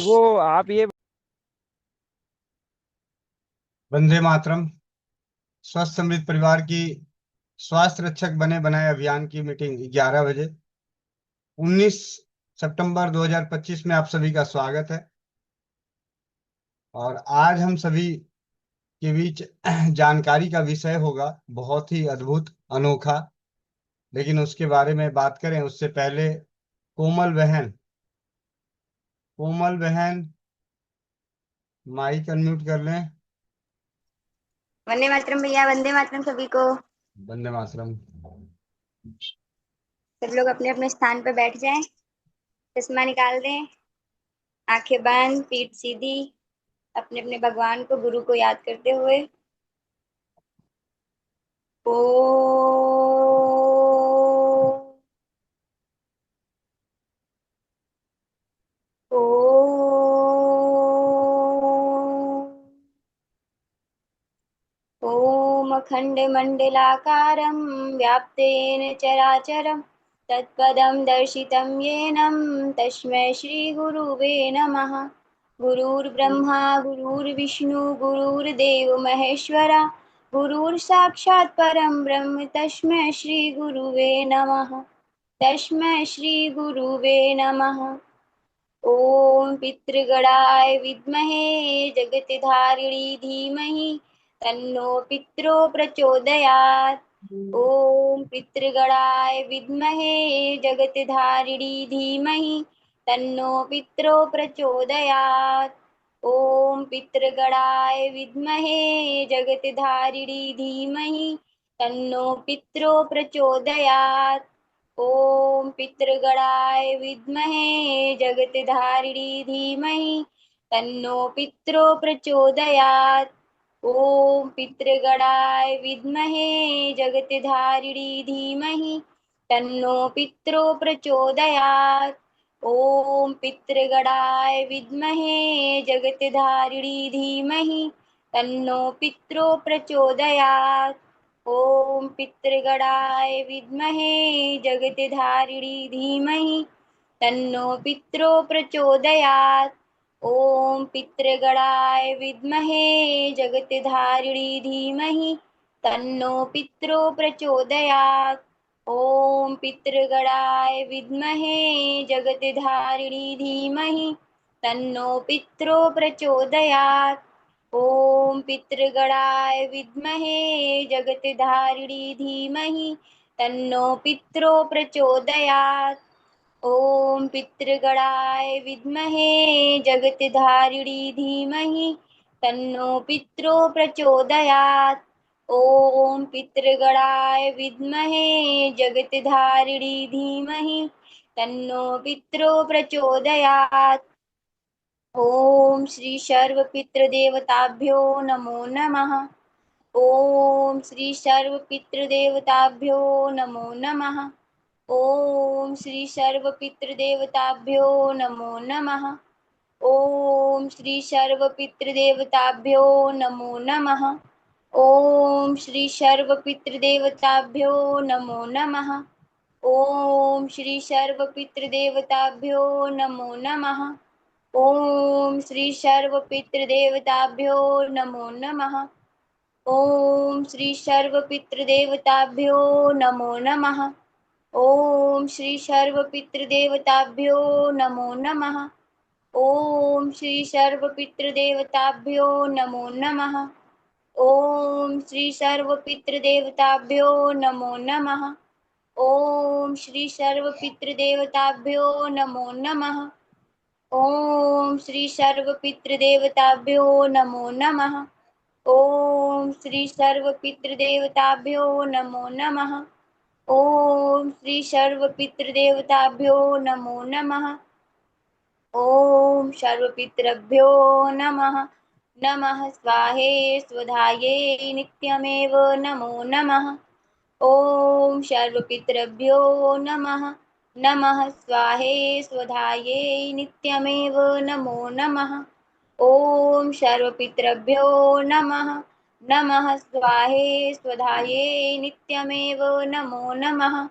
वो आप ये वंदे मातरम। स्वस्थ समृद्ध परिवार की स्वास्थ्य रक्षक बने बनाए अभियान की मीटिंग 11 बजे 19 सितंबर 2025 में आप सभी का स्वागत है। और आज हम सभी के बीच जानकारी का विषय होगा बहुत ही अद्भुत अनोखा। लेकिन उसके बारे में बात करें उससे पहले कोमल बहन, कोमल बहन माइक अनम्यूट कर लें। वंदे मातरम भैया, वंदे मातरम सभी को। वंदे मातरम। सब लोग अपने अपने स्थान पर बैठ जाएं। चश्मा निकाल दें। आंखें बंद, पीठ सीधी। अपने अपने भगवान को, गुरु को याद करते हुए ओ ओ ॐ अखण्डमण्डलाकारं व्याप्तेन चराचरं तत्पदं दर्शितं येन तस्मै श्रीगुरुवे नमः। गुरुर्ब्रह्मा गुरुर्विष्णु गुरुर्देव महेश्वरा गुरुर्साक्षात् परं ब्रह्म तस्मै श्रीगुरुवे नमः। तस्मै श्रीगुरुवे नमः। ॐ पितृगणाय विद्महे जगत्धारिणी धीमहि तन्नो पितरो प्रचोदयात्। ॐ पितृगणाय विद्महे जगत्धारिणी धीमहि तन्नो पितरो प्रचोदयात्। ॐ पितृगणाय विद्महे जगत्धारिणी धीमहि तन्नो पितरो प्रचोदयात्। ॐ पितृगणाय विद्महे जगत्धारिणी धीमहि तन्नो पितरो प्रचोदयात्। ॐ पितृगणाय विद्महे जगत्धारिणी धीमहि तन्नो पितरो प्रचोदयात्। ॐ पितृगणाय विद्महे जगत्धारिणी धीमहि तन्नो पितरो प्रचोदयात्। ॐ पितृगणाय विद्महे जगत्धारिणी धीमहि तन्नो पितरो प्रचोदयात्। ॐ पितृगणाय विद्महे जगत्धारिणी धीमहि तन्नो पितरो प्रचोदयात्। ॐ पितृगणाय विद्महे जगत्धारिणी धीमहि तन्नो पितरो प्रचोदयात्। ॐ पितृगणाय विद्महे जगत्धारिणी धीमहि तन्नो पितरो प्रचोदयात्। ॐ पितृगणाय विद्महे जगत्धारिणी धीमहि तन्नो पितरो प्रचोदयात्। ॐ पितृगणाय विद्महे जगत्धारिणी धीमहि तन्नो पितरो प्रचोदयात्। ॐ श्री सर्वपितृदेवताभ्यो नमो नमः। ॐ श्री सर्वपितृदेवताभ्यो नमो नमः। ॐ श्री सर्वपितृदेवताभ्यो नमो नमः। ॐ श्री सर्वपितृदेवताभ्यो नमो नमः। ॐ श्री सर्वपितृदेवताभ्यो नमो नमः। ॐ श्री सर्वपितृदेवताभ्यो नमो नमः। ॐ श्री सर्वपितृदेवताभ्यो नमो नमः। ॐ श्री सर्वपितृदेवताभ्यो नमो नमः। ॐ श्री सर्वपितृदेवताभ्यो नमो नमः। ॐ श्री सर्वपितृदेवताभ्यो नमो नमः। ॐ श्री सर्वपितृदेवताभ्यो नमो नमः। ॐ श्री सर्वपितृदेवताभ्यो नमो नमः। ॐ श्री सर्वपितृदेवताभ्यो नमो नमः। ॐ श्री सर्वपितृदेवताभ्यो नमो नमः। ॐ श्री सर्वपितृदेवताभ्यो नमो नमः। ॐ सर्वपितृभ्यो नमः। नमः स्वाहे स्वधाये नित्यमेव नमो नमः। ॐ सर्वपितृभ्यो नमः। नमः स्वाहे स्वधाये नित्यमेव नमो नमः। ॐ सर्वपितृभ्यो नमः। नमः स्वाहे स्वधाये नित्यमेव नमो नमः।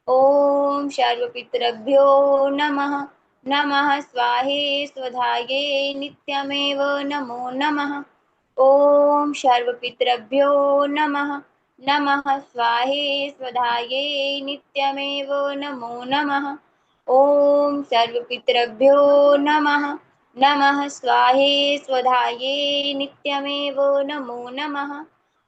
ॐ सर्वपितृभ्यो नमः। नमः स्वाहेश्वधाये नित्यमेव नमो नमः। ॐ सर्वपितृभ्यो नमः। नमः स्वाहेश्वधाये नित्यमेव नमो नमः। ॐ सर्वपितृभ्यो नमः। नमः स्वाहेश्वधाये नित्यमेव नमो नमः।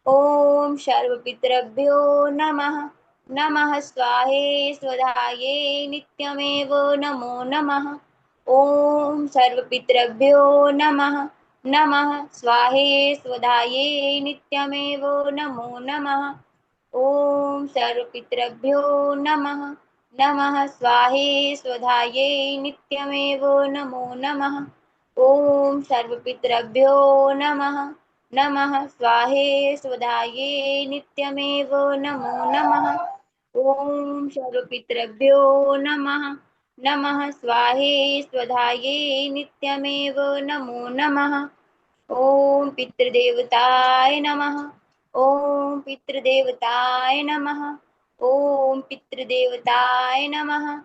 ॐ सर्वपितृभ्यो नमः। नमः स्वाहेश्वधाये नित्यमेव नमो नमः। ॐ सर्वपितृभ्यो नमः। नमः स्वाहेश्वधाये नित्यमेव नमो नमः। ॐ सर्वपितृभ्यो नमः। नमः स्वाहेश्वधाये नित्यमेव नमो नमः। ॐ सर्वपितृभ्यो नमः। नमः स्वाहेश्वधाये नित्यमेव नमो नमः। ॐ सर्वपितृभ्यो नमः। नमः स्वाहेश्वधाये नित्यमेव नमो नमः। ॐ पितृदेवताय नमः। ॐ पितृदेवताय नमः। ॐ पितृदेवताय नमः।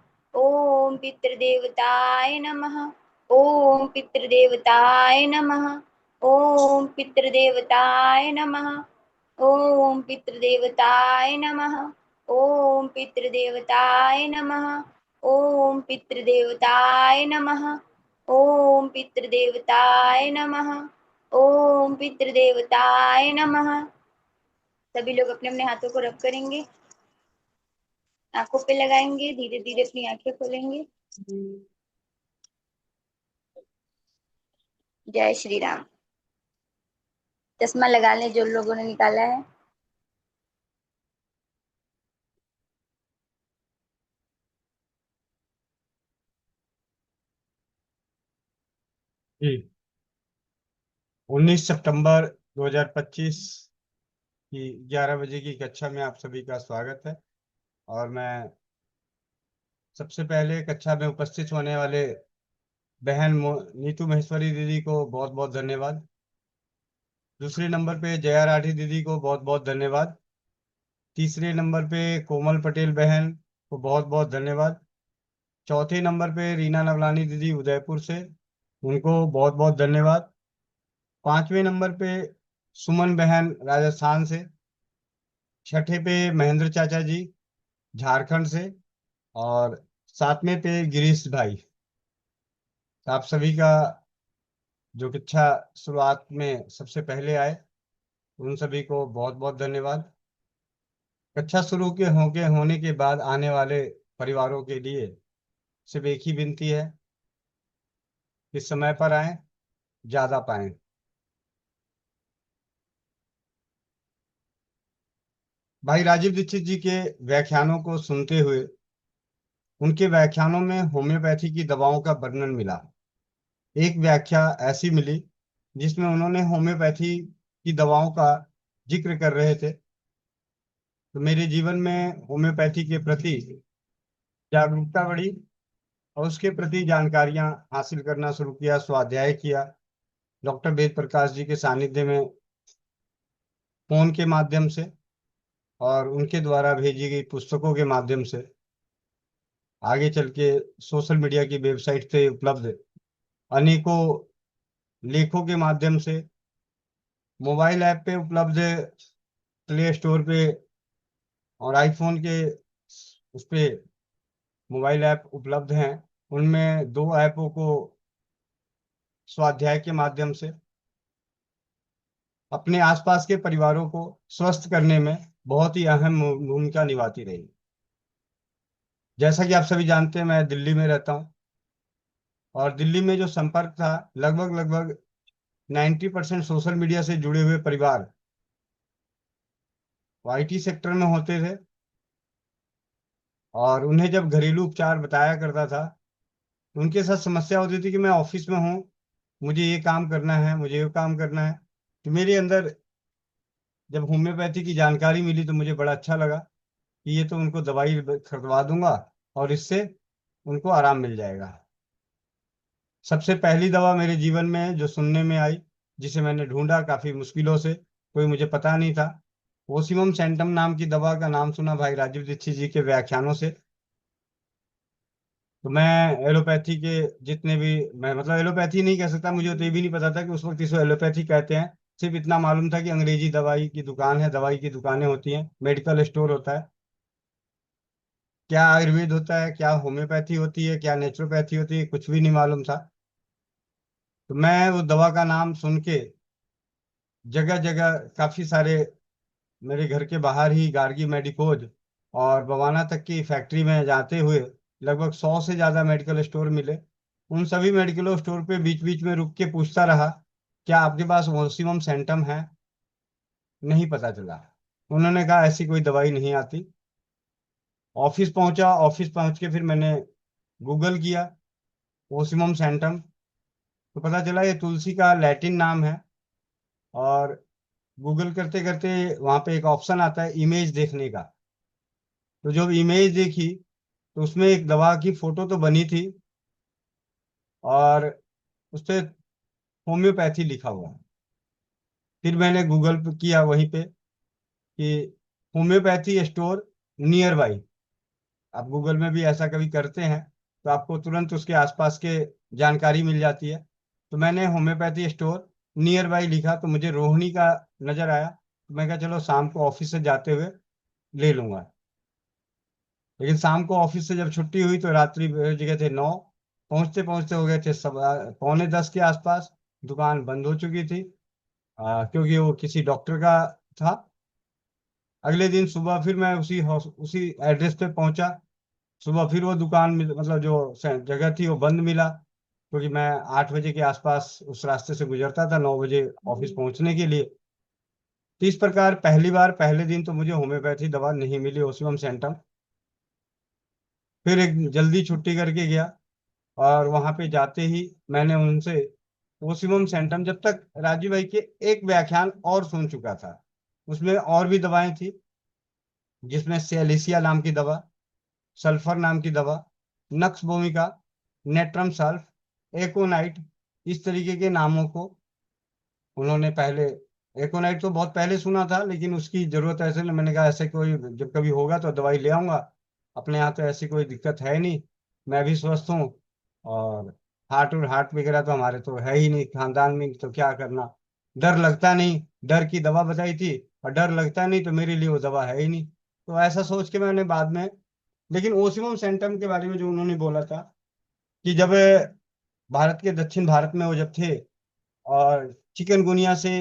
ॐ पितृदेवताय नमः। ॐ पितृदेवताय नमः। ॐ पितृदेवताय नमः। ॐ पितृदेवताय नमः। ॐ पितृदेवताय नमः। ॐ पितृदेवताय नमः। ॐ पितृदेवताय नमः। ॐ पितृदेवताय नमः। सभी लोग अपने अपने हाथों को रब करेंगे, आंखों पे लगाएंगे, धीरे धीरे अपनी आंखें खोलेंगे। जय श्री राम। चश्मा लगा लें जो लोगों ने निकाला है। जी, 19 सितंबर 2025 की 11 बजे की कक्षा में आप सभी का स्वागत है। और मैं सबसे पहले कक्षा में उपस्थित होने वाले बहन नीतू महेश्वरी दीदी को बहुत बहुत धन्यवाद। दूसरे नंबर पे जया राठी दीदी को बहुत बहुत धन्यवाद। तीसरे नंबर पे कोमल पटेल बहन को बहुत बहुत धन्यवाद। चौथे नंबर पे रीना नवलानी दीदी उदयपुर से, उनको बहुत बहुत धन्यवाद। पांचवें नंबर पे सुमन बहन राजस्थान से। छठे पे महेंद्र चाचा जी झारखंड से। और सातवें पे गिरीश भाई। तो आप सभी का जो कक्षा शुरुआत में सबसे पहले आए उन सभी को बहुत बहुत धन्यवाद। कक्षा शुरू के होने के बाद आने वाले परिवारों के लिए सिर्फ एक ही विनती है कि समय पर आए, ज्यादा पाएं। भाई राजीव दीक्षित जी के व्याख्यानों को सुनते हुए उनके व्याख्यानों में होम्योपैथी की दवाओं का वर्णन मिला। एक व्याख्या ऐसी मिली जिसमें उन्होंने होम्योपैथी की दवाओं का जिक्र कर रहे थे। तो मेरे जीवन में होम्योपैथी के प्रति जागरूकता बढ़ी और उसके प्रति जानकारियां हासिल करना शुरू किया, स्वाध्याय किया। डॉक्टर वेद प्रकाश जी के सानिध्य में फोन के माध्यम से और उनके द्वारा भेजी गई पुस्तकों के माध्यम से, आगे चल के सोशल मीडिया की वेबसाइट से उपलब्ध अनेकों लेखों के माध्यम से, मोबाइल ऐप पे उपलब्ध, प्ले स्टोर पे और आईफोन के उस पे मोबाइल ऐप उपलब्ध हैं। उनमें दो ऐपों को स्वाध्याय के माध्यम से अपने आसपास के परिवारों को स्वस्थ करने में बहुत ही अहम भूमिका निभाती रही। जैसा कि आप सभी जानते हैं, मैं दिल्ली में रहता हूँ और दिल्ली में जो संपर्क था, लगभग लगभग 90% सोशल मीडिया से जुड़े हुए परिवार आईटी सेक्टर में होते थे। और उन्हें जब घरेलू उपचार बताया करता था तो उनके साथ समस्या होती थी कि मैं ऑफिस में हूँ, मुझे ये काम करना है, मुझे ये काम करना है। तो मेरे अंदर जब होम्योपैथी की जानकारी मिली तो मुझे बड़ा अच्छा लगा कि ये तो उनको दवाई खरीदवा दूंगा और इससे उनको आराम मिल जाएगा। सबसे पहली दवा मेरे जीवन में जो सुनने में आई, जिसे मैंने ढूंढा काफी मुश्किलों से, कोई मुझे पता नहीं था, ओसिमम सेंटम नाम की दवा का नाम सुना भाई राजीव दीक्षित जी के व्याख्यानों से। तो मैं एलोपैथी के जितने भी, मैं मतलब एलोपैथी नहीं कह सकता, मुझे तो ये भी नहीं पता था कि उस वक्त इसको एलोपैथी कहते हैं। सिर्फ इतना मालूम था कि अंग्रेजी दवाई की दुकान है, दवाई की दुकानें होती हैं, मेडिकल स्टोर होता है। क्या आयुर्वेद होता है, क्या होम्योपैथी होती है, क्या नेचुरोपैथी होती है, कुछ भी नहीं मालूम था। तो मैं वो दवा का नाम सुन के जगह जगह काफी सारे, मेरे घर के बाहर ही गार्गी मेडिकोज और बवाना तक की फैक्ट्री में जाते हुए लगभग 100 से ज्यादा मेडिकल स्टोर मिले। उन सभी मेडिकल स्टोर पे बीच बीच में रुक के पूछता रहा, क्या आपके पास ओसिमम सेंटम है? नहीं पता चला। उन्होंने कहा ऐसी कोई दवाई नहीं आती। ऑफिस पहुंचा, ऑफिस पहुंच के फिर मैंने गूगल किया ओसिमम सेंटम, तो पता चला ये तुलसी का लैटिन नाम है। और गूगल करते करते वहां पे एक ऑप्शन आता है इमेज देखने का। तो जब इमेज देखी तो उसमें एक दवा की फोटो तो बनी थी, और उस पे होम्योपैथी लिखा हुआ है। फिर मैंने गूगल पे किया वहीं पे कि होम्योपैथी स्टोर नियर बाई। आप गूगल में भी ऐसा कभी करते हैं तो आपको तुरंत उसके आसपास के जानकारी मिल जाती है। तो मैंने होम्योपैथी स्टोर नियर बाई लिखा तो मुझे रोहिणी का नजर आया, तो मैं कहा चलो शाम को ऑफिस से जाते हुए ले लूंगा। लेकिन शाम को ऑफिस से जब छुट्टी हुई तो रात्रि बज गए थे 9। पहुंचते पहुंचते हो गए थे सब पौने 10 के आसपास। दुकान बंद हो चुकी थी, क्योंकि वो किसी डॉक्टर का था। अगले दिन सुबह फिर मैं उसी एड्रेस पे पहुंचा। सुबह फिर वो दुकान मतलब जो जगह थी वो बंद मिला, क्योंकि मैं 8 बजे के आसपास उस रास्ते से गुजरता था 9 बजे ऑफिस पहुंचने के लिए। तो इस प्रकार पहली बार पहले दिन तो मुझे होम्योपैथी दवा नहीं मिली ओसिमम सेंटम। फिर एक जल्दी छुट्टी करके गया, और वहां पे जाते ही मैंने उनसे ओसिमम सेंटम, जब तक राजीव भाई के एक व्याख्यान और सुन चुका था। उसमें और भी दवाएं थी, जिसमें सेलिसिया नाम की दवा, सल्फर नाम की दवा, नक्स भूमिका, नेट्रम सल्फ, एकोनाइट, इस तरीके के नामों को उन्होंने पहले, एकोनाइट तो बहुत पहले सुना था लेकिन उसकी जरूरत ऐसे नहीं, मैंने कहा ऐसे कोई जब कभी होगा तो दवाई ले आऊंगा। अपने यहाँ तो ऐसी कोई दिक्कत है नहीं, मैं भी स्वस्थ हूँ। और हार्ट वगैरह तो हमारे तो है ही नहीं खानदान में, तो क्या करना। डर लगता नहीं, डर की दवा बताई थी, और डर लगता नहीं तो मेरे लिए वो दवा है ही नहीं। तो ऐसा सोच के मैंने बाद में, लेकिन ओसिमम सेंटम के बारे में जो उन्होंने बोला था कि जब भारत के दक्षिण भारत में वो जब थे और चिकनगुनिया से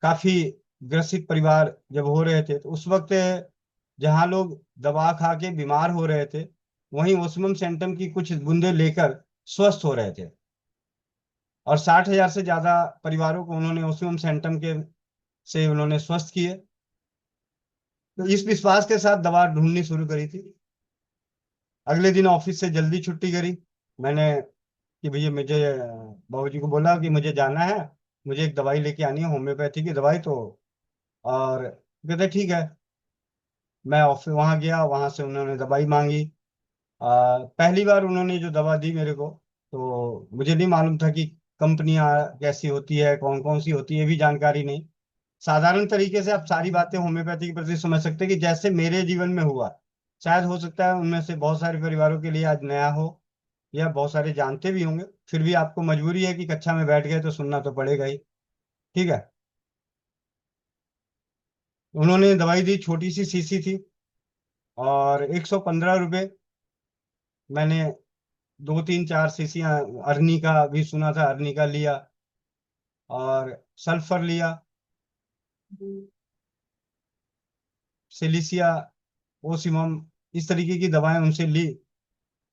काफी ग्रसित परिवार जब हो रहे थे, तो उस वक्त जहाँ लोग दवा खा के बीमार हो रहे थे, वहीं ओस्मम सेंटम की कुछ बूंदे लेकर स्वस्थ हो रहे थे। और 60,000 से ज्यादा परिवारों को उन्होंने ओस्मम सेंटम के से उन्होंने स्वस्थ किए। तो इस विश्वास के साथ दवा ढूंढनी शुरू करी थी। अगले दिन ऑफिस से जल्दी छुट्टी करी मैंने कि भैया मुझे, बाबूजी को बोला कि मुझे जाना है, मुझे एक दवाई लेके आनी है होम्योपैथी की दवाई। तो और कहते ठीक है। मैं ऑफिस वहाँ गया, वहाँ से उन्होंने दवाई मांगी। पहली बार उन्होंने जो दवा दी मेरे को, तो मुझे नहीं मालूम था कि कंपनियां कैसी होती है, कौन कौन सी होती है, ये भी जानकारी नहीं। साधारण तरीके से आप सारी बातें होम्योपैथी के प्रति समझ सकते हैं कि जैसे मेरे जीवन में हुआ, शायद हो सकता है उनमें से बहुत सारे परिवारों के लिए आज नया हो, या बहुत सारे जानते भी होंगे। फिर भी आपको मजबूरी है कि कक्षा में बैठ गए तो सुनना तो पड़ेगा ही। ठीक है। उन्होंने दवाई दी, छोटी सी शीशी थी, और 115 रुपये। मैंने दो तीन चार शीशियां अरनी का भी सुना था, अरनी का लिया, और सल्फर लिया, सिलिसिया, ओसिमम, इस तरीके की दवाएं उनसे ली।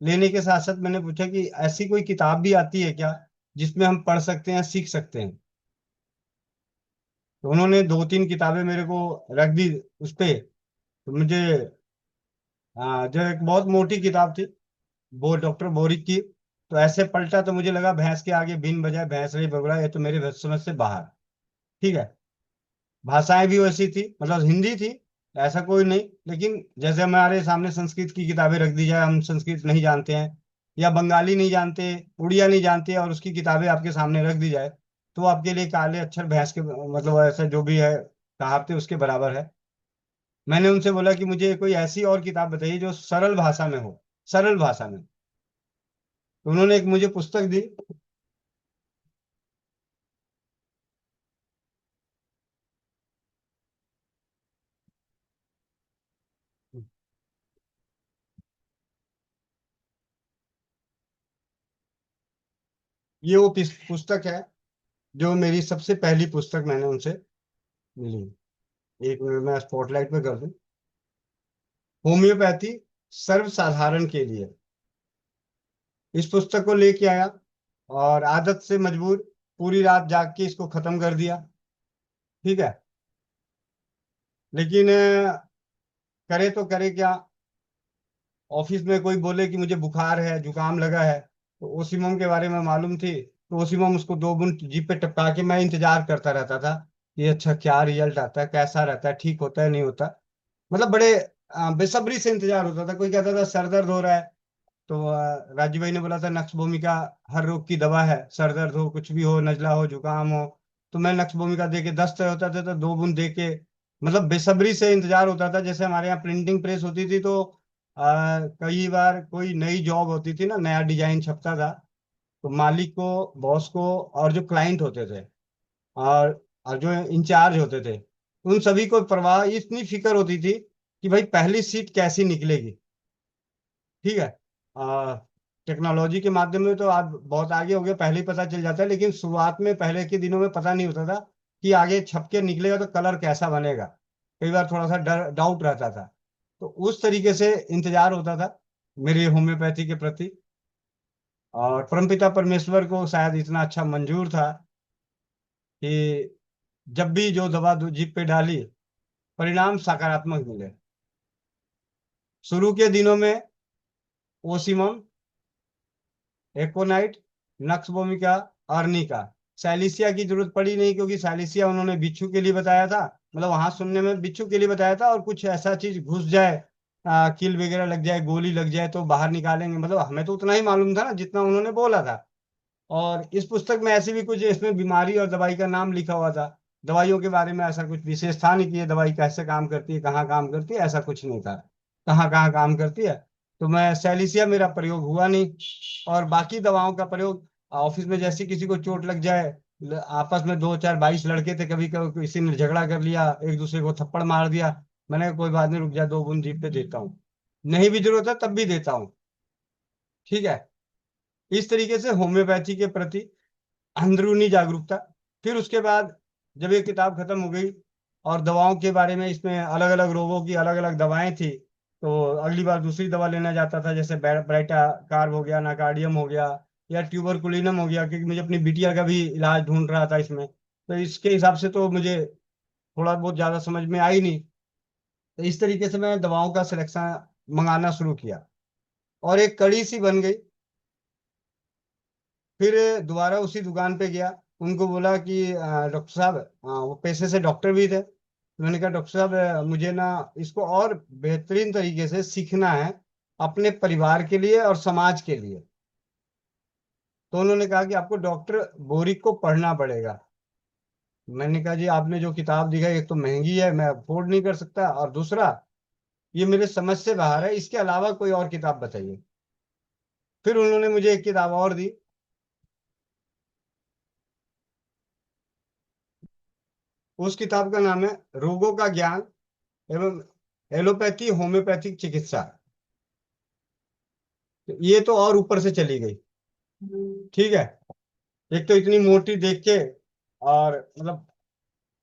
लेने के साथ साथ मैंने पूछा कि ऐसी कोई किताब भी आती है क्या जिसमें हम पढ़ सकते हैं, सीख सकते हैं? तो उन्होंने दो तीन किताबें मेरे को रख दी उस पे। तो मुझे, जो एक बहुत मोटी किताब थी, वो डॉक्टर बोरिक की, तो ऐसे पलटा तो मुझे लगा भैंस के आगे बीन बजाए भैंस नहीं बगड़ा, ये तो मेरे समझ से बाहर। ठीक है। भाषाएं भी वैसी थी, मतलब हिंदी थी, ऐसा कोई नहीं। लेकिन जैसे हमारे सामने संस्कृत की किताबें रख दी जाए, हम संस्कृत नहीं जानते हैं, या बंगाली नहीं जानते, उड़िया नहीं जानते, और उसकी किताबें आपके सामने रख दी जाए, तो आपके लिए काले अक्षर भैंस के, मतलब ऐसा जो भी है कहावते उसके बराबर है। मैंने उनसे बोला कि मुझे कोई ऐसी और किताब बताइए जो सरल भाषा में हो, सरल भाषा में। तो उन्होंने एक मुझे पुस्तक दी। ये वो पुस्तक है जो मेरी सबसे पहली पुस्तक मैंने उनसे मिली। एक मिनट मैं स्पॉटलाइट पे कर दूं। होम्योपैथी सर्वसाधारण के लिए, इस पुस्तक को लेके आया और आदत से मजबूर पूरी रात जाग के इसको खत्म कर दिया। ठीक है। लेकिन करे तो करे क्या। ऑफिस में कोई बोले कि मुझे बुखार है, जुकाम लगा है, तो ओसीमम के बारे में मालूम थी, तो ओसीमम उसको 2 बूंद जीभ पे टपका के मैं इंतजार करता रहता था कि अच्छा क्या रिजल्ट आता है, कैसा रहता है, ठीक होता है नहीं होता। मतलब बड़े बेसब्री से इंतजार होता था। कोई कहता था सर दर्द हो रहा है, तो राजू भाई ने बोला था नक्स भूमिका हर रोग की दवा है, सर दर्द हो, कुछ भी हो, नजला हो, जुकाम हो, तो मैं नक्स भूमिका दे के, दस्त होता था तो 2 बूंद दे के, मतलब बेसब्री से इंतजार होता था। जैसे हमारे यहाँ प्रिंटिंग प्रेस होती थी, तो कई बार कोई नई जॉब होती थी ना, नया डिजाइन छपता था, तो मालिक को, बॉस को, और जो क्लाइंट होते थे, और जो इंचार्ज होते थे, उन सभी को परवाह, इतनी फिक्र होती थी कि भाई पहली सीट कैसी निकलेगी। ठीक है। आ, टेक्नोलॉजी के माध्यम में तो आज बहुत आगे हो गया, पहले ही पता चल जाता है, लेकिन शुरुआत में, पहले के दिनों में पता नहीं होता था कि आगे छप के निकलेगा तो कलर कैसा बनेगा। कई बार थोड़ा सा डर, डाउट रहता था। तो उस तरीके से इंतजार होता था मेरी होम्योपैथी के प्रति। और परमपिता परमेश्वर को शायद इतना अच्छा मंजूर था कि जब भी जो दवा जीभ पे डाली, परिणाम सकारात्मक मिले। शुरू के दिनों में ओसिमम, एकोनाइट, नक्स भूमिका, अर्निका, साइलिसिया की जरूरत पड़ी नहीं, क्योंकि साइलिसिया उन्होंने बिच्छू के लिए बताया था। मतलब वहां सुनने में बिच्छू के लिए बताया था, और कुछ ऐसा चीज घुस जाए, कील वगैरह लग जाए, गोली लग जाए तो बाहर निकालेंगे। मतलब हमें तो उतना ही मालूम था ना जितना उन्होंने बोला था। और इस पुस्तक में ऐसी भी कुछ, इसमें बीमारी और दवाई का नाम लिखा हुआ था। दवाइयों के बारे में ऐसा कुछ विशेष था नहीं कि ये दवाई कैसे काम करती है, कहाँ काम करती है, ऐसा कुछ नहीं था। कहाँ कहाँ काम करती है। तो मैं, सैलिसिया मेरा प्रयोग हुआ नहीं। और बाकी दवाओं का प्रयोग, ऑफिस में जैसे किसी को चोट लग जाए, आपस में 2 4 22 लड़के थे, कभी कभी किसी ने झगड़ा कर लिया, एक दूसरे को थप्पड़ मार दिया, मैंने कहा, कोई बात नहीं, रुक जा, 2 बूंद जीभ पे देता हूँ, नहीं भी जरूरत है तब भी देता हूँ। ठीक है। इस तरीके से होम्योपैथी के प्रति अंदरूनी जागरूकता। फिर उसके बाद जब ये किताब खत्म हो गई और दवाओं के बारे में, इसमें अलग अलग रोगों की अलग अलग दवाएं थी, तो अगली बार दूसरी दवा लेना जाता था, जैसे ब्राइटा कार्ब हो गया, नाकार्डियम हो गया, या ट्यूबरकुलिनम हो गया, क्योंकि मुझे अपनी बिटिया का भी इलाज ढूंढ रहा था इसमें। तो इसके हिसाब से तो मुझे थोड़ा बहुत ज्यादा समझ में आई नहीं। तो इस तरीके से मैं दवाओं का सिलेक्शन मंगाना शुरू किया, और एक कड़ी सी बन गई। फिर दोबारा उसी दुकान पे गया, उनको बोला कि डॉक्टर साहब, वो पेशे से डॉक्टर भी थे, तो मैंने कहा डॉक्टर साहब, मुझे ना इसको और बेहतरीन तरीके से सीखना है, अपने परिवार के लिए और समाज के लिए। तो उन्होंने कहा कि आपको डॉक्टर बोरिक को पढ़ना पड़ेगा। मैंने कहा जी, आपने जो किताब दी है, एक तो महंगी है, मैं अफोर्ड नहीं कर सकता, और दूसरा ये मेरे समझ से बाहर है, इसके अलावा कोई और किताब बताइए। फिर उन्होंने मुझे एक किताब और दी। उस किताब का नाम है रोगों का ज्ञान एवं एलोपैथी होम्योपैथिक चिकित्सा। तो ये तो और ऊपर से चली गई। ठीक है। एक तो इतनी मोटी देख के, और मतलब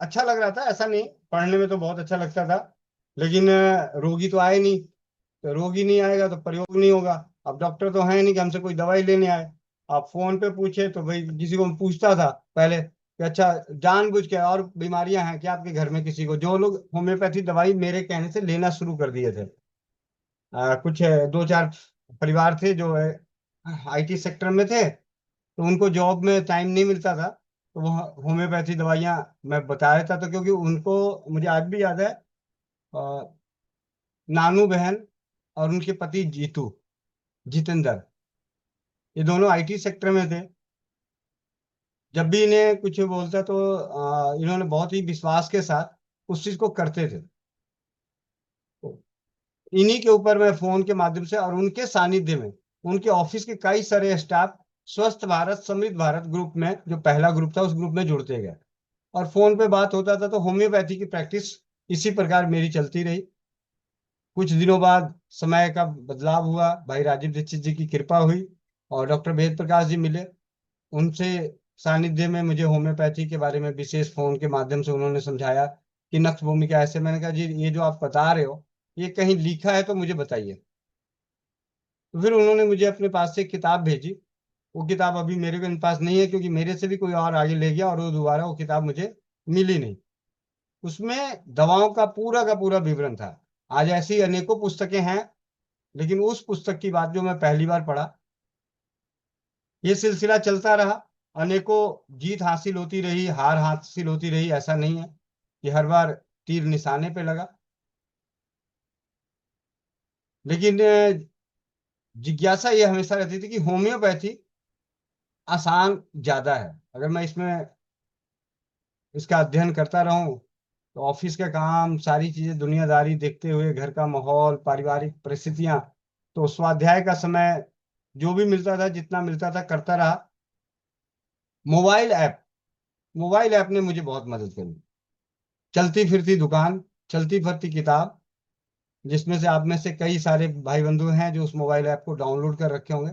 अच्छा लग रहा था, ऐसा नहीं, पढ़ने में तो बहुत अच्छा लगता था, लेकिन रोगी तो आए नहीं। तो रोगी नहीं आएगा तो प्रयोग नहीं होगा। अब डॉक्टर तो है नहीं कि हमसे कोई दवाई लेने आए। आप फोन पे पूछे तो भाई, किसी को मैं पूछता था पहले कि अच्छा, जानबूझ के, और बीमारियां हैं क्या आपके घर में किसी को, जो लोग होम्योपैथी दवाई मेरे कहने से लेना शुरू कर दिए थे। कुछ 2 4 परिवार थे जो आईटी सेक्टर में थे, तो उनको जॉब में टाइम नहीं मिलता था, तो वो होम्योपैथी दवाइयाँ मैं बता देता था, क्योंकि उनको, मुझे आज भी याद है, अ, नानू बहन और उनके पति जीतू, जितेंद्र, ये दोनों आईटी सेक्टर में थे। जब भी इन्हें कुछ बोलता तो इन्होंने बहुत ही विश्वास के साथ उस चीज को करते थे। तो इन्हीं के ऊपर मैं फोन के माध्यम से और उनके सानिध्य में उनके ऑफिस के कई सारे स्टाफ स्वस्थ भारत समृद्ध भारत ग्रुप में, जो पहला ग्रुप था, उस ग्रुप में जुड़ते गए। और फोन पे बात होता था तो होम्योपैथी की प्रैक्टिस इसी प्रकार मेरी चलती रही। कुछ दिनों बाद समय का बदलाव हुआ, भाई राजीव दीक्षित जी की कृपा हुई और डॉक्टर वेद प्रकाश जी मिले। उनसे सानिध्य में मुझे होम्योपैथी के बारे में विशेष फोन के माध्यम से उन्होंने समझाया कि नक्श भूमिका ऐसे। मैंने कहा जी ये जो आप बता रहे हो ये कहीं लिखा है तो मुझे बताइए। तो फिर उन्होंने मुझे अपने पास से एक किताब भेजी। वो किताब अभी मेरे के पास नहीं है, क्योंकि मेरे से भी कोई और आगे ले गया और वो दोबारा वो किताब मुझे मिली नहीं। उसमें दवाओं का पूरा विवरण था। आज ऐसी अनेकों पुस्तकें हैं, लेकिन उस पुस्तक की बात जो मैं पहली बार पढ़ा, ये सिलसिला चलता रहा। अनेकों जीत हासिल होती रही, हार हासिल होती रही, ऐसा नहीं है कि हर बार तीर निशाने पे लगा। लेकिन जिज्ञासा ये हमेशा रहती थी कि होम्योपैथी आसान ज्यादा है। अगर मैं इसमें इसका अध्ययन करता रहूं तो ऑफिस का काम, सारी चीजें, दुनियादारी देखते हुए, घर का माहौल, पारिवारिक परिस्थितियां, तो स्वाध्याय का समय जो भी मिलता था, जितना मिलता था, करता रहा। मोबाइल ऐप मोबाइल ऐप ने मुझे बहुत मदद करी। चलती फिरती दुकान, चलती फिरती किताब, जिसमें से आप में से कई सारे भाई बंधु हैं जो उस मोबाइल ऐप को डाउनलोड कर रखे होंगे।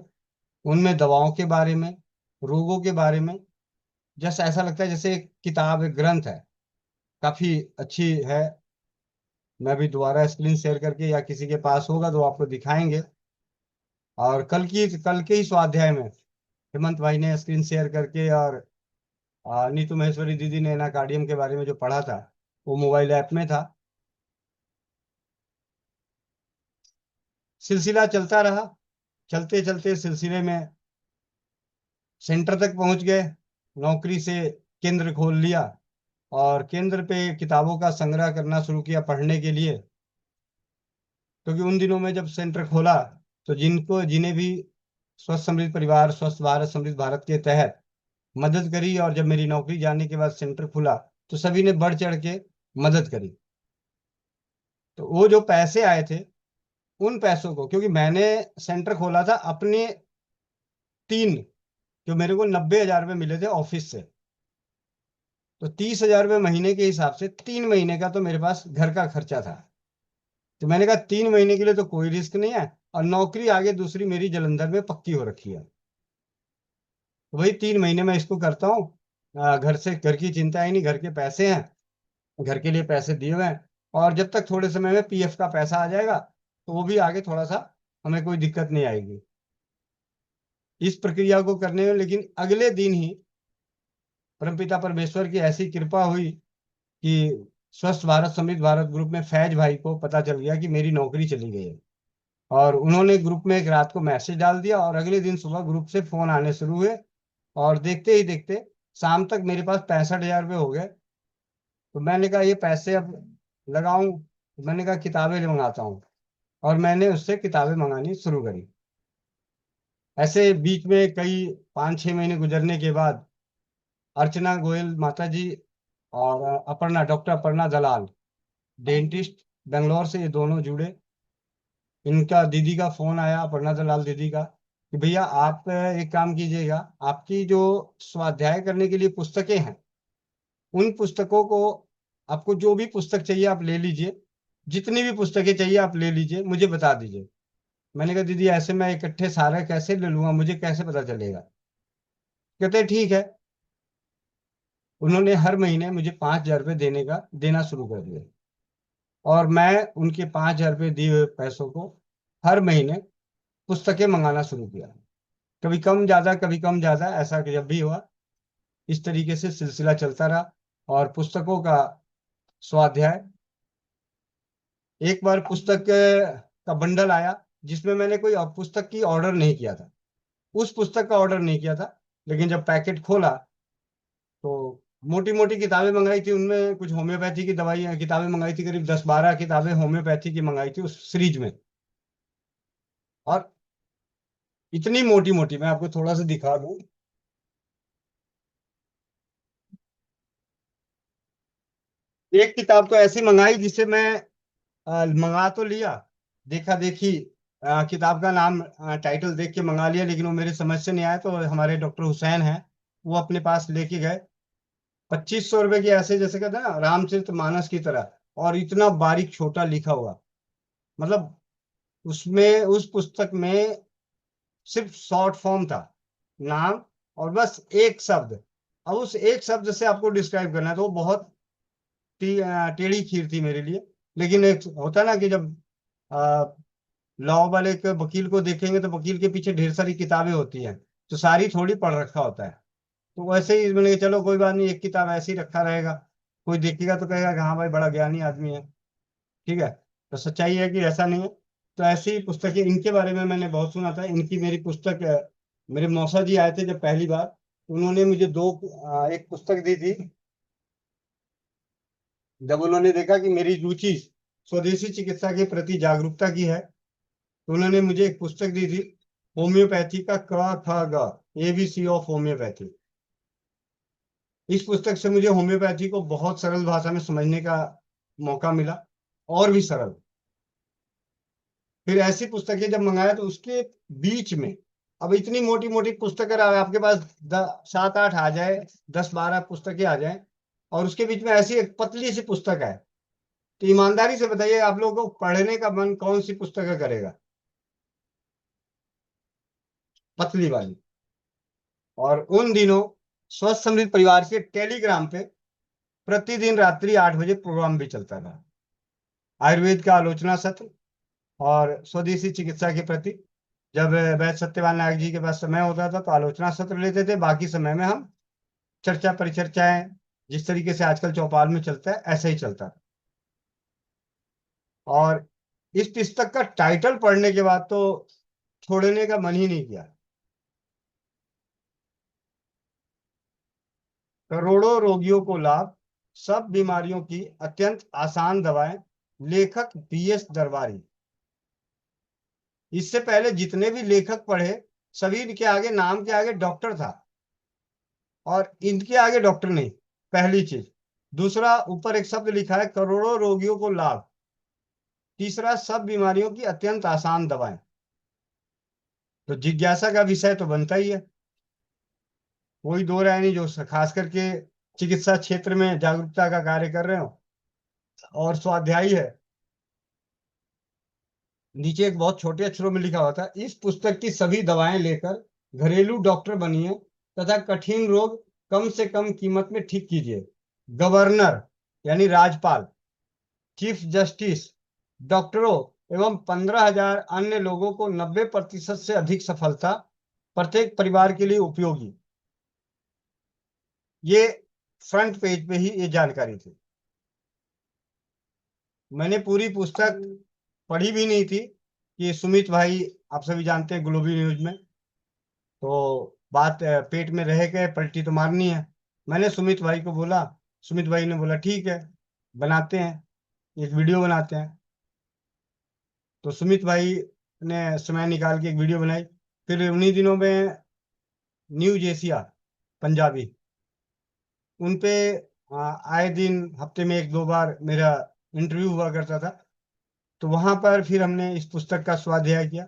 उनमें दवाओं के बारे में, रोगों के बारे में, जैसे ऐसा लगता है जैसे एक किताब, एक ग्रंथ है, काफी अच्छी है। मैं भी दोबारा स्क्रीन शेयर करके, या किसी के पास होगा तो आपको दिखाएंगे। और कल के ही स्वाध्याय में हेमंत भाई ने स्क्रीन शेयर करके, और नीतू महेश्वरी दीदी ने एनाकार्डियम के बारे में जो पढ़ा था, वो मोबाइल ऐप में था। सिलसिला चलता रहा। चलते चलते सिलसिले में सेंटर तक पहुंच गए। नौकरी से केंद्र खोल लिया और केंद्र पे किताबों का संग्रह करना शुरू किया पढ़ने के लिए। क्योंकि उन दिनों में जब सेंटर खोला तो जिन्हें भी स्वस्थ समृद्ध परिवार स्वस्थ भारत समृद्ध भारत के तहत मदद करी, और जब मेरी नौकरी जाने के बाद सेंटर खुला तो सभी ने बढ़ चढ़ के मदद करी। तो वो जो पैसे आए थे, उन पैसों को, क्योंकि मैंने सेंटर खोला था अपने तीन, जो मेरे को 90,000 रुपये मिले थे ऑफिस से, तो 30,000 रुपये महीने के हिसाब से 3 महीने का तो मेरे पास घर का खर्चा था। तो मैंने कहा 3 महीने के लिए तो कोई रिस्क नहीं है, और नौकरी आगे दूसरी मेरी जलंधर में पक्की हो रखी है। तो वही 3 महीने में इसको करता हूँ। घर से, घर की चिंता ही नहीं, घर के पैसे हैं, घर के लिए पैसे दिए हुए हैं। और जब तक थोड़े समय में पीएफ का पैसा आ जाएगा तो वो भी आगे थोड़ा सा हमें कोई दिक्कत नहीं आएगी इस प्रक्रिया को करने में। लेकिन अगले दिन ही परमपिता परमेश्वर की ऐसी कृपा हुई कि स्वस्थ भारत समृद्ध भारत ग्रुप में फैज भाई को पता चल गया कि मेरी नौकरी चली गई है। और उन्होंने ग्रुप में एक रात को मैसेज डाल दिया, और अगले दिन सुबह ग्रुप से फोन आने शुरू हुए। और देखते ही देखते शाम तक मेरे पास 65,000 रुपये हो गए। तो मैंने कहा ये पैसे अब लगाऊं, तो मैंने कहा किताबें मंगाता हूँ, और मैंने उससे किताबें मंगानी शुरू करी। ऐसे बीच में कई 5-6 महीने गुजरने के बाद अर्चना गोयल माता जी और अपर्णा, डॉक्टर अपर्णा दलाल, डेंटिस्ट, बेंगलोर से, ये दोनों जुड़े। इनका दीदी का फोन आया, अपर्णा दलाल दीदी का, कि भैया आप एक काम कीजिएगा, आपकी जो स्वाध्याय करने के लिए पुस्तकें हैं, उन पुस्तकों को, आपको जो भी पुस्तक चाहिए आप ले लीजिए, जितनी भी पुस्तकें चाहिए आप ले लीजिए, मुझे बता दीजिए। मैंने कहा दीदी ऐसे मैं इकट्ठे सारे कैसे ले लूंगा, मुझे कैसे पता चलेगा। कहते ठीक है। उन्होंने हर महीने मुझे 5,000 रुपये देना शुरू कर दिया, और मैं उनके 5,000 रुपये दिए हुए पैसों को हर महीने पुस्तकें मंगाना शुरू किया। कभी कम ज्यादा, कभी कम ज्यादा, ऐसा कि जब भी हुआ, इस तरीके से सिलसिला चलता रहा। और पुस्तकों का स्वाध्याय, एक बार पुस्तक का बंडल आया जिसमें मैंने कोई पुस्तक की ऑर्डर नहीं किया था, उस पुस्तक का ऑर्डर नहीं किया था। लेकिन जब पैकेट खोला तो मोटी मोटी किताबें मंगाई थी, उनमें कुछ होम्योपैथी की दवाई किताबें मंगाई थी, करीब 10-12 किताबें होम्योपैथी की मंगाई थी उस सीरीज में। और इतनी मोटी मोटी, मैं आपको थोड़ा सा दिखा दूं। एक किताब तो ऐसी मंगाई जिसे मैं मंगा तो लिया, देखा देखी किताब का नाम टाइटल देख के मंगा लिया, लेकिन वो मेरे समझ से नहीं आया, तो हमारे डॉक्टर हुसैन हैं, वो अपने पास लेके गए। 2500 रुपए की, ऐसे जैसे कहते हैं ना रामचरित मानस की तरह, और इतना बारीक छोटा लिखा हुआ। मतलब उसमें, उस पुस्तक में सिर्फ शॉर्ट फॉर्म था, नाम, और बस एक शब्द। अब उस एक शब्द से आपको डिस्क्राइब करना है, तो वो बहुत टेढ़ी खीर थी मेरे लिए। लेकिन एक होता है ना कि जब लॉ वाले के वकील को देखेंगे तो वकील के पीछे ढेर सारी किताबें होती हैं, तो सारी थोड़ी पढ़ रखा होता है। तो वैसे ही मैंने कहा, चलो कोई बात नहीं, एक किताब ऐसे ही रखा रहेगा, कोई देखेगा तो कहेगा कि हाँ भाई बड़ा ज्ञानी आदमी है। ठीक है। तो सच्चाई है कि ऐसा नहीं है। तो ऐसी पुस्तकें, इनके बारे में मैंने बहुत सुना था। इनकी मेरी पुस्तक, मेरे मौसा जी आए थे जब पहली बार, तो उन्होंने मुझे एक पुस्तक दी थी। जब उन्होंने देखा कि मेरी रुचि स्वदेशी चिकित्सा के प्रति जागरूकता की है, तो उन्होंने मुझे एक पुस्तक दी थी, होम्योपैथी का क ख ग, एबीसी ऑफ होम्योपैथी। इस पुस्तक से मुझे होम्योपैथी को बहुत सरल भाषा में समझने का मौका मिला, और भी सरल। फिर ऐसी पुस्तकें जब मंगाया तो उसके बीच में, अब इतनी मोटी मोटी पुस्तक अगर आपके पास 7 8 आ जाए, 10 12 पुस्तकें आ जाए, और उसके बीच में ऐसी एक पतली सी पुस्तक है, तो ईमानदारी से बताइए आप लोगों को पढ़ने का मन कौन सी पुस्तक करेगा? पतली वाली। और उन दिनों स्वस्थ समृद्ध परिवार के टेलीग्राम पे प्रतिदिन रात्रि 8 बजे प्रोग्राम भी चलता था, आयुर्वेद का आलोचना सत्र और स्वदेशी चिकित्सा के प्रति। जब वैद्य सत्यवान नायक जी के पास समय होता था तो आलोचना सत्र लेते थे, बाकी समय में हम चर्चा परिचर्चाएं, जिस तरीके से आजकल चौपाल में चलता है ऐसा ही चलता था। और इस पुस्तक का टाइटल पढ़ने के बाद तो छोड़ने का मन ही नहीं किया। करोड़ों रोगियों को लाभ, सब बीमारियों की अत्यंत आसान दवाएं, लेखक बीएस दरबारी। इससे पहले जितने भी लेखक पढ़े, सभी के आगे, नाम के आगे डॉक्टर था, और इनके आगे डॉक्टर नहीं, पहली चीज। दूसरा, ऊपर एक शब्द लिखा है, करोड़ों रोगियों को लाभ। तीसरा, सब बीमारियों की अत्यंत आसान दवाएं। तो जिज्ञासा का विषय तो बनता ही है। कोई दो राय नहीं, जो खास करके चिकित्सा क्षेत्र में जागरूकता का कार्य कर रहे हो और स्वाध्यायी है। नीचे एक बहुत छोटे अक्षरों में लिखा हुआ था, इस पुस्तक की सभी दवाएं लेकर घरेलू डॉक्टर बनिए तथा कठिन रोग कम से कम कीमत में ठीक कीजिए। गवर्नर यानी राज्यपाल, चीफ जस्टिस, डॉक्टरों एवं 15,000 अन्य लोगों को 90% से अधिक सफलता, प्रत्येक परिवार के लिए उपयोगी। ये फ्रंट पेज पे ही ये जानकारी थी। मैंने पूरी पुस्तक पढ़ी भी नहीं थी कि सुमित भाई, आप सभी जानते हैं ग्लोबी न्यूज में, तो बात पेट में रह गए, पलटी तो मारनी है। मैंने सुमित भाई को बोला, सुमित भाई ने बोला ठीक है, बनाते हैं, एक वीडियो बनाते हैं। तो सुमित भाई ने समय निकाल के एक वीडियो बनाई। फिर उन्हीं दिनों में न्यूज एशिया पंजाबी, उन पे आए दिन हफ्ते में 1 2 बार मेरा इंटरव्यू हुआ करता था। तो वहां पर फिर हमने इस पुस्तक का स्वाध्याय किया।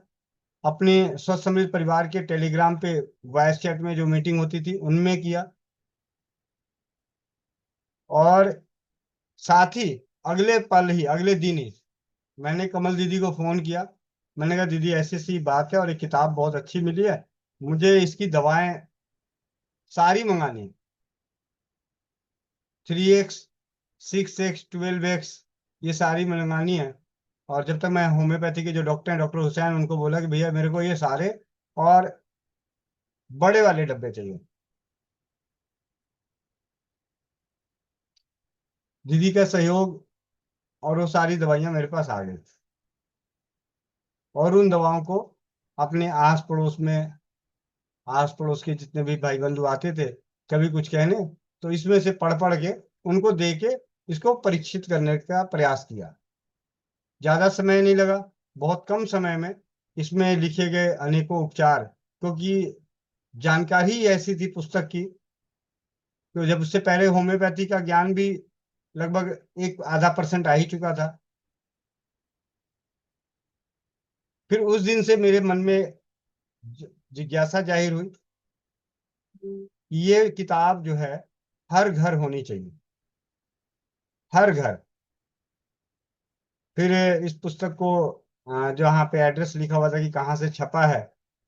अपने स्वस्थ समृद्ध परिवार के टेलीग्राम पे वॉइस चैट में जो मीटिंग होती थी उनमें किया। और साथ ही अगले पल ही, अगले दिन ही मैंने कमल दीदी को फोन किया। मैंने कहा दीदी ऐसी ऐसी बात है, और एक किताब बहुत अच्छी मिली है, मुझे इसकी दवाएं सारी मंगानी, 3x 6x 12x, ये सारी मंगानी है। और जब तक मैं होम्योपैथी के जो डॉक्टर हैं, डॉक्टर हुसैन, उनको बोला कि भैया मेरे को ये सारे और बड़े वाले डब्बे चाहिए। दीदी का सहयोग, और वो सारी दवाइयां मेरे पास आ गई। और उन दवाओं को अपने आस पड़ोस के जितने भी भाई बंधु आते थे कभी कुछ कहने, तो इसमें से पढ़ पढ़ के उनको दे के इसको परीक्षित करने का प्रयास किया। ज्यादा समय नहीं लगा, बहुत कम समय में इसमें लिखे गए अनेकों उपचार, क्योंकि जानकारी ही ऐसी थी पुस्तक की। तो जब उससे पहले होम्योपैथी का ज्ञान भी लगभग एक आधा % आ ही चुका था। फिर उस दिन से मेरे मन में जिज्ञासा जाहिर हुई कि ये किताब जो है हर घर होनी चाहिए, हर घर। फिर इस पुस्तक को जहाँ पे एड्रेस लिखा हुआ था कि कहाँ से छपा है,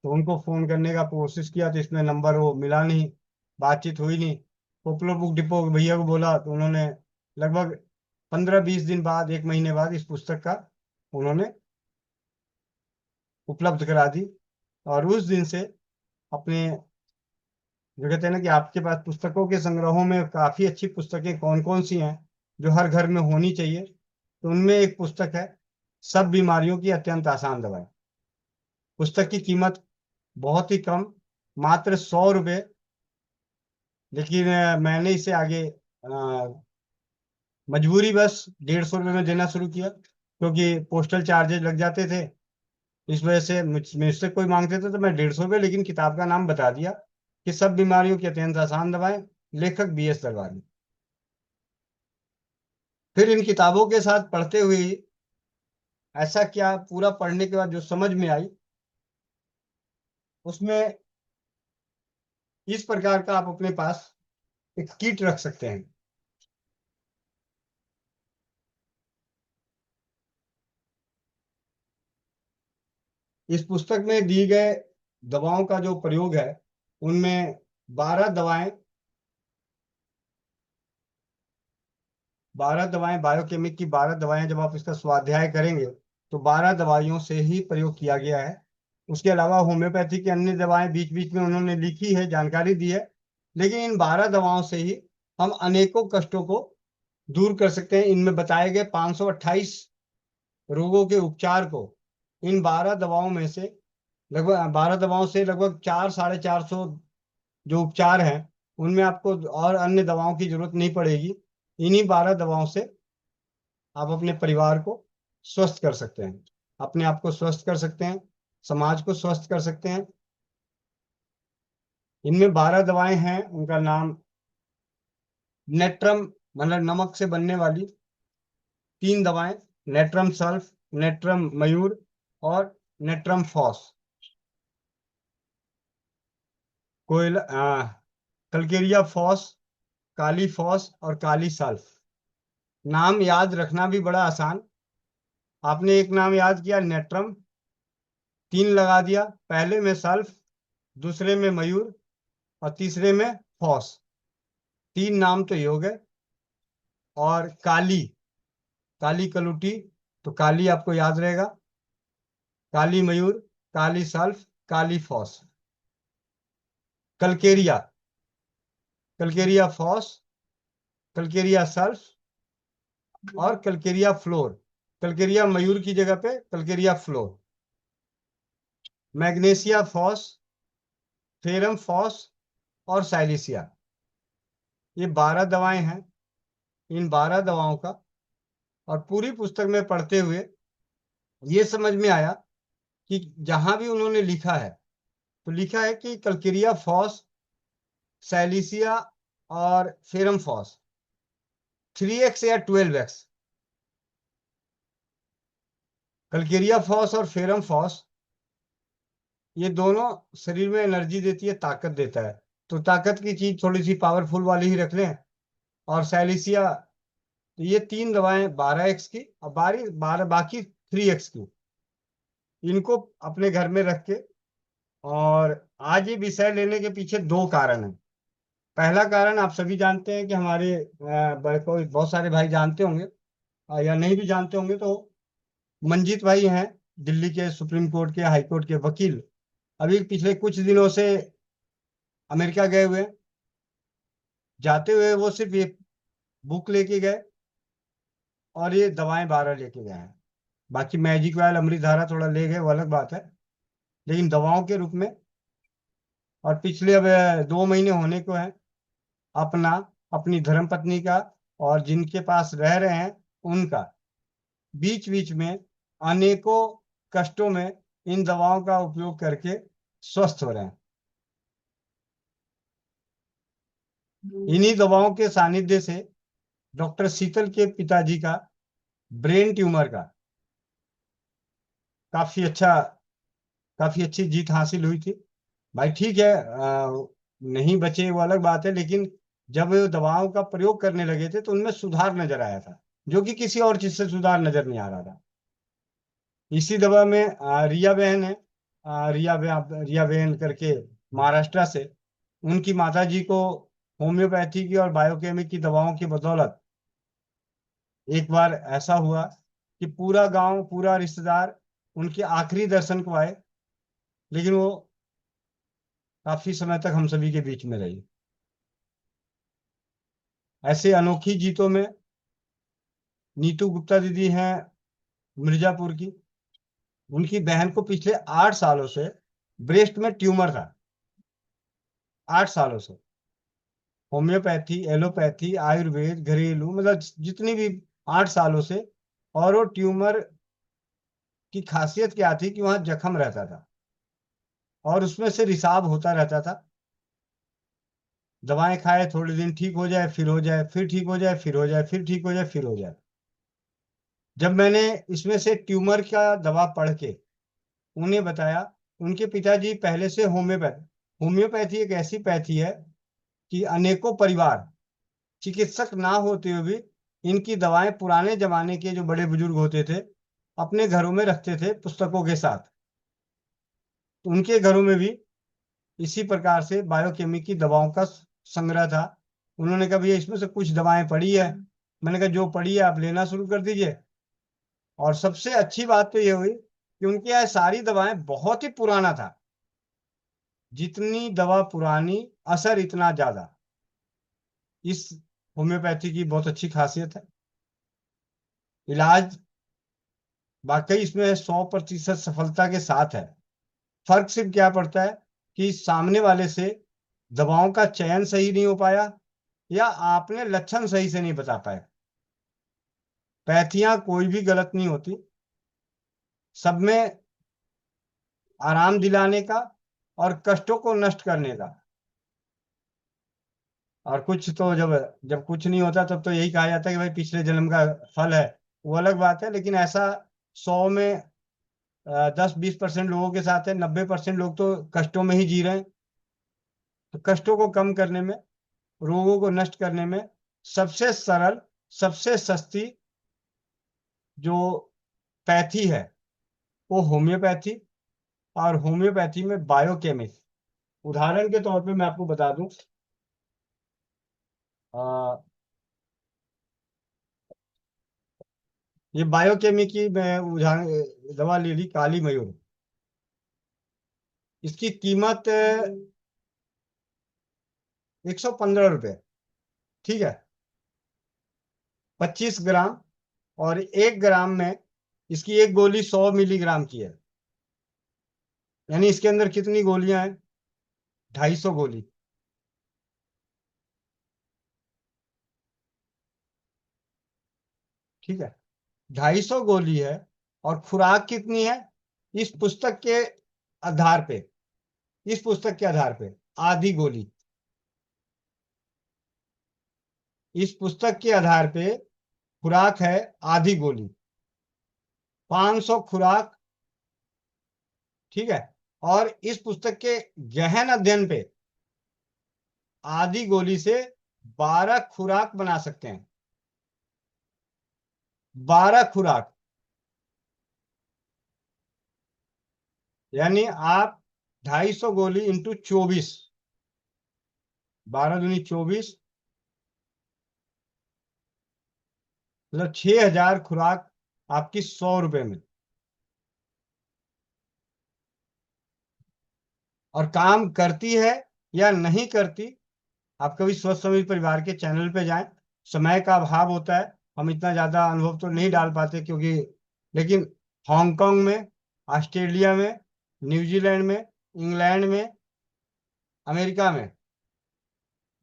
तो उनको फोन करने का कोशिश किया, तो इसमें नंबर वो मिला नहीं, बातचीत हुई नहीं। पॉपुलर बुक डिपो भैया को बोला, तो उन्होंने लगभग 15-20 दिन बाद, 1 महीने बाद इस पुस्तक का उन्होंने उपलब्ध करा दी। और उस दिन से अपने, जो कहते हैं ना कि आपके पास पुस्तकों के संग्रहों में काफी अच्छी पुस्तकें कौन कौन सी हैं जो हर घर में होनी चाहिए, तो उनमें एक पुस्तक है सब बीमारियों की अत्यंत आसान दवाएं। पुस्तक की कीमत बहुत ही कम, मात्र 100 रुपये। लेकिन मैंने इसे आगे मजबूरी बस 150 रुपये में देना शुरू किया, क्योंकि पोस्टल चार्जेस लग जाते थे। इस वजह से मुझसे कोई मांगते थे तो मैं 150 रुपये, लेकिन किताब का नाम बता दिया कि सब बीमारियों की अत्यंत आसान दवाएं, लेखक BS दरबारी। फिर इन किताबों के साथ पढ़ते हुए ऐसा क्या, पूरा पढ़ने के बाद जो समझ में आई, उसमें इस प्रकार का आप अपने पास एक किट रख सकते हैं। इस पुस्तक में दी गए दवाओं का जो प्रयोग है, उनमें 12 दवाएं, 12 दवाएं, बायोकेमिक की 12 दवाएं, जब आप इसका स्वाध्याय करेंगे तो 12 दवाइयों से ही प्रयोग किया गया है। उसके अलावा होम्योपैथी की अन्य दवाएं बीच बीच में उन्होंने लिखी है, जानकारी दी है, लेकिन इन 12 दवाओं से ही हम अनेकों कष्टों को दूर कर सकते हैं। इनमें बताए गए 528 रोगों के उपचार को इन 12 दवाओं में से, लगभग 12 दवाओं से लगभग 400-450 जो उपचार हैं, उनमें आपको और अन्य दवाओं की जरूरत नहीं पड़ेगी। इन्हीं 12 दवाओं से आप अपने परिवार को स्वस्थ कर सकते हैं, अपने आप को स्वस्थ कर सकते हैं, समाज को स्वस्थ कर सकते हैं। इनमें 12 दवाएं हैं, उनका नाम नेट्रम, मतलब नमक से बनने वाली 3 दवाएं, नेट्रम सल्फ, नेट्रम मयूर और नेट्रम फॉस। कोयल कलकेरिया फॉस, काली फॉस और काली सल्फ। नाम याद रखना भी बड़ा आसान। आपने एक नाम याद किया नेट्रम, 3 लगा दिया, पहले में सल्फ, दूसरे में मयूर और तीसरे में फॉस। 3 नाम तो योग है। और काली, काली कलुटी, तो काली आपको याद रहेगा, काली मयूर, काली सल्फ, काली फॉस। कलकेरिया, कलकेरिया फॉस, कलकेरिया सल्फ और कलकेरिया फ्लोर। कलकेरिया मयूर की जगह पे कलकेरिया फ्लोर। मैग्नेशिया फॉस, फेरम फॉस और साइलिसिया। ये 12 दवाएं हैं। इन 12 दवाओं का, और पूरी पुस्तक में पढ़ते हुए ये समझ में आया कि जहां भी उन्होंने लिखा है, तो लिखा है कि कलकेरिया फॉस, सैलिसिया और फेरम फॉस 3x या 12x। कलकेरिया फॉस और फेरम फॉस ये दोनों शरीर में एनर्जी देती है, ताकत देता है, तो ताकत की चीज थोड़ी सी पावरफुल वाली ही रख लें। और सैलिसिया, तो ये 3 दवाएं 12x की और बाकी 3x की, इनको अपने घर में रख के। और आज ये विषय लेने के पीछे 2 कारण हैं। पहला कारण आप सभी जानते हैं कि हमारे कोई बहुत सारे भाई जानते होंगे, या नहीं भी जानते होंगे तो मंजीत भाई हैं, दिल्ली के सुप्रीम कोर्ट के, हाई कोर्ट के वकील। अभी पिछले कुछ दिनों से अमेरिका गए हुए हैं। जाते हुए वो सिर्फ ये बुक लेके गए और ये दवाएं 12 लेके गए हैं। बाकी मैजिक वाल, अमृतधारा थोड़ा ले गए, वो अलग बात है, लेकिन दवाओं के रूप में। और पिछले अब 2 महीने होने को है, अपना, अपनी धर्मपत्नी का और जिनके पास रह रहे हैं उनका, बीच बीच में अनेकों कष्टों में इन दवाओं का उपयोग करके स्वस्थ हो रहे हैं। इन्हीं दवाओं के सानिध्य से डॉक्टर शीतल के पिताजी का ब्रेन ट्यूमर का काफी अच्छा काफी अच्छी जीत हासिल हुई थी। भाई ठीक है, नहीं बचे वो अलग बात है, लेकिन जब वो दवाओं का प्रयोग करने लगे थे तो उनमें सुधार नजर आया था, जो कि किसी और चीज से सुधार नजर नहीं आ रहा था। इसी दवा में रिया बहन है, रिया बहन करके, महाराष्ट्र से। उनकी माता जी को होम्योपैथी की और बायोकेमिक की दवाओं की बदौलत एक बार ऐसा हुआ कि पूरा गांव, पूरा रिश्तेदार उनके आखिरी दर्शन को आए, लेकिन वो काफी समय तक हम सभी के बीच में रही। ऐसे अनोखी जीतों में नीतू गुप्ता दीदी हैं, मिर्जापुर की। उनकी बहन को पिछले 8 सालों से ब्रेस्ट में ट्यूमर था। 8 सालों से होम्योपैथी, एलोपैथी, आयुर्वेद, घरेलू, मतलब जितनी भी, 8 सालों से। और वो ट्यूमर की खासियत क्या थी कि वहां जख्म रहता था और उसमें से रिसाव होता रहता था। दवाएं खाए, थोड़े दिन ठीक हो जाए, फिर हो जाए, फिर ठीक हो जाए, फिर हो जाए, फिर ठीक हो जाए, फिर हो जाए। जब मैंने इसमें से ट्यूमर का दवा पढ़ के उन्हें बताया, उनके पिताजी पहले से होम्योपैथी एक ऐसी पैथी है कि अनेकों परिवार चिकित्सक ना होते हुए भी इनकी दवाएं पुराने जमाने के जो बड़े बुजुर्ग होते थे अपने घरों में रखते थे पुस्तकों के साथ। उनके घरों में भी इसी प्रकार से बायोकेमिक की दवाओं का संग्रह था। उन्होंने कहा भैया इसमें से कुछ दवाएं पड़ी है। मैंने कहा जो पड़ी है आप लेना शुरू कर दीजिए। और सबसे अच्छी बात तो ये हुई कि उनके यहाँ सारी दवाएं बहुत ही पुराना था। जितनी दवा पुरानी, असर इतना ज्यादा। इस होम्योपैथी की बहुत अच्छी खासियत है। इलाज वाकई इसमें 100% सफलता के साथ है। फर्क सिर्फ क्या पड़ता है कि सामने वाले से दवाओं का चयन सही नहीं हो पाया या आपने लक्षण सही से नहीं बता पाए। पैथियां कोई भी गलत नहीं होती, सब में आराम दिलाने का और कष्टों को नष्ट करने का। और कुछ तो जब जब कुछ नहीं होता तब तो यही कहा जाता है कि भाई पिछले जन्म का फल है। वो अलग बात है, लेकिन ऐसा 100 में 10-20% लोगों के साथ है। 90% लोग तो कष्टों में ही जी रहे हैं। तो कष्टों को कम करने में, रोगों को नष्ट करने में सबसे सरल, सबसे सस्ती जो पैथी है वो होम्योपैथी। और होम्योपैथी में बायोकेमिस्ट, उदाहरण के तौर पे मैं आपको बता दूं, आ, ये बायोकेमिक की मैं उदाहरण दवा ले ली, काली मयूर। इसकी कीमत 115 रुपये। ठीक है, 25 ग्राम। और 1 ग्राम में इसकी एक गोली 100 मिलीग्राम की है। यानी इसके अंदर कितनी गोलियां हैं? 250 गोली। ठीक है, 250 गोली है। और खुराक कितनी है? इस पुस्तक के आधार पे, इस पुस्तक के आधार पे आधी गोली। इस पुस्तक के आधार पे खुराक है आधी गोली। 500 खुराक। ठीक है। और इस पुस्तक के गहन अध्ययन पे आधी गोली से 12 खुराक बना सकते हैं। 12 खुराक। यानी आप 250 गोली इंटू 24, 12 दूनी 24, मतलब 6,000 खुराक आपकी 100 रुपए में। और काम करती है या नहीं करती, आप कभी सोच समझ परिवार के चैनल पे जाएं। समय का अभाव होता है, हम इतना ज्यादा अनुभव तो नहीं डाल पाते क्योंकि, लेकिन हांगकांग में, ऑस्ट्रेलिया में, न्यूजीलैंड में, इंग्लैंड में, अमेरिका में,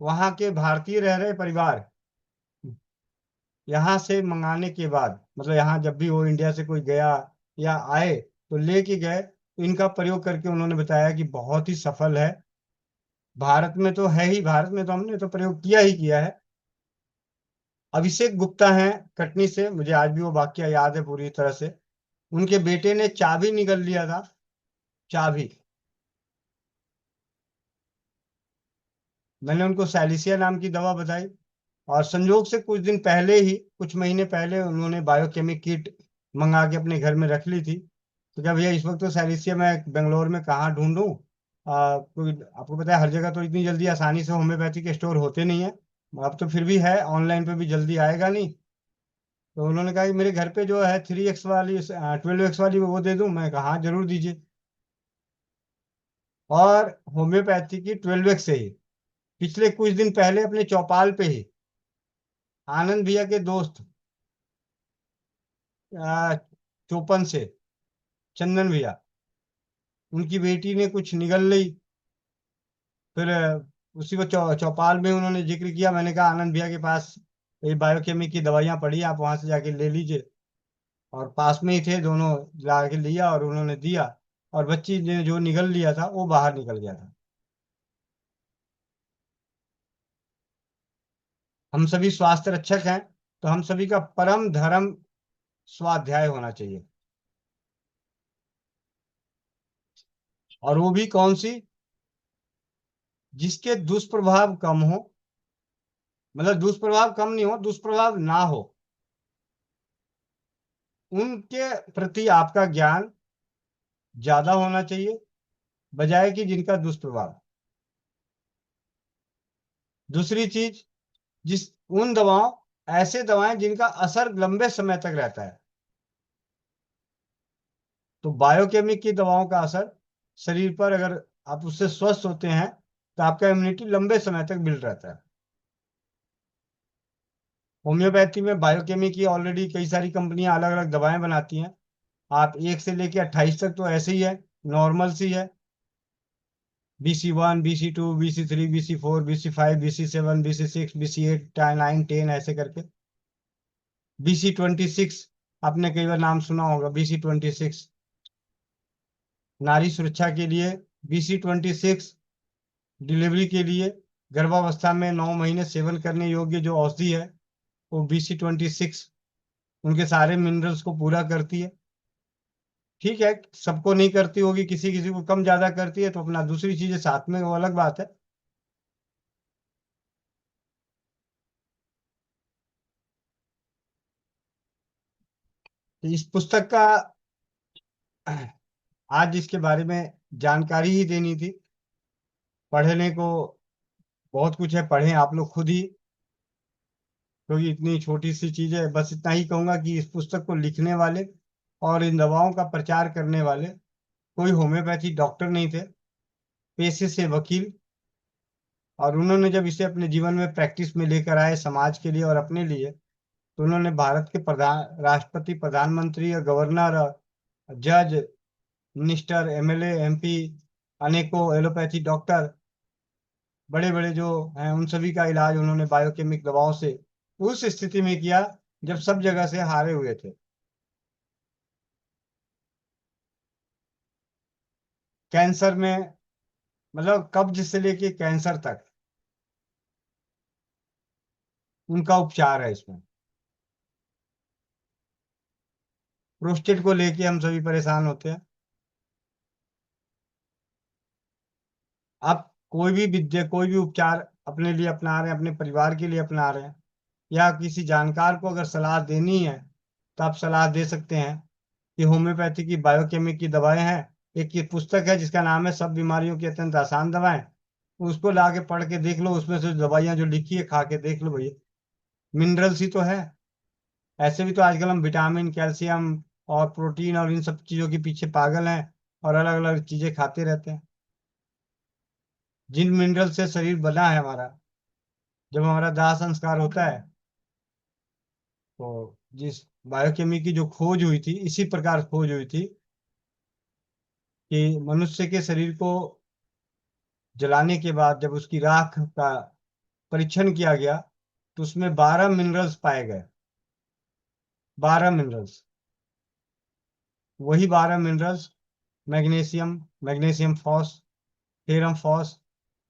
वहां के भारतीय रह रहे परिवार यहाँ से मंगाने के बाद, मतलब यहाँ जब भी वो इंडिया से कोई गया या आए तो लेके गए, तो इनका प्रयोग करके उन्होंने बताया कि बहुत ही सफल है। भारत में तो है ही, भारत में तो हमने तो प्रयोग किया ही किया है। अभिषेक गुप्ता हैं कटनी से, मुझे आज भी वो वाक्य याद है पूरी तरह से। उनके बेटे ने चाबी निगल लिया था चाबी। मैंने उनको सैलिसिया नाम की दवा बताई, और संयोग से कुछ दिन पहले ही, कुछ महीने पहले, उन्होंने बायोकेमिक किट मंगा के अपने घर में रख ली थी। तो क्या भैया, इस वक्त तो सैलिसिया मैं बेंगलोर में कहाँ ढूंढूं? कोई आपको पता है, हर जगह तो इतनी जल्दी आसानी से होम्योपैथी के स्टोर होते नहीं है। अब तो फिर भी है, ऑनलाइन पे भी जल्दी आएगा नहीं। तो उन्होंने कहा कि मेरे घर पे जो है 3x वाली, 12x वाली, वो दे दूं? मैं कहा हाँ जरूर दीजिए। और होम्योपैथी की 12x से ही पिछले कुछ दिन पहले अपने चौपाल पे ही आनंद भैया के दोस्त, आ, चोपन से, चंदन भैया, उनकी बेटी ने कुछ निगल ली। फिर उसी को चौपाल में उन्होंने जिक्र किया। मैंने कहा आनंद भैया के पास ये बायोकेमिक की दवाइयाँ पड़ी हैं, आप वहां से जाके ले लीजिए। और पास में ही थे दोनों, जाके लिया और उन्होंने दिया। और बच्ची ने जो निगल लिया था वो बाहर निकल गया था। हम सभी स्वास्थ्य रक्षक हैं, तो हम सभी का परम धर्म स्वाध्याय होना चाहिए। और वो भी कौन सी? जिसके दुष्प्रभाव कम हो, मतलब दुष्प्रभाव कम नहीं हो, दुष्प्रभाव ना हो, उनके प्रति आपका ज्ञान ज्यादा होना चाहिए, बजाय कि जिनका दुष्प्रभाव। दूसरी चीज, जिस उन दवाओं ऐसे दवाएं जिनका असर लंबे समय तक रहता है। तो बायोकेमिक की दवाओं का असर शरीर पर, अगर आप उससे स्वस्थ होते हैं, तो आपका इम्यूनिटी लंबे समय तक बिल्ड रहता है। होम्योपैथी में बायोकेमिक की ऑलरेडी कई सारी कंपनियां अलग अलग दवाएं बनाती हैं। आप 1 से लेकर 28 तक तो ऐसे ही है, नॉर्मल सी है। BC1, BC2, BC3, BC4, BC5, BC7, BC6, BC8, 9, 10, ऐसे करके। BC26, आपने कई बार नाम सुना होगा, BC26 नारी सुरक्षा के लिए। BC26 डिलीवरी के लिए, गर्भावस्था में 9 महीने सेवन करने योग्य जो औषधि है, वो BC26 उनके सारे मिनरल्स को पूरा करती है। ठीक है, सबको नहीं करती होगी, किसी किसी को कम ज्यादा करती है, तो अपना दूसरी चीजें साथ में, वो अलग बात है। तो इस पुस्तक का आज इसके बारे में जानकारी ही देनी थी। पढ़ने को बहुत कुछ है, पढ़ें आप लोग खुद ही, क्योंकि इतनी छोटी सी चीज है। बस इतना ही कहूंगा कि इस पुस्तक को लिखने वाले और इन दवाओं का प्रचार करने वाले कोई होम्योपैथी डॉक्टर नहीं थे, पेशे से वकील। और उन्होंने जब इसे अपने जीवन में प्रैक्टिस में लेकर आए, समाज के लिए और अपने लिए, तो उन्होंने भारत के प्रधान राष्ट्रपति, प्रधानमंत्री और गवर्नर और जज, मिनिस्टर, MLA, MP, अनेकों एलोपैथी डॉक्टर, बड़े बड़े जो हैं, उन सभी का इलाज उन्होंने बायोकेमिक दवाओं से उस स्थिति में किया जब सब जगह से हारे हुए थे। कैंसर में, मतलब कब्ज से लेके कैंसर तक उनका उपचार है इसमें। प्रोस्टेट को लेके हम सभी परेशान होते हैं। आप कोई भी विद्या, कोई भी उपचार अपने लिए अपना रहे हैं, अपने परिवार के लिए अपना रहे हैं, या किसी जानकार को अगर सलाह देनी है, तो आप सलाह दे सकते हैं कि होम्योपैथी की, बायोकेमिक की दवाएं हैं। एक ये पुस्तक है जिसका नाम है सब बीमारियों की अत्यंत आसान दवाएं। उसको ला के पढ़ के देख लो, उसमें से दवाइयां जो लिखी है खा के देख लो भैया, मिनरल्स ही तो है। ऐसे भी तो आजकल हम विटामिन, कैल्शियम और प्रोटीन और इन सब चीजों के पीछे पागल हैं, और अलग अलग चीजें खाते रहते हैं। जिन मिनरल से शरीर बना है हमारा, जब हमारा दाह संस्कार होता है, तो जिस बायोकेमिक की जो खोज हुई थी, इसी प्रकार खोज हुई थी कि मनुष्य के शरीर को जलाने के बाद जब उसकी राख का परीक्षण किया गया, तो उसमें 12 मिनरल्स पाए गए। 12 मिनरल्स, वही 12 मिनरल्स, मैग्नीशियम, मैग्नीशियम फॉस, फेरम फॉस,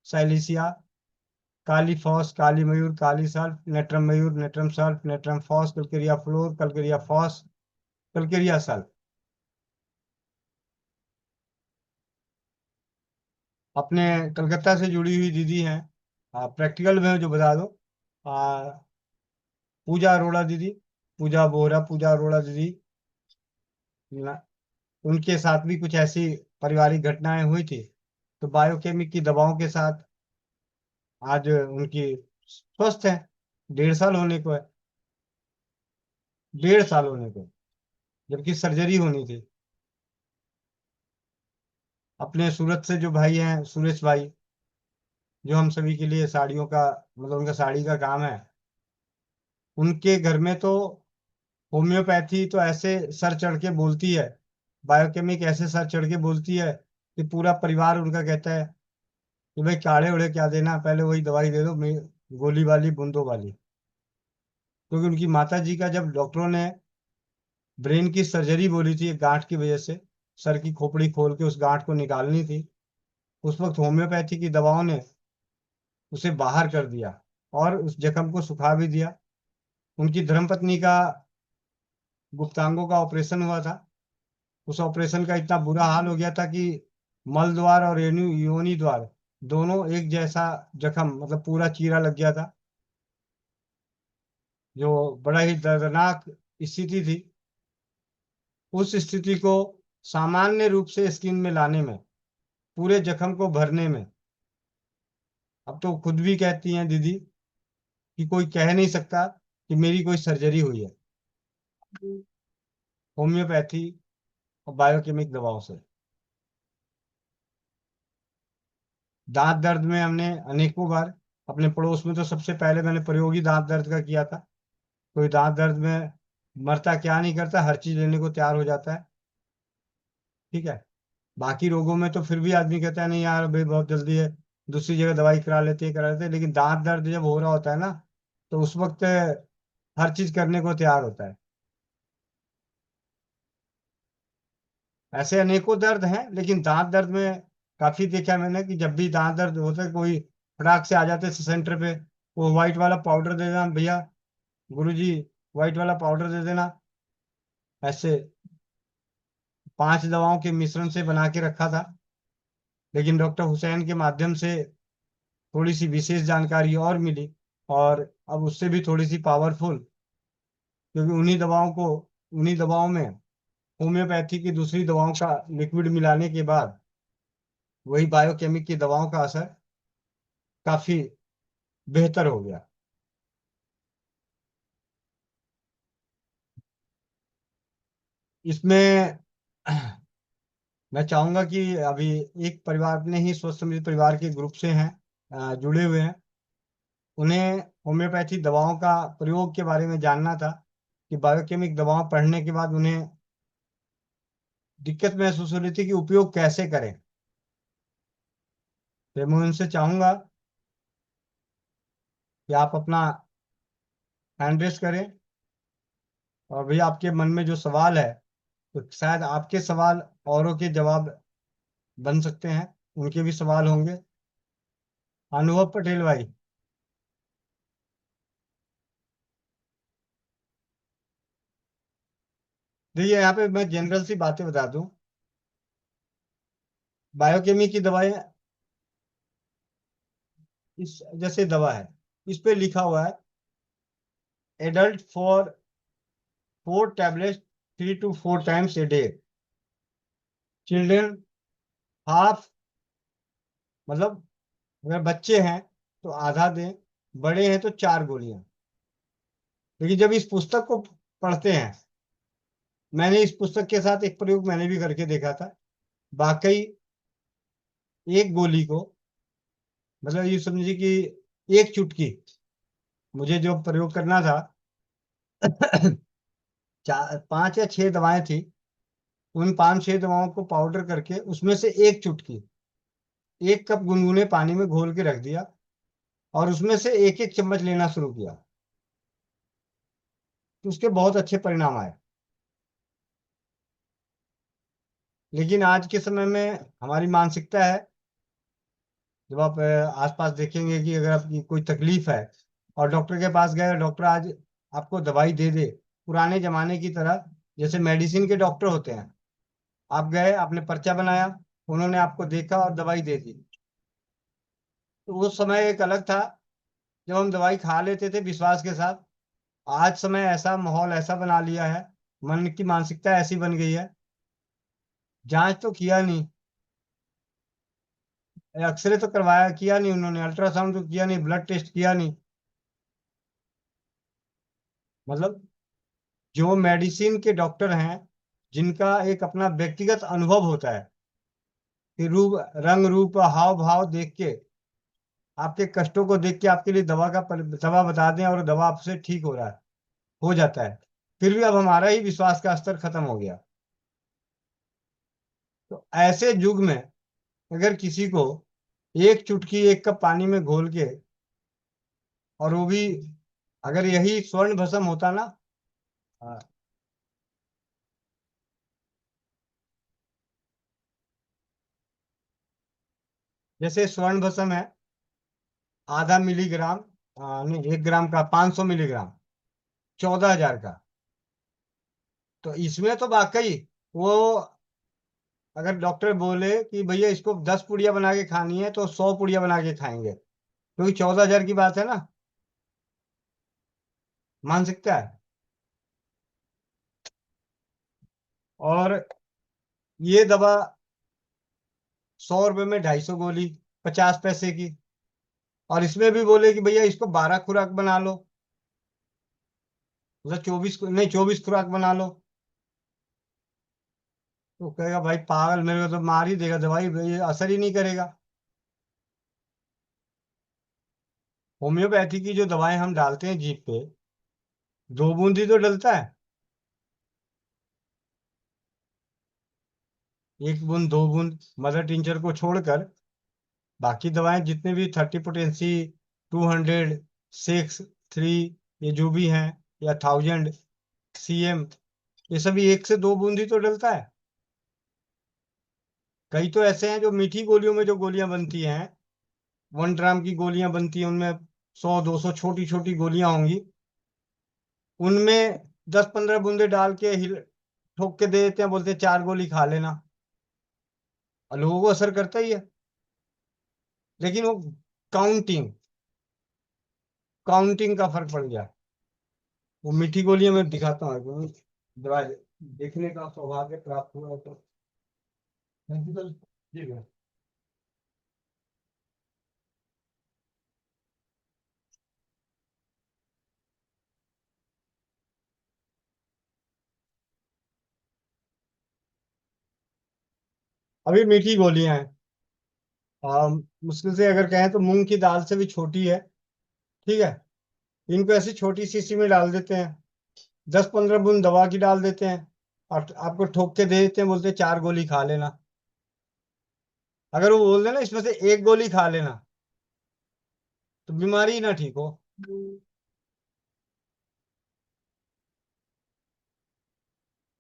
साइलिसिया, काली फॉस, काली मयूर, काली सल्फ, नेट्रम मयूर, नेट्रम सल्फ, नेट्रम फॉस, कलकरिया फ्लोर, कलकरिया फॉस, कलकरिया सल्फ। अपने कलकत्ता से जुड़ी हुई दीदी हैं, प्रैक्टिकल में जो बता दो, आ, पूजा अरोड़ा दीदी, पूजा बोहरा, पूजा अरोड़ा दीदी ना, उनके साथ भी कुछ ऐसी पारिवारिक घटनाएं हुई थी। तो बायोकेमिक की दवाओं के साथ आज उनकी स्वस्थ है। 1.5 साल होने को है, 1.5 साल होने को, जबकि सर्जरी होनी थी। अपने सूरत से जो भाई हैं, सुरेश भाई, जो हम सभी के लिए साड़ियों का, मतलब उनका साड़ी का काम है, उनके घर में तो होम्योपैथी तो ऐसे सर चढ़ के बोलती है, बायोकेमिक ऐसे सर चढ़ के बोलती है कि पूरा परिवार उनका कहता है कि भाई काढ़े उड़े क्या देना, पहले वही दवाई दे दो, गोली वाली, बूंदों वाली। क्योंकि उनकी माता जी का जब डॉक्टरों ने ब्रेन की सर्जरी बोली थी एक गांठ की वजह से, सर की खोपड़ी खोल के उस गांठ को निकालनी थी, उस वक्त होम्योपैथी की दवाओं ने उसे बाहर कर दिया और उस जख्म को सुखा भी दिया। उनकी धर्मपत्नी का गुप्तांगों का ऑपरेशन हुआ था। उस ऑपरेशन का इतना बुरा हाल हो गया था कि मल द्वार और योनि द्वार दोनों एक जैसा जख्म, मतलब पूरा चीरा लग गया था, जो बड़ा ही दर्दनाक स्थिति थी। उस स्थिति को सामान्य रूप से स्किन में लाने में, पूरे जख्म को भरने में, अब तो खुद भी कहती हैं दीदी कि कोई कह नहीं सकता कि मेरी कोई सर्जरी हुई है, होम्योपैथी और बायोकेमिक दवाओं से। दांत दर्द में हमने अनेकों बार, अपने पड़ोस में तो सबसे पहले मैंने प्रयोग ही दांत दर्द का किया था। कोई दांत दर्द में मरता क्या नहीं करता, हर चीज लेने को तैयार हो जाता है। ठीक है। बाकी रोगों में तो फिर भी आदमी कहता है नहीं यार भाई बहुत जल्दी है, दूसरी जगह दवाई करा लेते हैं, लेकिन दांत दर्द जब हो रहा होता है ना, तो उस वक्त हर चीज करने को तैयार होता है। ऐसे अनेकों दर्द हैं, लेकिन दांत दर्द में काफी देखा मैंने कि जब भी दांत दर्द होता है, कोई फटाक से आ जाते हैं सेंटर पे, वो व्हाइट वाला पाउडर दे देना भैया, गुरुजी व्हाइट वाला पाउडर दे देना, ऐसे 5 दवाओं के मिश्रण से बना के रखा था। लेकिन डॉक्टर हुसैन के माध्यम से थोड़ी सी विशेष जानकारी और मिली, और अब उससे भी थोड़ी सी पावरफुल, क्योंकि उन्हीं दवाओं में होम्योपैथी की दूसरी दवाओं का लिक्विड मिलाने के बाद वही बायोकेमिक की दवाओं का असर काफी बेहतर हो गया। इसमें मैं चाहूंगा कि अभी एक परिवार, अपने ही स्वस्थ समृद्ध परिवार के ग्रुप से हैं, जुड़े हुए हैं, उन्हें होम्योपैथी दवाओं का प्रयोग के बारे में जानना था कि बायोकेमिक दवाओं पढ़ने के बाद उन्हें दिक्कत महसूस हो रही थी कि उपयोग कैसे करें। तो मैं उनसे चाहूंगा कि आप अपना हैंड रेस करें, और भैया आपके मन में जो सवाल है, तो शायद आपके सवाल औरों के जवाब बन सकते हैं, उनके भी सवाल होंगे। अनुभव पटेल भाई, देखिए यहाँ पे मैं जनरल सी बातें बता दूं। बायोकेमी की दवाएं, इस जैसे दवा है, इस पे लिखा हुआ है adult for 4 tablet 3 to 4 times a day, children half, मतलब अगर बच्चे हैं तो आधा दें, बड़े हैं तो 4 गोलियां। लेकिन जब इस पुस्तक को पढ़ते हैं, मैंने इस पुस्तक के साथ एक प्रयोग मैंने भी करके देखा था, वाकई एक गोली को, मतलब ये समझिए कि एक चुटकी, मुझे जो प्रयोग करना था 5 या 6 दवाएं थी, उन 5-6 दवाओं को पाउडर करके उसमें से एक चुटकी 1 कप गुनगुने पानी में घोल के रख दिया, और उसमें से एक एक चम्मच लेना शुरू किया, तो उसके बहुत अच्छे परिणाम आए। लेकिन आज के समय में हमारी मानसिकता है, जब आप आसपास देखेंगे कि अगर आपकी कोई तकलीफ है और डॉक्टर के पास गए, डॉक्टर आज आपको दवाई दे दे, पुराने जमाने की तरह, जैसे मेडिसिन के डॉक्टर होते हैं, आप गए, आपने पर्चा बनाया, उन्होंने आपको देखा और दवाई दे दी, तो वो समय एक अलग था जब हम दवाई खा लेते थे विश्वास के साथ। आज समय ऐसा माहौल ऐसा बना लिया है, मन की मानसिकता ऐसी बन गई है, जांच तो किया नहीं, एक्सरे तो करवाया किया नहीं उन्होंने, अल्ट्रासाउंड तो किया नहीं, ब्लड टेस्ट किया नहीं। मतलब जो मेडिसिन के डॉक्टर हैं, जिनका एक अपना व्यक्तिगत अनुभव होता है कि रूप रंग रूप हाव भाव देख के, आपके कष्टों को देख के आपके लिए दवा बता दें और दवा आपसे ठीक हो रहा है, हो जाता है, फिर भी अब हमारा ही विश्वास का स्तर खत्म हो गया। तो ऐसे युग में अगर किसी को एक चुटकी एक कप पानी में घोल के, और वो भी अगर यही स्वर्ण भस्म होता ना। हाँ, जैसे स्वर्ण भस्म है आधा मिलीग्राम, नहीं 1 ग्राम का 500 मिलीग्राम, 14,000 का। तो इसमें तो वाकई वो, अगर डॉक्टर बोले कि भैया इसको 10 पुड़िया बना के खानी है तो 100 पुड़िया बना के खाएंगे, क्योंकि 14,000 की बात है ना, मानसिकता है। और ये दवा 100 रुपए में 250 गोली, 50 पैसे की। और इसमें भी बोले कि भैया इसको 12 खुराक बना लो, मतलब 24, नहीं 24 खुराक बना लो। तो कहेगा भाई पागल, मेरे को तो मार ही देगा दवाई, ये असर ही नहीं करेगा। होम्योपैथी की जो दवाएं हम डालते हैं जीभ पे, 2 बूंद ही तो डलता है, 1 बूंद 2 बूंद मदर टिंचर को छोड़कर। बाकी दवाएं जितने भी 30 पोटेंसी, 200, 6, 3, ये जो भी हैं, या 1000 CM, ये सभी 1 से 2 बूंद ही तो डलता है। कई तो ऐसे हैं जो मीठी गोलियों में जो गोलियां बनती हैं, 1 ग्राम की गोलियां बनती हैं, उनमें 100 200 छोटी छोटी गोलियां होंगी, उनमें 10 15 बूंदे डाल के हिल ठोक के दे देते हैं, बोलते हैं 4 गोली खा लेना। और लोगों को असर करता ही है, लेकिन वो काउंटिंग काउंटिंग का फर्क पड़ गया। वो मीठी गोलियां मैं दिखाता हूँ आपको, दवा देखने का सौभाग्य प्राप्त हुआ है तो प्रिंसिपल जी है। अभी मीठी गोलियां हैं, मुश्किल से अगर कहें तो मूंग की दाल से भी छोटी है, ठीक है। इनको ऐसी छोटी शीशी में डाल देते हैं, 10 15 बूंद दवा की डाल देते हैं, और आपको ठोक के दे देते हैं, बोलते हैं 4 गोली खा लेना। अगर वो बोल देना इसमें से 1 गोली खा लेना, तो बीमारी ही ना ठीक हो।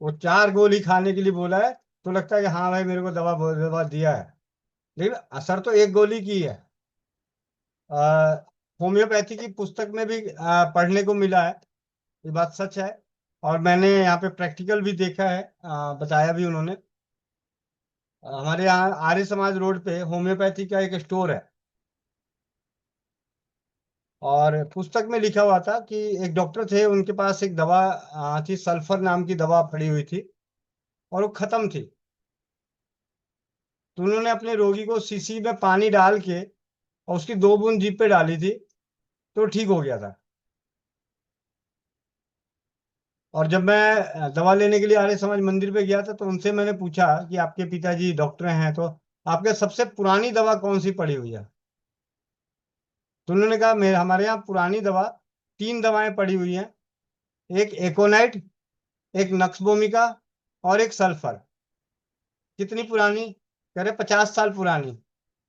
वो 4 गोली खाने के लिए बोला है, तो लगता है कि हाँ भाई मेरे को दवा दवा दिया है, लेकिन असर तो 1 गोली की है। आ, होम्योपैथी की पुस्तक में भी पढ़ने को मिला है, ये बात सच है। और मैंने यहाँ पे प्रैक्टिकल भी देखा है, बताया भी उन्होंने। हमारे यहाँ आर्य समाज रोड पे होम्योपैथी का एक स्टोर है, और पुस्तक में लिखा हुआ था कि एक डॉक्टर थे, उनके पास एक दवा थी, सल्फर नाम की दवा पड़ी हुई थी, और वो खत्म थी। तो उन्होंने अपने रोगी को शीशी में पानी डाल के और उसकी 2 बूंद जीभ पे डाली थी, तो ठीक हो गया था। और जब मैं दवा लेने के लिए आर्य समाज मंदिर पे गया था, तो उनसे मैंने पूछा कि आपके पिताजी डॉक्टर हैं, तो आपके सबसे पुरानी दवा कौन सी पड़ी हुई है। तो उन्होंने कहा मेरे हमारे यहाँ पुरानी दवा 3 दवाएं पड़ी हुई हैं, एक एकोनाइट, एक नक्सबोमिका, और एक सल्फर। कितनी पुरानी? कह रहे 50 साल पुरानी।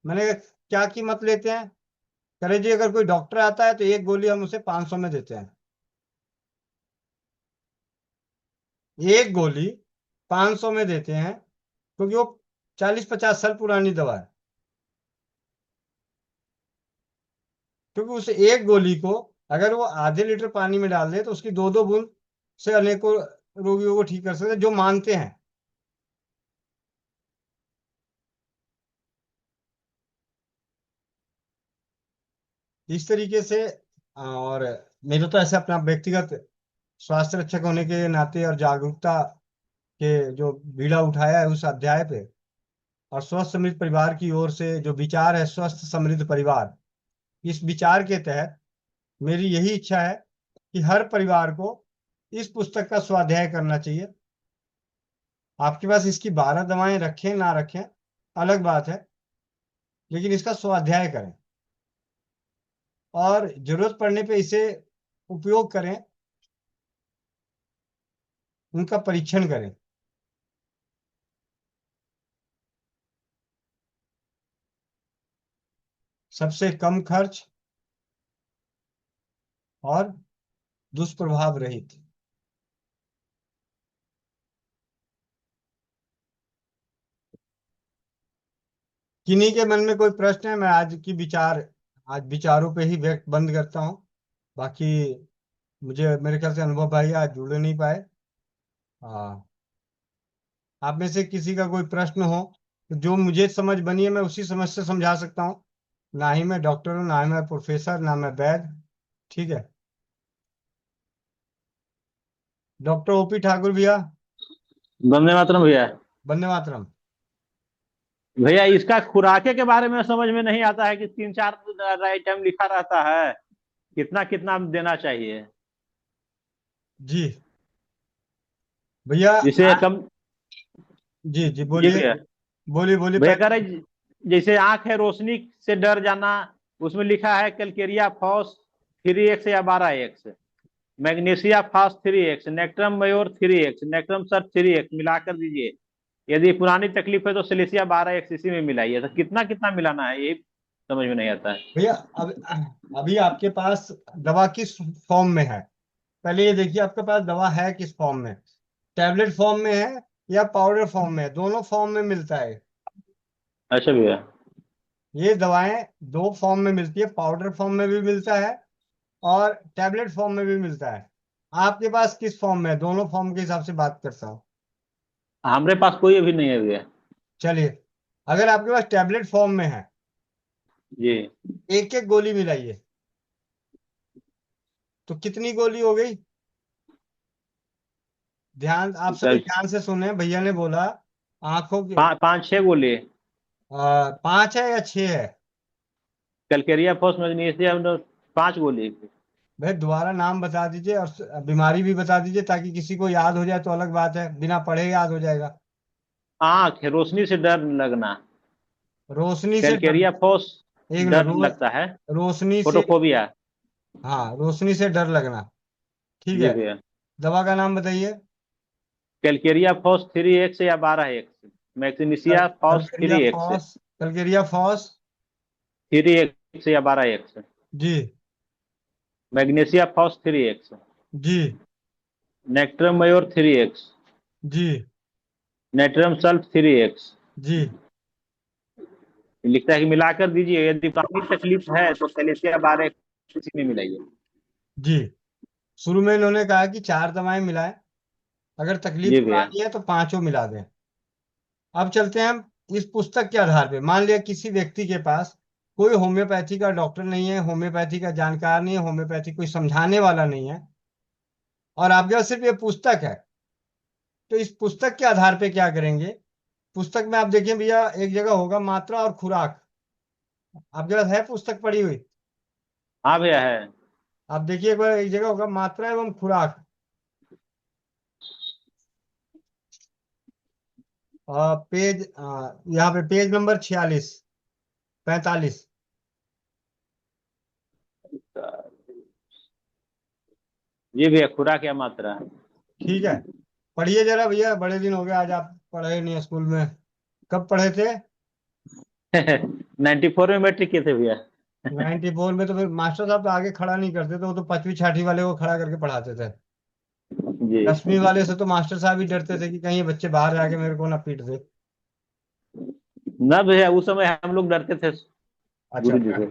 मैंने कहा क्या कीमत लेते हैं? कह रहे जी अगर कोई डॉक्टर आता है तो 1 गोली हम उसे 500 में देते हैं। 1 गोली 500 में देते हैं, क्योंकि वो 40 50 साल पुरानी दवा है। क्योंकि उस 1 गोली को अगर वो आधे लीटर पानी में डाल दे, तो उसकी 2 2 बूंद से अनेकों रोगियों को ठीक कर सकते हैं, जो मानते हैं। इस तरीके से। और मेरा तो ऐसे अपना व्यक्तिगत स्वास्थ्य रक्षक होने के नाते और जागरूकता के जो बीड़ा उठाया है उस अध्याय पे, और स्वस्थ समृद्ध परिवार की ओर से जो विचार है स्वस्थ समृद्ध परिवार, इस विचार के तहत मेरी यही इच्छा है कि हर परिवार को इस पुस्तक का स्वाध्याय करना चाहिए। आपके पास इसकी 12 दवाएं रखें ना रखें अलग बात है, लेकिन इसका स्वाध्याय करें और जरूरत पड़ने पे इसे उपयोग करें, उनका परीक्षण करें। सबसे कम खर्च और दुष्प्रभाव रहित। किन्हीं के मन में कोई प्रश्न है? मैं आज विचारों पे ही व्यक्त बंद करता हूँ। बाकी मुझे मेरे ख्याल से अनुभव भाई आज जुड़ नहीं पाए। हाँ, आप में से किसी का कोई प्रश्न हो तो जो मुझे समझ बनी है मैं उसी समझ से समझा सकता हूँ। ना ही मैं डॉक्टर हूँ, ना ही मैं प्रोफेसर, ना मैं वैद्य। ठीक है। डॉक्टर ओपी ठाकुर भैया। वंदे मातरम भैया। वंदे मातरम। भैया इसका खुराके के बारे में समझ में नहीं आता है कि 3-4 आइटम लिखा रहता है, कितना कितना देना चाहिए। जी भैया जिसे कम। जी जी जी बोलिए। भैया। बोलिए बोलिए भैया कह पहले। रहे जैसे आंख है, रोशनी से डर जाना, उसमें लिखा है कैलकेरिया फॉस 3x या 12x, मैग्नीशिया फॉस 3x, नेक्ट्रम मयोर 3x, नेक्ट्रम सर 3x मिलाकर दीजिए। यदि पुरानी तकलीफ है तो सिलिसिया 12x इसी में मिलाइए। तो कितना कितना मिलाना है ये समझ में नहीं आता है। भैया अभी आपके पास दवा किस फॉर्म में है? पहले ये देखिए आपके पास दवा है किस फॉर्म में। टैबलेट फॉर्म में है या पाउडर फॉर्म में है? दोनों फॉर्म में मिलता है। अच्छा भैया। ये दवाएं दो फॉर्म में मिलती है, पाउडर फॉर्म में भी मिलता है और टैबलेट फॉर्म में भी मिलता है। आपके पास किस फॉर्म में है? दोनों फॉर्म के हिसाब से बात करता हूँ। हमारे पास कोई अभी नहीं है भैया। चलिए, अगर आपके पास टैबलेट फॉर्म में है, जी। एक एक गोली मिलाइए। तो कितनी गोली हो गई? ध्यान, आप सभी तब ध्यान से सुने, भैया ने बोला आंखों की 5-6 गोली। 5 है या 6 है? कैलकेरिया फॉस मैग्नीशिया 5 गोली। भाई दोबारा नाम बता दीजिए और बीमारी भी बता दीजिए ताकि किसी को याद हो जाए तो अलग बात है, बिना पढ़े याद हो जाएगा। आंख रोशनी से डर लगना। रोशनी से डर। कैलकेरिया फॉस एक मिनट, डर लगता है। रोशनी से। फोटोफोबिया। हाँ, रोशनी से डर लगना। ठीक जी है। भैया। दवा का नाम बताइए। कैलकेरिया फॉस 3x या 12x, मैग्नीशिया फॉस कलकरिया 3x, फॉस। कलकरिया फॉस। 3x या 12x, जी मैग्नीशिया फॉस 3x, जी नेक्ट्रम मयोर 3x, जी नेट्रम सल्फ 3x। जी लिखता है कि मिलाकर दीजिए। यदि पुरानी तकलीफ है तो कैल्शियम 12x इसी में मिलाइए। जी। शुरू में इन्होंने कहा कि 4 दवाएं मिलाएं, अगर तकलीफ जी भैया। पुरानी है तो पांचों मिला दें। अब चलते हैं हम इस पुस्तक के आधार पे। मान लिया किसी व्यक्ति के पास कोई होम्योपैथी का डॉक्टर नहीं है, होम्योपैथी का जानकार नहीं है, होम्योपैथी कोई समझाने वाला नहीं है, और आपके पास सिर्फ ये पुस्तक है। तो इस पुस्तक के आधार पे क्या करेंगे? पुस्तक में आप देखिए भैया, एक जगह होगा मात्रा और खुराक। आपके पास है पुस्तक पड़ी हुई? हाँ भैया है। आप देखिए एक बार, एक जगह होगा मात्रा एवं खुराक। पेज यहाँ पे पेज नंबर 46 45। जी भैया, खुराक या मात्रा। ठीक है, पढ़िए जरा भैया, बड़े दिन हो गए आज आप पढ़े नहीं स्कूल में। कब पढ़े थे? 94 में मैट्रिक किए थे भैया। 94 में? तो फिर मास्टर साहब तो आगे खड़ा नहीं करते थे, वो तो 5वीं 6वीं वाले को खड़ा करके पढ़ाते थे। जी। 10वीं वाले से तो मास्टर साहब ही डरते थे कि कहीं ये बच्चे बाहर जाके मेरे को ना पीट दे। ना भैया, उस समय हम लोग डरते थे अच्छा, गुरु जी से।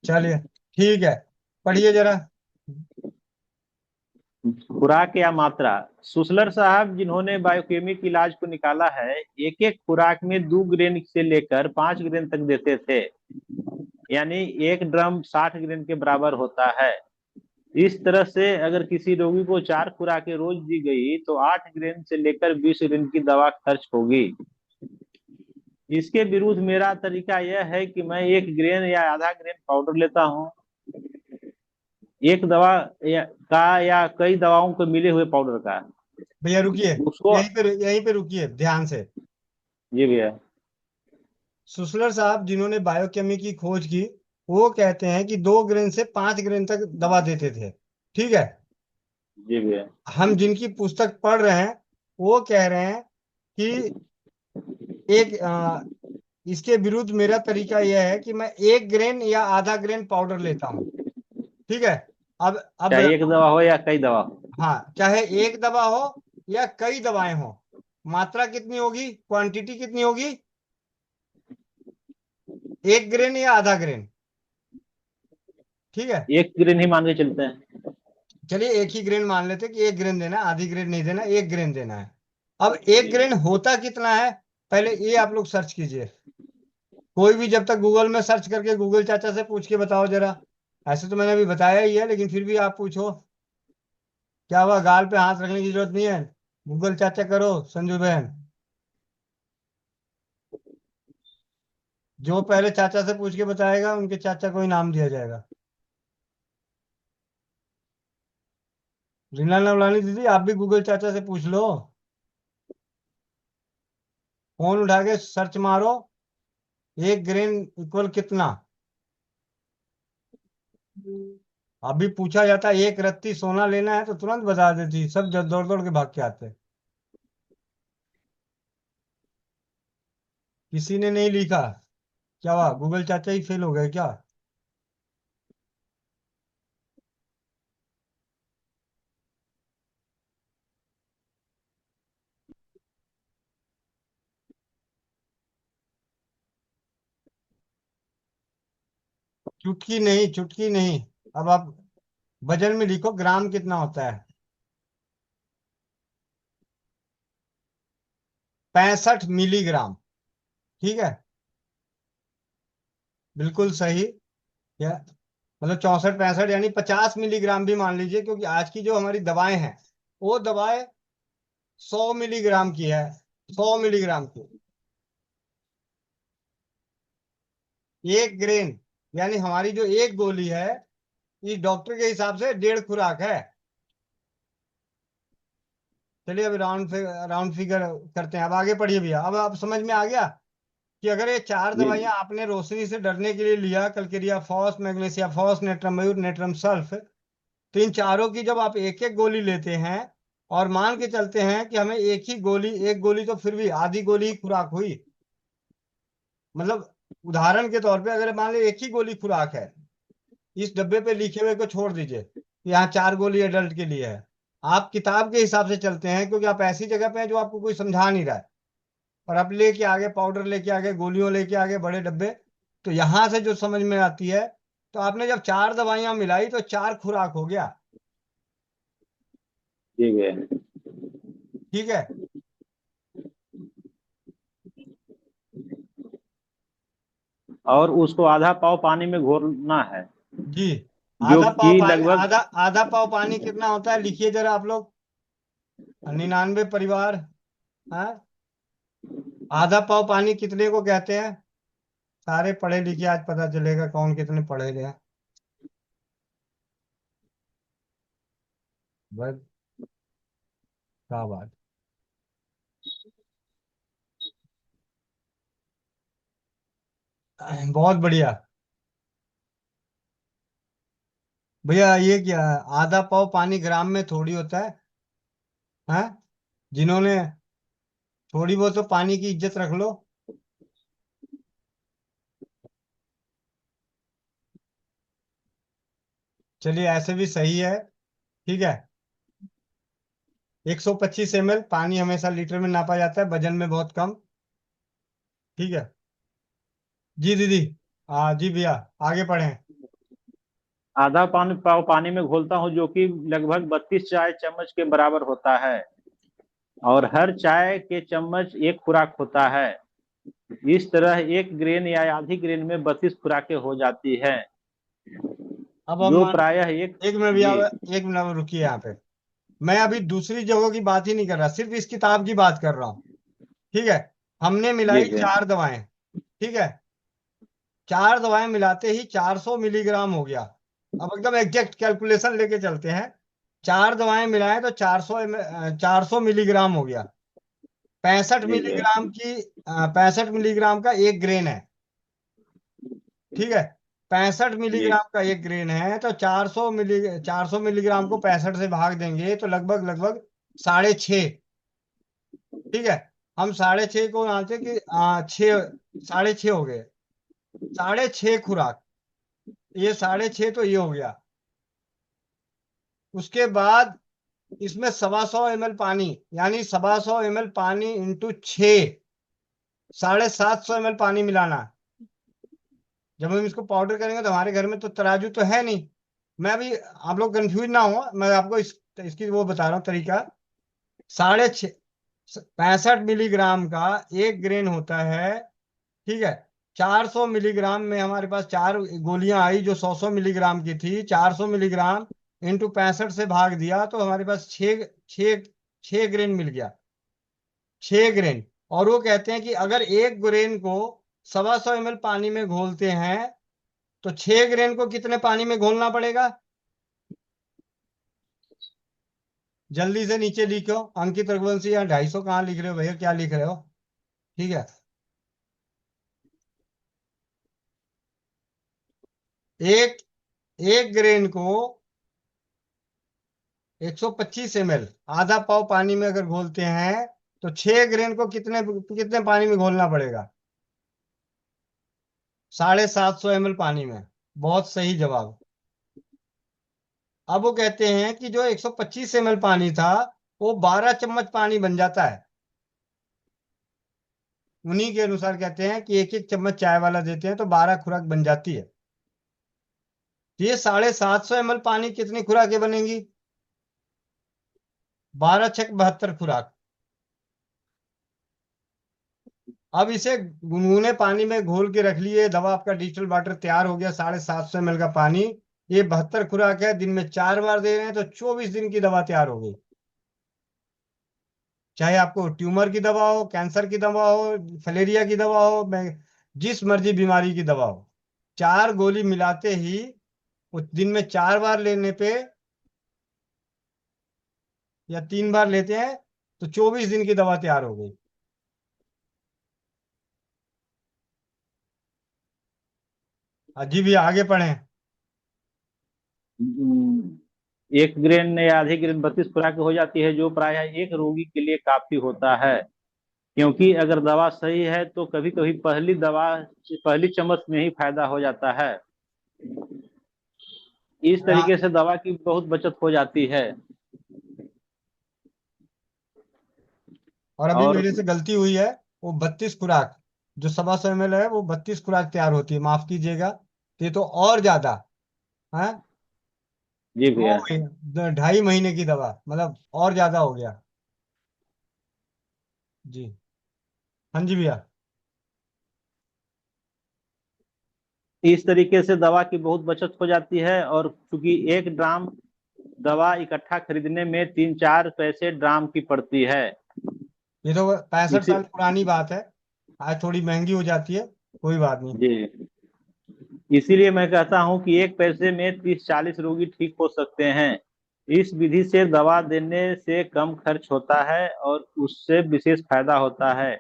चलिए ठीक है, पढ़िए जरा। खुराक या मात्रा। सुसलर साहब जिन्होंने बायोकेमिक इलाज को निकाला है, एक एक खुराक में 2 ग्रेन से लेकर 5 ग्रेन तक देते थे। यानी 1 ड्रम 60 ग्रेन के बराबर होता है। इस तरह से अगर किसी रोगी को 4 खुराकें रोज दी गई तो 8 ग्रेन से लेकर 20 ग्रेन की दवा खर्च होगी। इसके विरुद्ध मेरा तरीका यह है कि मैं 1 ग्रेन या आधा ग्रेन पाउडर लेता हूँ। एक दवा या कई दवाओं को मिले हुए पाउडर का भैया रुकिए, उसको। यहीं पे रुकिए ध्यान से। जी भैया। सुसलर साहब जिन्होंने बायोकेमी की खोज की, वो कहते हैं कि 2 ग्रेन से 5 ग्रेन तक दवा देते थे। ठीक है। जी भैया। हम जिनकी पुस्तक पढ़ रहे हैं वो कह रहे हैं कि इसके विरुद्ध मेरा तरीका यह है कि मैं 1 ग्रेन या आधा ग्रेन पाउडर लेता हूँ। ठीक है। अब चाहे एक दवा हो या कई दवा हो। हाँ, चाहे एक दवा हो या कई दवाएं हो, मात्रा कितनी होगी, क्वांटिटी कितनी होगी? 1 ग्रेन या आधा ग्रेन। ठीक है। 1 ग्रेन ही मान के चलते हैं। चलिए 1 ही ग्रेन मान लेते कि 1 ग्रेन देना है, आधी ग्रेन नहीं देना, 1 ग्रेन देना है। अब 1 ग्रेन होता कितना है, पहले ये आप लोग सर्च कीजिए। कोई भी जब तक गूगल में सर्च करके गूगल चाचा से पूछ के बताओ जरा। ऐसे तो मैंने अभी बताया ही है, लेकिन फिर भी आप पूछो। क्या हुआ, गाल पे हाथ रखने की जरूरत नहीं है। गूगल चाचा करो संजू बहन। जो पहले चाचा से पूछ के बताएगा उनके चाचा को इनाम दिया जाएगा। रीना नवलानी दीदी, आप भी गूगल चाचा से पूछ लो। फोन उठा के सर्च मारो, 1 ग्रेन इक्वल कितना। अभी पूछा जाता है 1 रत्ती सोना लेना है तो तुरंत बता देती, सब दौड़ दौड़ के भाग के आते। किसी ने नहीं लिखा। क्या हुआ, गूगल चाचा ही फेल हो गए क्या? चुटकी नहीं, चुटकी नहीं। अब आप वजन में लिखो, ग्राम कितना होता है? 65 मिलीग्राम। ठीक है, बिल्कुल सही। या मतलब 64 65 यानी 50 मिलीग्राम भी मान लीजिए, क्योंकि आज की जो हमारी दवाएं हैं वो दवाएं 100 मिलीग्राम की है। 100 मिलीग्राम की 1 ग्रेन, यानी हमारी जो एक गोली है, इस डॉक्टर के हिसाब से 1.5 खुराक है। चलिए अभी राउंड फिगर करते हैं। अब आगे पढ़िए भैया। अब आप समझ में आ गया कि अगर ये 4 जी दवाइयां आपने रोशनी से डरने के लिए लिया, कलकेरिया फॉस, मैग्नीशिया फॉस, नेट्रम मयूर, नेट्रम सल्फ, तो इन चारों की जब आप एक एक गोली लेते हैं और मान के चलते हैं कि हमें एक गोली तो फिर भी आधी गोली ही खुराक हुई। मतलब उदाहरण के तौर पे अगर मान लो एक ही गोली खुराक है, इस डब्बे पे लिखे हुए को छोड़ दीजिए, यहाँ 4 गोली एडल्ट के लिए है। आप किताब के हिसाब से चलते हैं क्योंकि आप ऐसी जगह पे हैं जो आपको कोई समझा नहीं रहा है, और आप लेके आगे पाउडर लेके आगे गोलियों लेके आगे बड़े डब्बे। तो यहां से जो समझ में आती है, तो आपने जब 4 दवाइयां मिलाई तो 4 खुराक हो गया। जी भैया। ठीक है। और उसको आधा पाव पानी में घोलना है, जी। जो आधा पाव कि पानी, लगभग। आधा पाव पानी कितना होता है, लिखिए जरा आप लोग। 99 परिवार। हाँ, आधा पाव पानी कितने को कहते हैं? सारे पढ़े लिखे, आज पता चलेगा कौन कितने पढ़े गए हैं। बस, क्या बात। बहुत बढ़िया भैया। ये क्या है? आधा पाव पानी ग्राम में थोड़ी होता है। हाँ, जिन्होंने थोड़ी बहुत तो पानी की इज्जत रख लो। चलिए ऐसे भी सही है। ठीक है। 125 ml पानी हमेशा लीटर में नापा जाता है, वजन में बहुत कम। ठीक है। जी दीदी। हाँ जी भैया, आगे पढ़ें। आधा पाव पानी में घोलता हूँ, जो कि लगभग 32 चाय चम्मच के बराबर होता है, और हर चाय के चम्मच 1 खुराक होता है। इस तरह एक ग्रेन या आधी ग्रेन में 32 खुराकें हो जाती है, अब हम जो मान, प्रायः एक। एक मिनट जी। भैया, एक मिनट रुकिए यहाँ पे। मैं अभी दूसरी जगहों की बात ही नहीं कर रहा, सिर्फ इस किताब की बात कर रहा हूँ। ठीक है। हमने जी मिलाई भैया। 4 दवाएं। ठीक है। 4 दवाएं मिलाते ही 400 मिलीग्राम हो गया। अब एकदम एग्जैक्ट कैलकुलेशन लेके चलते हैं। 4 दवाएं मिलाएं तो 400 मिलीग्राम हो गया। 65 जी भैया। मिलीग्राम की 65 मिलीग्राम का एक ग्रेन है। ठीक है। 65 मिलीग्राम जी। का एक ग्रेन है तो 400 मिलीग्राम को 65 से भाग देंगे तो लगभग लगभग 6.5। ठीक है। हम 6.5 को यहाँ से कि 6 हो गए। 6.5 खुराक, ये 6.5 तो ये हो गया। उसके बाद इसमें 125 ml पानी, यानी 125 ml पानी इंटू 6, 750 ml पानी मिलाना है। जब हम इसको पाउडर करेंगे तो हमारे घर में तो तराजू तो है नहीं। मैं अभी, आप लोग कंफ्यूज ना हो, मैं आपको इसकी वो बता रहा हूँ तरीका। 6.5 65 मिलीग्राम का एक ग्रेन होता है। ठीक है। 400 मिलीग्राम में हमारे पास 4 गोलियां आई जो 100 मिलीग्राम की थी। 400 मिलीग्राम इंटू 65 से भाग दिया तो हमारे पास छः छः 6 ग्रेन मिल गया। 6 ग्रेन। और वो कहते हैं कि अगर एक ग्रेन को 125 ml पानी में घोलते हैं तो 6 ग्रेन को कितने पानी में घोलना पड़ेगा? जल्दी से नीचे लिखो। अंकित रघुवंशी, यहाँ 250 कहाँ लिख रहे हो भैया, क्या लिख रहे हो? ठीक है। एक एक ग्रेन को 125 ml, आधा पाव पानी में अगर घोलते हैं तो 6 ग्रेन को कितने कितने पानी में घोलना पड़ेगा? 750 ml पानी में। बहुत सही जवाब। अब वो कहते हैं कि जो 125 ml पानी था वो 12 चम्मच पानी बन जाता है। उन्हीं के अनुसार कहते हैं कि एक एक चम्मच चाय वाला देते हैं तो 12 खुराक बन जाती है। तो ये 750 ml पानी कितनी खुराकें बनेंगी? 12 छक 72 खुराक। अब इसे गुनगुने पानी में घोल के रख लिए, दवा आपका डिजिटल वाटर तैयार हो गया। 750 ml का पानी, ये 72 खुराक है, दिन में 4 बार दे रहे हैं तो 24 दिन की दवा तैयार हो गई। चाहे आपको ट्यूमर की दवा हो, कैंसर की दवा हो, फलेरिया की दवा हो, जिस मर्जी बीमारी की दवा हो, 4 गोली मिलाते ही उस दिन में 4 बार लेने पे या 3 बार लेते हैं तो 24 दिन की दवा तैयार हो गई। अजीब, ये आगे पढ़ें। एक ग्रेन या आधी ग्रेन 32 खुराक हो जाती है, जो प्रायः एक रोगी के लिए काफी होता है, क्योंकि अगर दवा सही है तो कभी कभी पहली चम्मच में ही फायदा हो जाता है। इस यहाँ तरीके से दवा की बहुत बचत हो जाती है। और अभी और मेरे से गलती हुई है। वो 32 खुराक, जो 125 ml है वो 32 खुराक तैयार होती है, माफ कीजिएगा। ये तो और ज्यादा है। जी दो भैया। महीने 2.5 महीने की दवा, मतलब और ज्यादा हो गया। जी। हाँ जी भैया। इस तरीके से दवा की बहुत बचत हो जाती है, और चूंकि 1 ड्राम दवा इकट्ठा खरीदने में 3-4 पैसे ड्राम की पड़ती है। ये तो 65 साल इसी पुरानी बात है। आज थोड़ी महंगी हो जाती है, कोई बात नहीं। जी, इसीलिए मैं कहता हूं कि 1 पैसे में 30-40 रोगी ठीक हो सकते हैं। इस विधि से दवा देने से कम खर्च होता है और उससे विशेष फायदा होता है।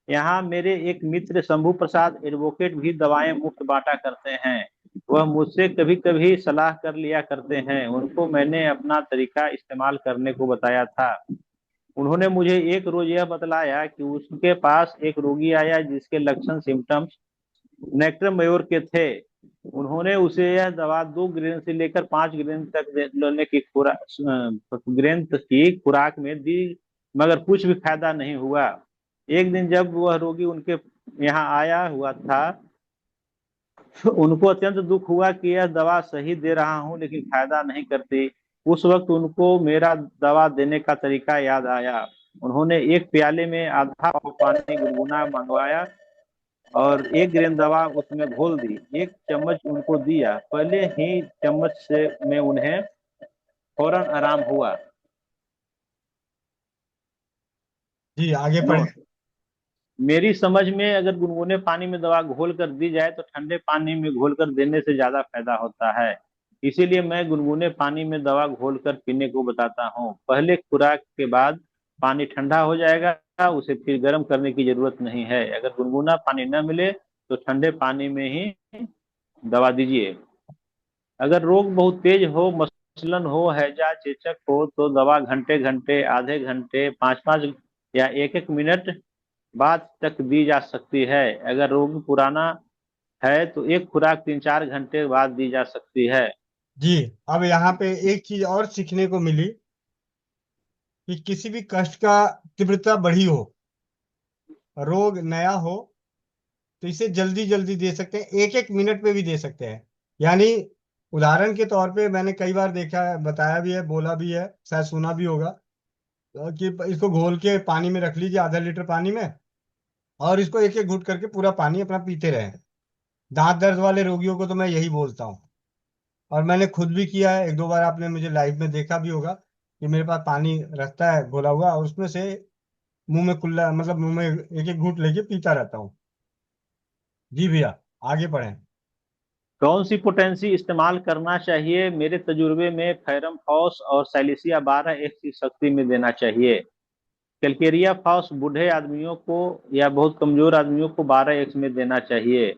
यहाँ मेरे एक मित्र शंभू प्रसाद एडवोकेट भी दवाएं मुफ्त बांटा करते हैं। वह मुझसे कभी कभी सलाह कर लिया करते हैं। उनको मैंने अपना तरीका इस्तेमाल करने को बताया था। उन्होंने मुझे एक रोज यह बतलाया कि उसके पास एक रोगी आया जिसके लक्षण सिम्टम्स नेक्ट्रम मयूर के थे। उन्होंने उसे यह दवा 2 ग्रेन से लेकर 5 ग्रेन तक लेने की खुराक में दी, मगर कुछ भी फायदा नहीं हुआ। एक दिन जब वह रोगी उनके यहाँ आया हुआ था, तो उनको अत्यंत दुख हुआ कि यह दवा सही दे रहा हूँ लेकिन फायदा नहीं करती। उस वक्त उनको मेरा दवा देने का तरीका याद आया। उन्होंने एक प्याले में आधा पाव पानी गुनगुना मंगवाया और 1 ग्राम दवा उसमें घोल दी। 1 चम्मच उनको दिया। पहले ही चम्मच से में उन्हें फौरन आराम हुआ। जी आगे पढ़े। नोट, मेरी समझ में अगर गुनगुने पानी में दवा घोल कर दी जाए तो ठंडे पानी में घोल कर देने से ज्यादा फायदा होता है। इसीलिए मैं गुनगुने पानी में दवा घोल कर पीने को बताता हूँ। पहले खुराक के बाद पानी ठंडा हो जाएगा, उसे फिर गर्म करने की जरूरत नहीं है। अगर गुनगुना पानी न मिले तो ठंडे पानी में ही दवा दीजिए। अगर रोग बहुत तेज हो, मसलन हो, हैजा, चेचक हो, तो दवा घंटे घंटे, आधे घंटे, 5-5 या 1-1 मिनट बाद तक दी जा सकती है। अगर रोग पुराना है तो एक खुराक 3-4 घंटे बाद दी जा सकती है। जी अब यहाँ पे एक चीज और सीखने को मिली कि किसी भी कष्ट का तीव्रता बढ़ी हो, रोग नया हो, तो इसे जल्दी जल्दी दे सकते हैं, 1-1 मिनट में भी दे सकते हैं। यानी उदाहरण के तौर पे मैंने कई बार देखा है, बताया भी है, बोला भी है, शायद सुना भी होगा, कि इसको घोल के पानी में रख लीजिए, आधा लीटर पानी में, और इसको एक एक घूंट करके पूरा पानी अपना पीते रहें। दांत दर्द वाले रोगियों को तो मैं यही बोलता हूँ, और मैंने खुद भी किया है। 1-2 बार आपने मुझे लाइव में देखा भी होगा कि मेरे पास पानी रहता है घोला हुआ, और उसमें से मुंह में कुल्ला, मतलब मुंह में एक एक घूंट लेके पीता रहता हूँ। जी भैया आगे बढ़ें। कौन सी पोटेंसी इस्तेमाल करना चाहिए? मेरे तजुर्बे में फैरम फॉस और सैलिसिया 12x की शक्ति में देना चाहिए। कैलकेरिया फॉस बूढ़े आदमियों को या बहुत कमजोर आदमियों को 12x में देना चाहिए,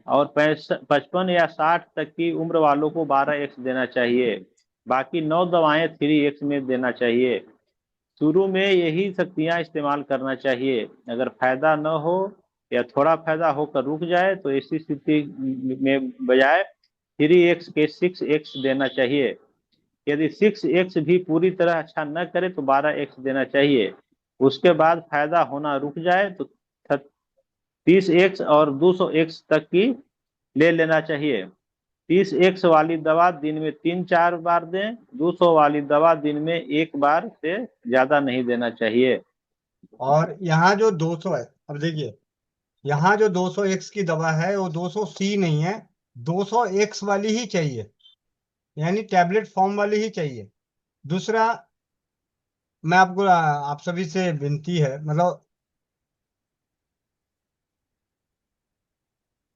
और 55 या 60 तक की उम्र वालों को 12x देना चाहिए। बाकी 9 दवाएं 3x में देना चाहिए। शुरू में यही शक्तियां इस्तेमाल करना चाहिए। अगर फायदा न हो या थोड़ा फायदा होकर रुक जाए तो ऐसी स्थिति में बजाय 3x के 6x देना चाहिए। यदि 6x भी पूरी तरह अच्छा न करे तो 12x देना चाहिए। उसके बाद फायदा होना रुक जाए तो 30x और 200x तक की ले लेना चाहिए। 30x वाली दवा दिन में 3-4 बार दें। 200 वाली दवा दिन में 1 बार से ज्यादा नहीं देना चाहिए। और यहाँ जो 200 है, अब देखिए, यहाँ जो 200x की दवा है वो 200C नहीं है, 200x वाली ही चाहिए, यानी टैबलेट फॉर्म वाली ही चाहिए। दूसरा, मैं आपको आप सभी से विनती है, मतलब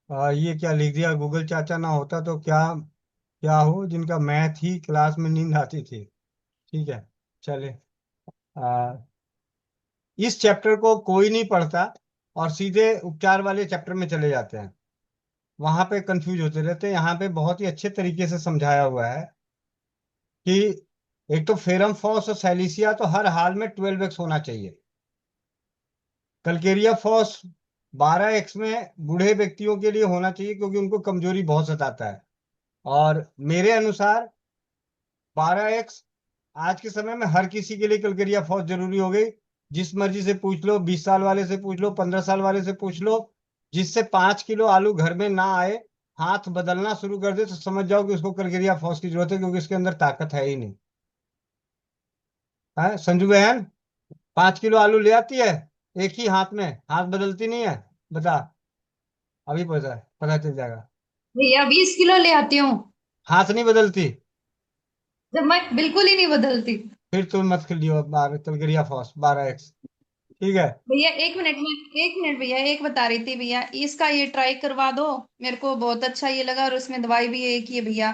ये क्या लिख दिया, गूगल चाचा ना होता तो क्या क्या हो, जिनका मैथ ही क्लास में नींद आती थी। ठीक है, चले। आ, इस चैप्टर को कोई नहीं पढ़ता और सीधे उपचार वाले चैप्टर में चले जाते हैं, वहां पे कंफ्यूज होते रहते हैं। यहाँ पे बहुत ही अच्छे तरीके से समझाया हुआ है कि एक तो फेरम फॉस और सैलिसिया तो हर हाल में 12x होना चाहिए। कलकेरिया फॉस 12x में बूढ़े व्यक्तियों के लिए होना चाहिए, क्योंकि उनको कमजोरी बहुत सताता है। और मेरे अनुसार 12x आज के समय में हर किसी के लिए कलकेरिया फौज जरूरी हो गई। जिस मर्जी से पूछ लो, 20 साल वाले से पूछ लो, 15 साल वाले से पूछ लो, जिससे 5 किलो आलू घर में ना आए, हाथ बदलना शुरू कर दे, तो समझ जाओ कि उसको कलकेरिया फौज की जरूरत है, क्योंकि इसके अंदर ताकत है ही नहीं। है संजू बहन, 5 किलो आलू ले आती है एक ही हाथ में, हाथ बदलती नहीं है, बता। अभी पता चल जाएगा। भैया 20 किलो ले आती हूँ। हाथ नहीं बदलती? जब मैं बिल्कुल ही नहीं बदलती। फिर तुम मत खेलियो कलकेरिया फौज 12x। ठीक है। भैया 1 मिनट में, 1 मिनट भैया, एक बता रही थी भैया, इसका ये ट्राई करवा दो। मेरे को बहुत अच्छा ये लगा, और उसमें दवाई भी एक ही है भैया,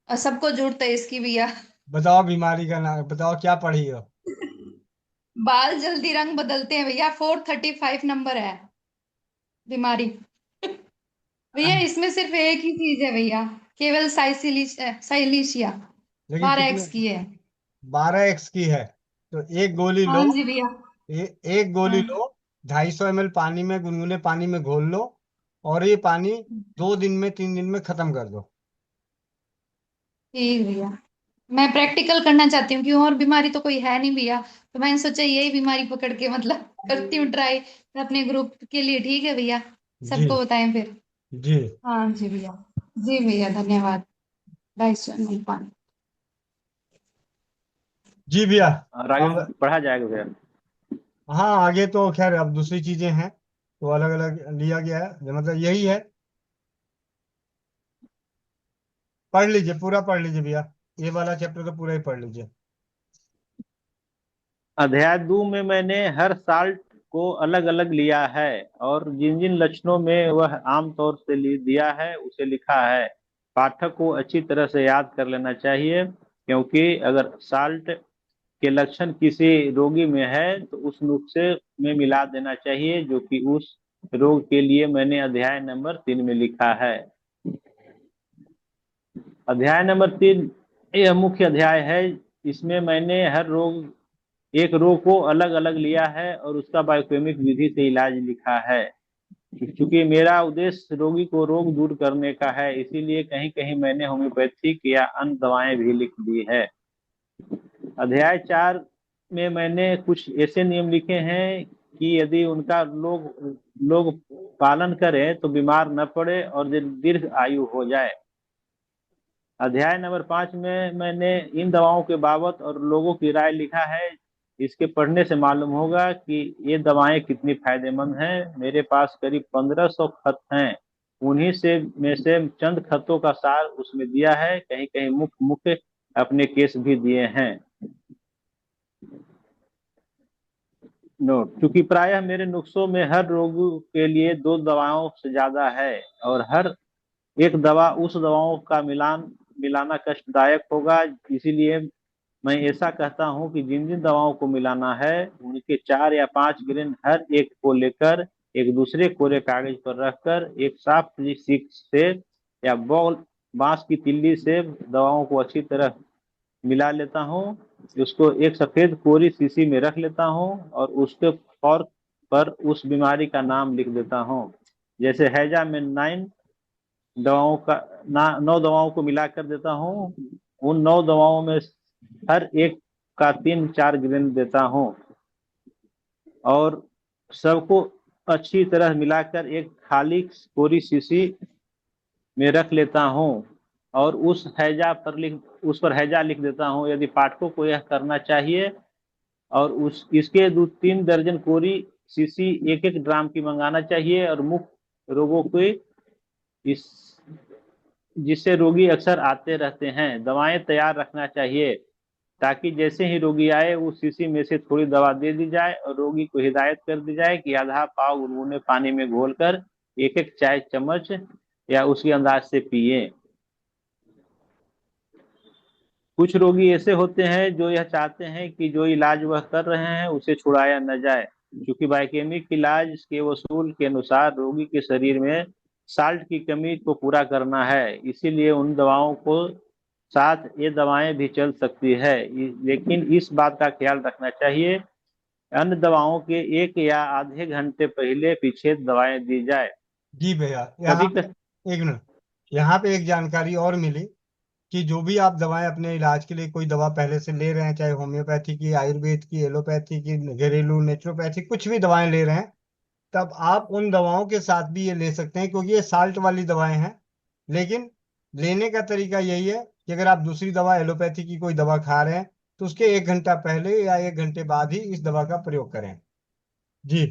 और सबको जरूरत है इसकी भैया। बताओ बीमारी का नाम बताओ, क्या पढ़ी हो? बाल जल्दी रंग बदलते हैं भैया, 435 नंबर है बीमारी। भैया इसमें सिर्फ एक ही चीज है भैया, केवल साइलिशिया लेकिन 12x कितने? की है। 12x की है तो एक गोली लो। हाँ जी भैया। एक गोली हाँ लो, 250 ml पानी में, गुनगुने पानी में घोल लो, और ये पानी 2 दिन में 3 दिन में खत्म कर दो। ठीक भैया, मैं प्रैक्टिकल करना चाहती हूँ, क्यों और बीमारी तो कोई है नहीं भैया, तो मैंने सोचा यही बीमारी पकड़ के मतलब करती हूँ ट्राई अपने ग्रुप के लिए। ठीक है भैया, जी सबको बताएं फिर। जी हाँ जी भैया। जी भैया धन्यवाद। 250 ml पानी। जी भैया। और आगे अब पढ़ा जाएगा भैया। हाँ, आगे तो खैर अब दूसरी चीजें हैं, तो अलग अलग लिया गया है, मतलब यही है। पढ़ लीजिए, पूरा पढ़ लीजिए भैया, ये वाला चैप्टर तो पूरा ही पढ़ लीजिए। अध्याय 2 में मैंने हर साल्ट को अलग अलग लिया है और जिन जिन लक्षणों में वह आमतौर से दिया है उसे लिखा है। पाठक को अच्छी तरह से याद कर लेना चाहिए, क्योंकि अगर साल्ट के लक्षण किसी रोगी में है तो उस नुस्खे में मिला देना चाहिए, जो कि उस रोग के लिए मैंने अध्याय नंबर 3 में लिखा है। अध्याय नंबर 3 यह मुख्य अध्याय है। इसमें मैंने हर रोग एक रोग को अलग अलग लिया है और उसका बायोकेमिक विधि से इलाज लिखा है। क्योंकि मेरा उद्देश्य रोगी को रोग दूर करने का है, इसीलिए कहीं कहीं मैंने होम्योपैथिक या अन्य दवाएं भी लिख दी है। अध्याय 4 में मैंने कुछ ऐसे नियम लिखे हैं कि यदि उनका लोग लोग पालन करें तो बीमार न पड़े और दीर्घ आयु हो जाए। अध्याय नंबर 5 में मैंने इन दवाओं के बाबत और लोगों की राय लिखा है। इसके पढ़ने से मालूम होगा कि ये दवाएं कितनी फायदेमंद हैं। मेरे पास करीब 1500 खत हैं। उन्हीं से चंद खतों का सार उसमें दिया है। कहीं कहीं मुख्य मुख्य अपने केस भी दिए हैं। नोट: क्योंकि प्रायः मेरे नुस्खों में हर रोग के लिए 2 दवाओं से ज्यादा है और हर एक दवा उस दवाओं का मिलाना कष्टदायक होगा, इसीलिए मैं ऐसा कहता हूं कि जिन जिन दवाओं को मिलाना है उनके 4 या 5 ग्रेन हर एक को लेकर एक दूसरे कोरे कागज पर रखकर एक साफ सीख से या बॉल बांस की तिल्ली से दवाओं को अच्छी तरह मिला लेता हूँ। उसको एक सफेद कोरी शीशी में रख लेता हूँ और उसके फॉर्क पर उस बीमारी का नाम लिख देता हूँ। जैसे हैजा में 9 दवाओं को मिलाकर देता हूँ। उन 9 दवाओं में हर एक का 3-4 ग्रेन देता हूँ और सबको अच्छी तरह मिलाकर एक खाली कोरी शीशी में रख लेता हूँ और उस पर हैजा लिख देता हूँ। यदि पाठकों को यह करना चाहिए और उस इसके 2-3 दर्जन कोरी शीशी 1-1 ड्राम की मंगाना चाहिए और मुख्य रोगों को इस जिससे रोगी अक्सर आते रहते हैं दवाएं तैयार रखना चाहिए, ताकि जैसे ही रोगी आए उस शीशी में से थोड़ी दवा दे दी जाए और रोगी को हिदायत कर दी जाए कि आधा पाव गुनगुने पानी में घोलकर 1-1 चाय चम्मच या उसी अंदाज से पिए। कुछ रोगी ऐसे होते हैं जो यह चाहते हैं कि जो इलाज वह कर रहे हैं उसे छुड़ाया न जाए। क्योंकि बायोकेमिक इलाज के वसूल के अनुसार रोगी के शरीर में साल्ट की कमी को पूरा करना है, इसीलिए उन दवाओं को साथ ये दवाएं भी चल सकती है, लेकिन इस बात का ख्याल रखना चाहिए अन्य दवाओं के 1 या आधे घंटे पहले पीछे दवाएं दी जाए। जी भैया, कभी यहाँ पे एक मिनट, यहाँ पे एक जानकारी और मिली कि जो भी आप दवाएं अपने इलाज के लिए कोई दवा पहले से ले रहे हैं, चाहे होम्योपैथी की, आयुर्वेद की, एलोपैथी की, घरेलू नेचुरोपैथी, कुछ भी दवाएं ले रहे हैं, तब आप उन दवाओं के साथ भी ये ले सकते हैं, क्योंकि ये साल्ट वाली दवाएं हैं। लेकिन लेने का तरीका यही है कि अगर आप दूसरी दवा, एलोपैथी की कोई दवा खा रहे हैं, तो उसके 1 घंटा पहले या 1 घंटे बाद ही इस दवा का प्रयोग करें। जी।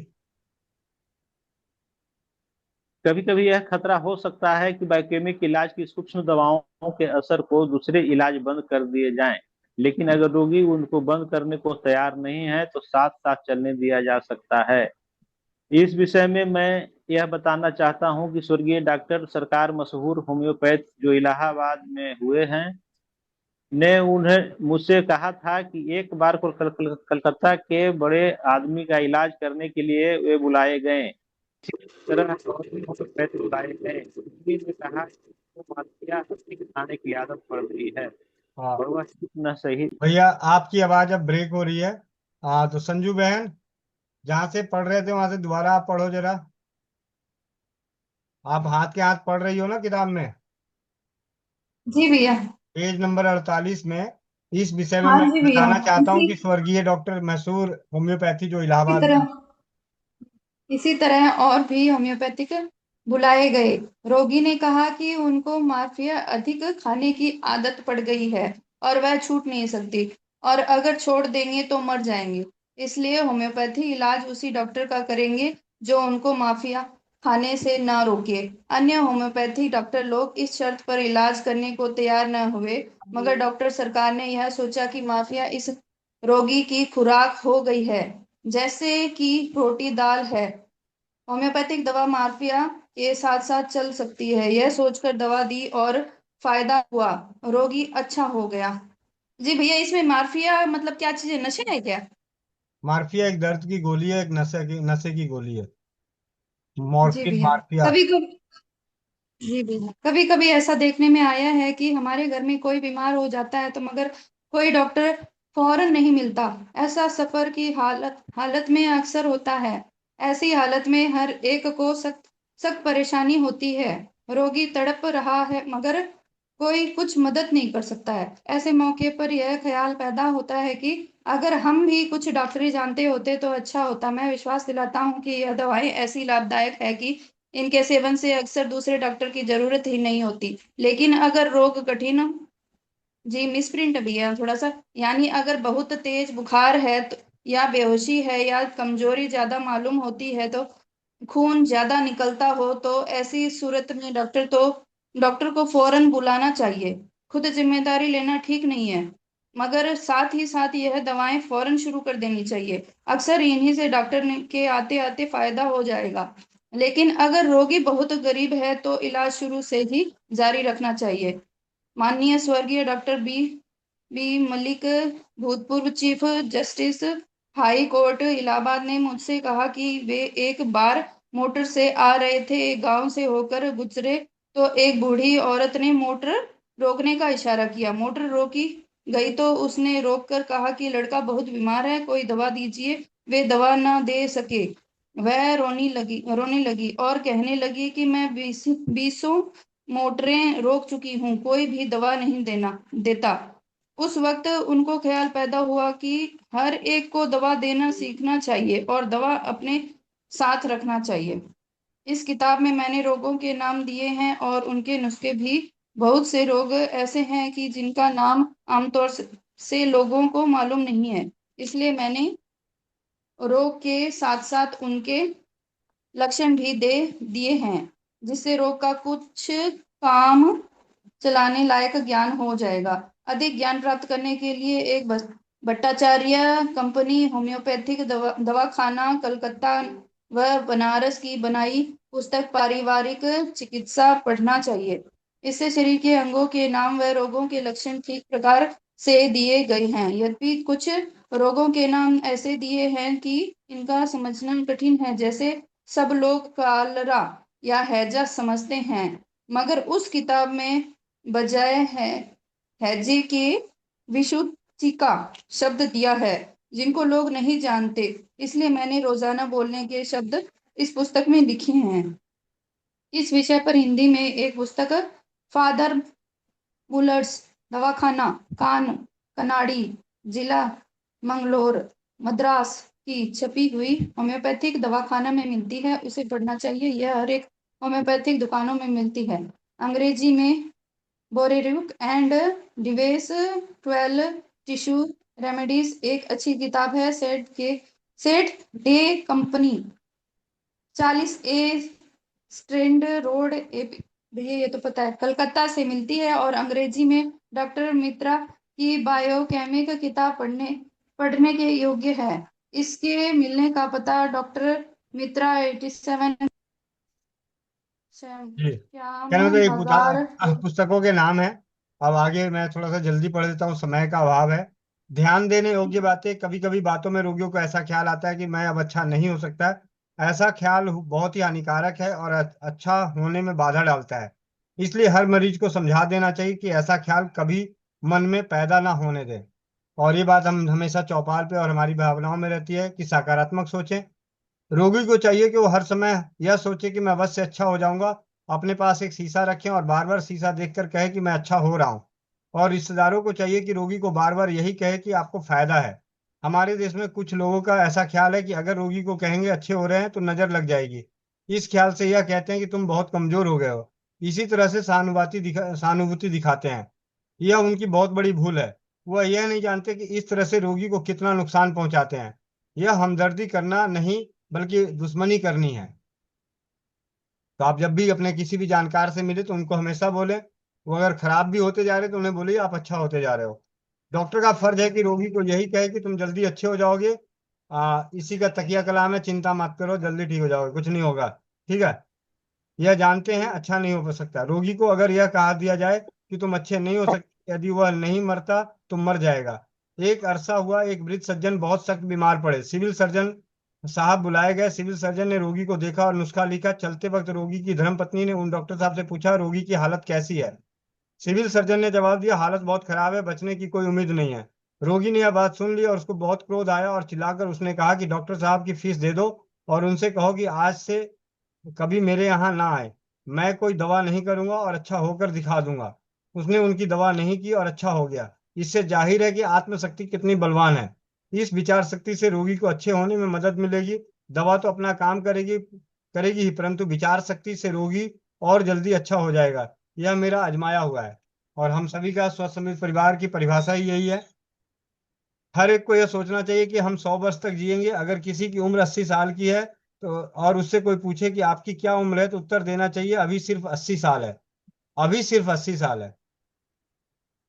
कभी कभी यह खतरा हो सकता है कि बायोकेमिक इलाज की सूक्ष्म दवाओं के असर को दूसरे इलाज बंद कर दिए जाएं, लेकिन अगर रोगी उनको बंद करने को तैयार नहीं है तो साथ साथ चलने दिया जा सकता है। इस विषय में मैं यह बताना चाहता हूं कि स्वर्गीय डॉक्टर सरकार मशहूर होम्योपैथ जो इलाहाबाद में हुए हैं ने उन्हें मुझसे कहा था कि एक बार को कलकत्ता के बड़े आदमी का इलाज करने के लिए वे बुलाए गए। इसी तरह और भी होम्योपैथ बुलाए गए। उन्हीं ने कहा कि उसको मालकिया हस्ती खाने की आदत पड़ गई है हाँ और वह न सही। भैया, आपकी आवाज अब ब्रेक हो रही है। हाँ, तो संजू बहन, जहाँ से पढ़ रहे थे वहां से दोबारा आप पढ़ो जरा। आप हाथ के हाथ पढ़ रही हो ना किताब में? जी भैया। पेज नंबर 48 में इस विषय में हाँ मैं जी भैया। बताना चाहता हूँ इसी कि स्वर्गीय डॉक्टर मशहूर होम्योपैथी जो इसी इलाहाबाद में। तरह इसी तरह और भी होम्योपैथिक बुलाए गए। रोगी ने कहा कि उनको मार्फिया अधिक खाने की आदत पड़ गई है और वह छूट नहीं सकती, और अगर छोड़ देंगे तो मर जाएंगे। इसलिए होम्योपैथी इलाज उसी डॉक्टर का करेंगे जो उनको माफिया खाने से ना रोके। अन्य होम्योपैथी डॉक्टर लोग इस शर्त पर इलाज करने को तैयार न हुए, मगर डॉक्टर सरकार ने यह सोचा कि माफिया इस रोगी की खुराक हो गई है, जैसे कि रोटी दाल है। होम्योपैथिक दवा माफिया के साथ साथ चल सकती है, यह सोचकर दवा दी और फायदा हुआ, रोगी अच्छा हो गया। जी भैया, इसमें माफिया मतलब क्या चीज है, नशे है क्या? मार्फिया एक दर्द की गोली है, एक नशे की गोली है। जी मॉर्फिन भैया। मार्फिया। कभी कभी जी भैया, कभी कभी ऐसा देखने में आया है कि हमारे घर में कोई बीमार हो जाता है तो मगर कोई डॉक्टर फौरन नहीं मिलता। ऐसा सफर की हालत हालत में अक्सर होता है। ऐसी हालत में हर एक को सख्त सख्त परेशानी होती है। रोगी तड़प रहा है मगर कोई कुछ मदद नहीं कर सकता है। ऐसे मौके पर यह ख्याल पैदा होता है कि अगर हम भी कुछ डॉक्टरी जानते होते तो अच्छा होता। मैं विश्वास दिलाता हूँ कि यह दवाएं ऐसी लाभदायक है कि इनके सेवन से अक्सर दूसरे डॉक्टर की जरूरत ही नहीं होती। लेकिन अगर रोग कठिन, जी मिसप्रिंट भी है थोड़ा सा, यानी अगर बहुत तेज बुखार है तो, या बेहोशी है, या कमजोरी ज्यादा मालूम होती है, तो खून ज्यादा निकलता हो, तो ऐसी सूरत में डॉक्टर को फौरन बुलाना चाहिए। खुद जिम्मेदारी लेना ठीक नहीं है, मगर साथ ही साथ यह दवाएं फौरन शुरू कर देनी चाहिए। अक्सर इन्हीं से के आते आते फायदा हो जाएगा। लेकिन अगर रोगी बहुत गरीब है तो इलाज शुरू से ही जारी रखना चाहिए। माननीय स्वर्गीय डॉक्टर बी बी मलिक, भूतपूर्व chief justice high court Allahabad ने मुझसे कहा कि वे एक बार मोटर से आ रहे थे, एक गांव से होकर गुजरे तो एक बूढ़ी औरत ने मोटर रोकने का इशारा किया। मोटर रोकी गई तो उसने रोककर कहा कि लड़का बहुत बीमार है, कोई दवा दीजिए। वे दवा न दे सके। वह रोने लगी और कहने लगी कि मैं बीसों मोटरें रोक चुकी हूँ, कोई भी दवा नहीं देता। उस वक्त उनको ख्याल पैदा हुआ कि हर एक को दवा देना सीखना चाहिए और दवा अपने साथ रखना चाहिए। इस किताब में मैंने रोगों के नाम दिए हैं और उनके नुस्खे भी। बहुत से रोग ऐसे हैं कि जिनका नाम आमतौर से लोगों को मालूम नहीं है, इसलिए मैंने रोग के साथ साथ उनके लक्षण भी दे दिए हैं, जिससे रोग का कुछ काम चलाने लायक ज्ञान हो जाएगा। अधिक ज्ञान प्राप्त करने के लिए एक भट्टाचार्य कंपनी होम्योपैथिक दवाखाना कलकत्ता व बनारस की बनाई पुस्तक पारिवारिक चिकित्सा पढ़ना चाहिए। इससे शरीर के अंगों के नाम व रोगों के लक्षण ठीक प्रकार से दिए गए हैं। यद्यपि कुछ रोगों के नाम ऐसे दिए हैं कि इनका समझना कठिन है, जैसे सब लोग कालरा या हैजा समझते हैं, मगर उस किताब में बजाय है हैजे के विशुचिका शब्द दिया है, जिनको लोग नहीं जानते। इसलिए मैंने रोजाना बोलने के शब्द इस पुस्तक में लिखे हैं। इस विषय पर हिंदी में एक पुस्तक फादर बुलर्स दवाखाना कनाड़ी, जिला मंगलोर, मद्रास की छपी हुई होम्योपैथिक दवाखाना में मिलती है, उसे पढ़ना चाहिए। यह हर एक होम्योपैथिक दुकानों में मिलती है। अंग्रेजी में बोरेरुक एंड डिवेस 12 टिश्यू रेमेडीज एक अच्छी किताब है। सेठ day company 40A strand road भैया ये तो पता है, कलकत्ता से मिलती है और अंग्रेजी में डॉक्टर मित्रा की बायोकेमिक किताब पढ़ने के योग्य है। इसके मिलने का पता डॉक्टर मित्रा 87 जी, श्याम कहने मतलब बागाड़। पुस्तकों के नाम है। अब आगे मैं थोड़ा सा जल्दी पढ़ देता हूँ, समय का अभाव है। ध्यान देने योग्य बातें। कभी कभी बातों में रोगियों को ऐसा ख्याल आता है कि मैं अब अच्छा नहीं हो सकता। ऐसा ख्याल बहुत ही हानिकारक है और अच्छा होने में बाधा डालता है। इसलिए हर मरीज को समझा देना चाहिए कि ऐसा ख्याल कभी मन में पैदा ना होने दें। और ये बात हम हमेशा चौपाल पे और हमारी भावनाओं में रहती है कि सकारात्मक सोचें। रोगी को चाहिए कि वो हर समय यह सोचे कि मैं अवश्य अच्छा हो जाऊंगा। अपने पास एक शीशा रखें और बार बार शीशा देखकर कहे कि मैं अच्छा हो रहा हूँ। और रिश्तेदारों को चाहिए कि रोगी को बार बार यही कहे कि आपको फायदा है। हमारे देश में कुछ लोगों का ऐसा ख्याल है कि अगर रोगी को कहेंगे अच्छे हो रहे हैं तो नजर लग जाएगी। इस ख्याल से यह कहते हैं कि तुम बहुत कमजोर हो गए हो। इसी तरह से सहानुभूति दिखाते हैं। यह उनकी बहुत बड़ी भूल है। वह यह नहीं जानते कि इस तरह से रोगी को कितना नुकसान पहुंचाते हैं। यह हमदर्दी करना नहीं बल्कि दुश्मनी करनी है। तो आप जब भी अपने किसी भी जानकार से मिले तो उनको हमेशा बोले, वो अगर खराब भी होते जा रहे तो उन्हें बोलिए आप अच्छा होते जा रहे हो। डॉक्टर का फर्ज है कि रोगी को यही कहे कि तुम जल्दी अच्छे हो जाओगे, इसी का तकिया कलाम है, चिंता मत करो, जल्दी ठीक हो जाओगे, कुछ नहीं होगा। ठीक है, यह जानते हैं अच्छा नहीं हो सकता। रोगी को अगर यह कहा दिया जाए कि तुम अच्छे नहीं हो सकते, यदि वह नहीं मरता तो मर जाएगा। एक अरसा हुआ एक वृद्ध सज्जन बहुत सख्त बीमार पड़े। सिविल सर्जन साहब बुलाए गए। सिविल सर्जन ने रोगी को देखा और नुस्खा लिखा। चलते वक्त रोगी की धर्मपत्नी ने उन डॉक्टर साहब से पूछा, रोगी की हालत कैसी है? सिविल सर्जन ने जवाब दिया, हालत बहुत खराब है, बचने की कोई उम्मीद नहीं है। रोगी ने यह बात सुन ली और उसको बहुत क्रोध आया और चिल्लाकर उसने कहा कि डॉक्टर साहब की फीस दे दो और उनसे कहो कि आज से कभी मेरे यहाँ ना आए। मैं कोई दवा नहीं करूंगा और अच्छा होकर दिखा दूंगा। उसने उनकी दवा नहीं की और अच्छा हो गया। इससे जाहिर है कि आत्मशक्ति कितनी बलवान है। इस विचार शक्ति से रोगी को अच्छे होने में मदद मिलेगी। दवा तो अपना काम करेगी करेगी ही, परंतु विचार शक्ति से रोगी और जल्दी अच्छा हो जाएगा। यह मेरा आजमाया हुआ है और हम सभी का स्वस्थ समृद्ध परिवार की परिभाषा ही यही है। हर एक को यह सोचना चाहिए कि हम 100 वर्ष तक जिएंगे। अगर किसी की उम्र 80 साल की है तो और उससे कोई पूछे कि आपकी क्या उम्र है, तो उत्तर देना चाहिए अभी सिर्फ 80 साल है। अभी सिर्फ 80 साल है।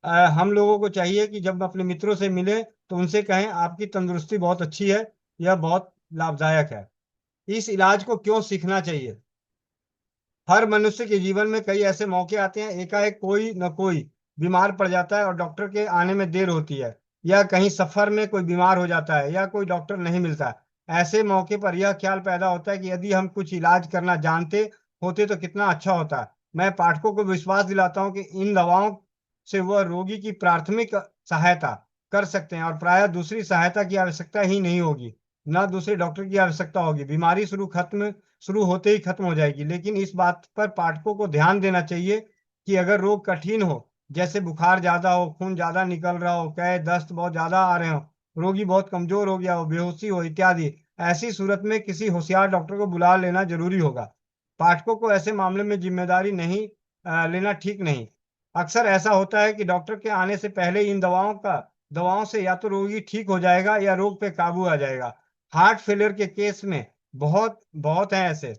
हम लोगों को चाहिए कि जब अपने मित्रों से मिले तो उनसे कहें आपकी तंदुरुस्ती बहुत अच्छी है, यह बहुत लाभदायक है। इस इलाज को क्यों सीखना चाहिए? हर मनुष्य के जीवन में कई ऐसे मौके आते हैं, एकाएक कोई न कोई बीमार पड़ जाता है और डॉक्टर के आने में देर होती है, या कहीं सफर में कोई बीमार हो जाता है, या कोई डॉक्टर नहीं मिलता। ऐसे मौके पर यह ख्याल पैदा होता है कि यदि हम कुछ इलाज करना जानते होते तो कितना अच्छा होता। मैं पाठकों को विश्वास दिलाता हूं कि इन दवाओं से वह रोगी की प्राथमिक सहायता कर सकते हैं और प्रायः दूसरी सहायता की आवश्यकता ही नहीं होगी, न दूसरे डॉक्टर की आवश्यकता होगी। बीमारी शुरू होते ही खत्म हो जाएगी। लेकिन इस बात पर पाठकों को ध्यान देना चाहिए कि अगर रोग कठिन हो, जैसे बुखार ज्यादा हो, खून ज्यादा निकल रहा हो, कै दस्त बहुत ज्यादा आ रहे हो, रोगी बहुत कमजोर हो गया हो, बेहोशी हो इत्यादि, ऐसी सूरत में किसी होशियार डॉक्टर को बुला लेना जरूरी होगा। पाठकों को ऐसे मामले में जिम्मेदारी नहीं लेना ठीक नहीं। अक्सर ऐसा होता है कि डॉक्टर के आने से पहले इन दवाओं से या तो रोगी ठीक हो जाएगा या रोग पे काबू आ जाएगा। हार्ट फेलियर के केस में बहुत बहुत है ऐसे।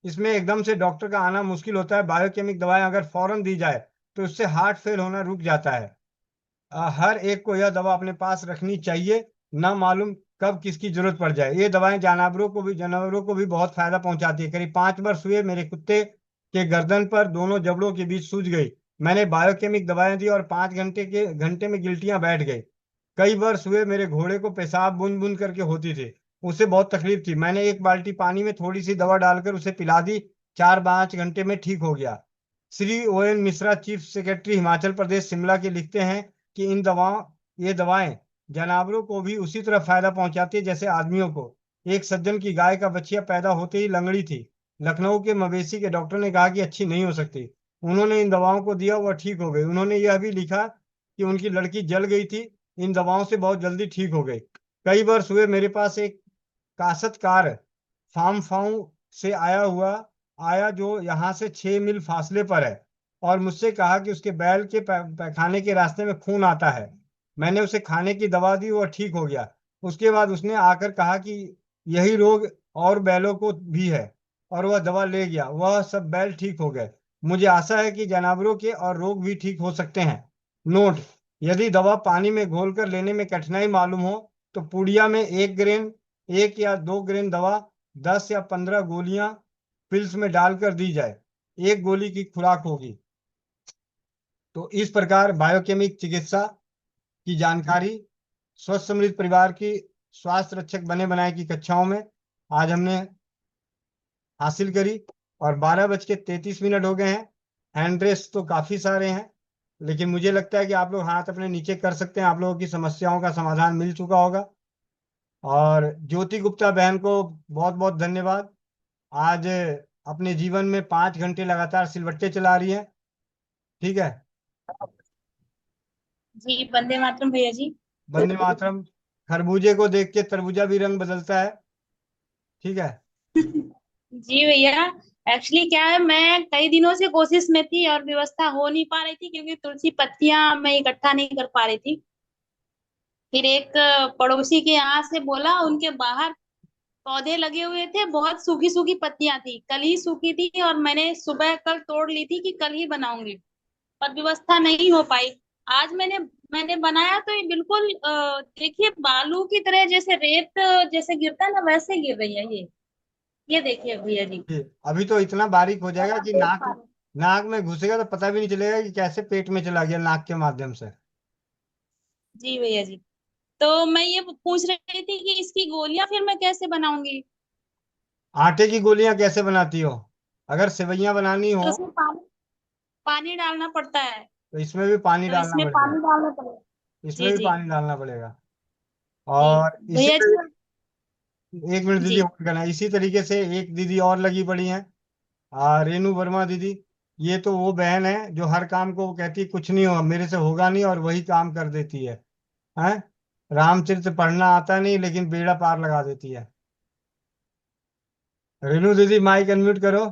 इसमें एकदम से डॉक्टर का आना मुश्किल होता है। बायोकेमिक दवाएं अगर फौरन दी जाए तो उससे हार्ट फेल होना रुक जाता है। हर एक को यह दवा अपने पास रखनी चाहिए, ना मालूम कब किसकी जरूरत पड़ जाए। ये दवाएं जानवरों को भी बहुत फायदा पहुंचाती है। करीब 5 वर्ष हुए मेरे कुत्ते के गर्दन पर दोनों जबड़ों के बीच सूज गई। मैंने बायोकेमिक दवाएं दी और 5 घंटे में गिल्टियां बैठ गई। कई वर्ष हुए मेरे घोड़े को पेशाब बूंद बूंद करके होती थी, उसे बहुत तकलीफ थी। मैंने एक बाल्टी पानी में थोड़ी सी दवा डालकर उसे पिला दी। 4-5 घंटे में ठीक हो गया। Shri O.N. Mishra, chief secretary, Himachal Pradesh, Shimla के, लिखते हैं कि ये दवाएं जानवरों को भी उसी तरह फायदा पहुंचाती है जैसे आदमियों को। एक सज्जन की गाय का बच्चिया पैदा होते ही लंगड़ी थी। लखनऊ के मवेशी के डॉक्टर ने कहा कि अच्छी नहीं हो सकती। उन्होंने इन दवाओं को दिया, वह ठीक हो गई। उन्होंने यह भी लिखा कि उनकी लड़की जल गई थी, इन दवाओं से बहुत जल्दी ठीक हो गई। कई वर्ष हुए मेरे पास एक काश्तकार फार्म से आया जो यहाँ से 6 मील फासले पर है और मुझसे कहा कि उसके बैल के पैखाने के रास्ते में खून आता है। मैंने उसे खाने की दवा दी, वह ठीक हो गया। उसके बाद उसने आकर कहा कि यही रोग और बैलों को भी है और वह दवा ले गया। वह सब बैल ठीक हो गए। मुझे आशा है कि जानवरों के और रोग भी ठीक हो सकते हैं। नोट: यदि दवा पानी में घोलकर लेने में कठिनाई मालूम हो तो पुड़िया में 1 या 2 ग्रेन दवा 10 या 15 गोलियां पिल्स में डालकर दी जाए। 1 गोली की खुराक होगी। तो इस प्रकार बायोकेमिक चिकित्सा की जानकारी स्वस्थ समृद्ध परिवार की स्वास्थ्य रक्षक बने बनाए की कक्षाओं में आज हमने हासिल करी और 12:33 हो गए हैं। हैंड रेस तो काफी सारे हैं, लेकिन मुझे लगता है कि आप लोग हाथ अपने नीचे कर सकते हैं। आप लोगों की समस्याओं का समाधान मिल चुका होगा। और ज्योति गुप्ता बहन को बहुत बहुत धन्यवाद। आज अपने जीवन में 5 घंटे लगातार सिलबट्टे चला रही है। ठीक है, जी वंदे मातरम भैया जी। वंदे मातरम। खरबूजे को देख के तरबूजा भी रंग बदलता है। ठीक है। जी भैया, एक्चुअली क्या है, मैं कई दिनों से कोशिश में थी और व्यवस्था हो नहीं पा रही थी क्योंकि तुलसी पत्तियां मैं इकट्ठा नहीं कर पा रही थी। फिर एक पड़ोसी के यहाँ से बोला, उनके बाहर पौधे लगे हुए थे, बहुत सूखी सूखी पत्तियां थी, कल ही सूखी थी, और मैंने सुबह कल तोड़ ली थी कि कल ही बनाऊंगी, पर व्यवस्था नहीं हो पाई। आज मैंने मैंने बनाया तो ये बिल्कुल देखिए बालू की तरह, जैसे रेत जैसे गिरता है ना, वैसे गिर रही है ये देखिए भैया जी। जी, अभी तो इतना बारीक हो जाएगा और आप कि देख नाक पा रहे नाक में घुसेगा तो पता भी नहीं चलेगा कि कैसे पेट में चला गया नाक के माध्यम से। जी भैया जी। तो मैं ये पूछ रही थी कि इसकी गोलियां फिर मैं कैसे बनाऊंगी? आटे की गोलियां कैसे बनाती हो? अगर सेवइयां बनानी तो हो उसमें पानी पानी डालना पड़ता है, तो इसमें भी पानी तो डालना इसमें पड़ेगा। पानी डालना पड़ेगा। इसमें जी भी जी। पानी डालना पड़ेगा। जी और इसी भैया जी। तरीके, एक मिनट दीदी जी। होल्ड करना। इसी तरीके से एक दीदी और लगी पड़ी हैं, रेनू वर्मा दीदी। ये तो वो बहन है जो हर काम को वो कहती है कुछ नहीं होगा, मेरे से होगा नहीं, और वही काम कर देती है। हैं? रामचरित पढ़ना आता नहीं लेकिन बेड़ा पार लगा देती है। रेनू दीदी माइक अनम्यूट करो।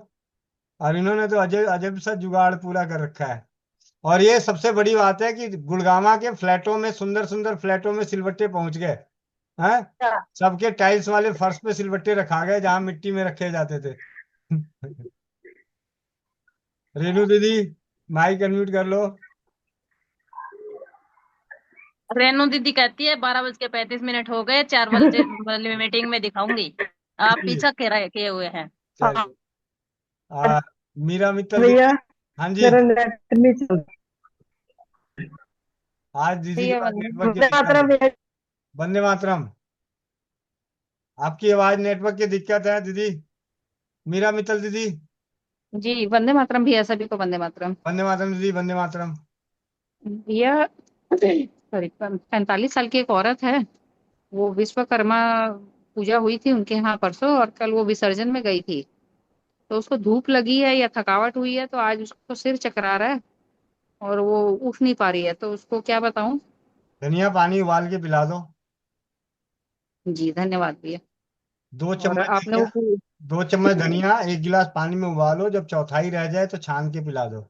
और इन्होंने तो अजय अजब सा जुगाड़ पूरा कर रखा है। और ये सबसे बड़ी बात है कि गुड़गामा के फ्लैटों में, सुंदर सुंदर फ्लैटों में सिलबट्टे पहुंच गए हैं। सबके टाइल्स वाले फर्श पे सिलबट्टे रखा गए जहां मिट्टी में रखे जाते थे। रेनू दीदी माइक अनम्यूट कर लो। रेनू दीदी कहती है 12:35 हो गए, 4 बजे वाली मीटिंग में दिखाऊंगी। आप जी, पीछा किए हुए हैं। चलिए। आ, मीरा मित्तल भैया दीदी। हाँ जी। मेरा नेट नहीं चल आज दीदी के भैया पास नेटवर्क की वंदे दिक्कत मातरम है। भैया। वंदे मातरम। आपकी आवाज नेटवर्क की दिक्कत है दीदी। मीरा मित्तल दीदी। जी वंदे मातरम भैया, सभी को वंदे मातरम। वंदे मातरम दीदी, वंदे मातरम। भैया सॉरी, 45 साल की एक औरत है, वो विश्वकर्मा पूजा हुई थी उनके यहाँ परसों, और कल वो विसर्जन में गई थी। तो उसको धूप लगी है या थकावट हुई है, तो आज उसको सिर चकरा रहा है और वो उठ नहीं पा रही है, तो उसको क्या बताऊं। धनिया पानी उबाल के पिला दो। जी धन्यवाद भैया। दो और चम्मच आपने धनिया, वो 2 चम्मच धनिया 1 गिलास पानी में उबालो, जब चौथाई रह जाए तो छान के पिला दो।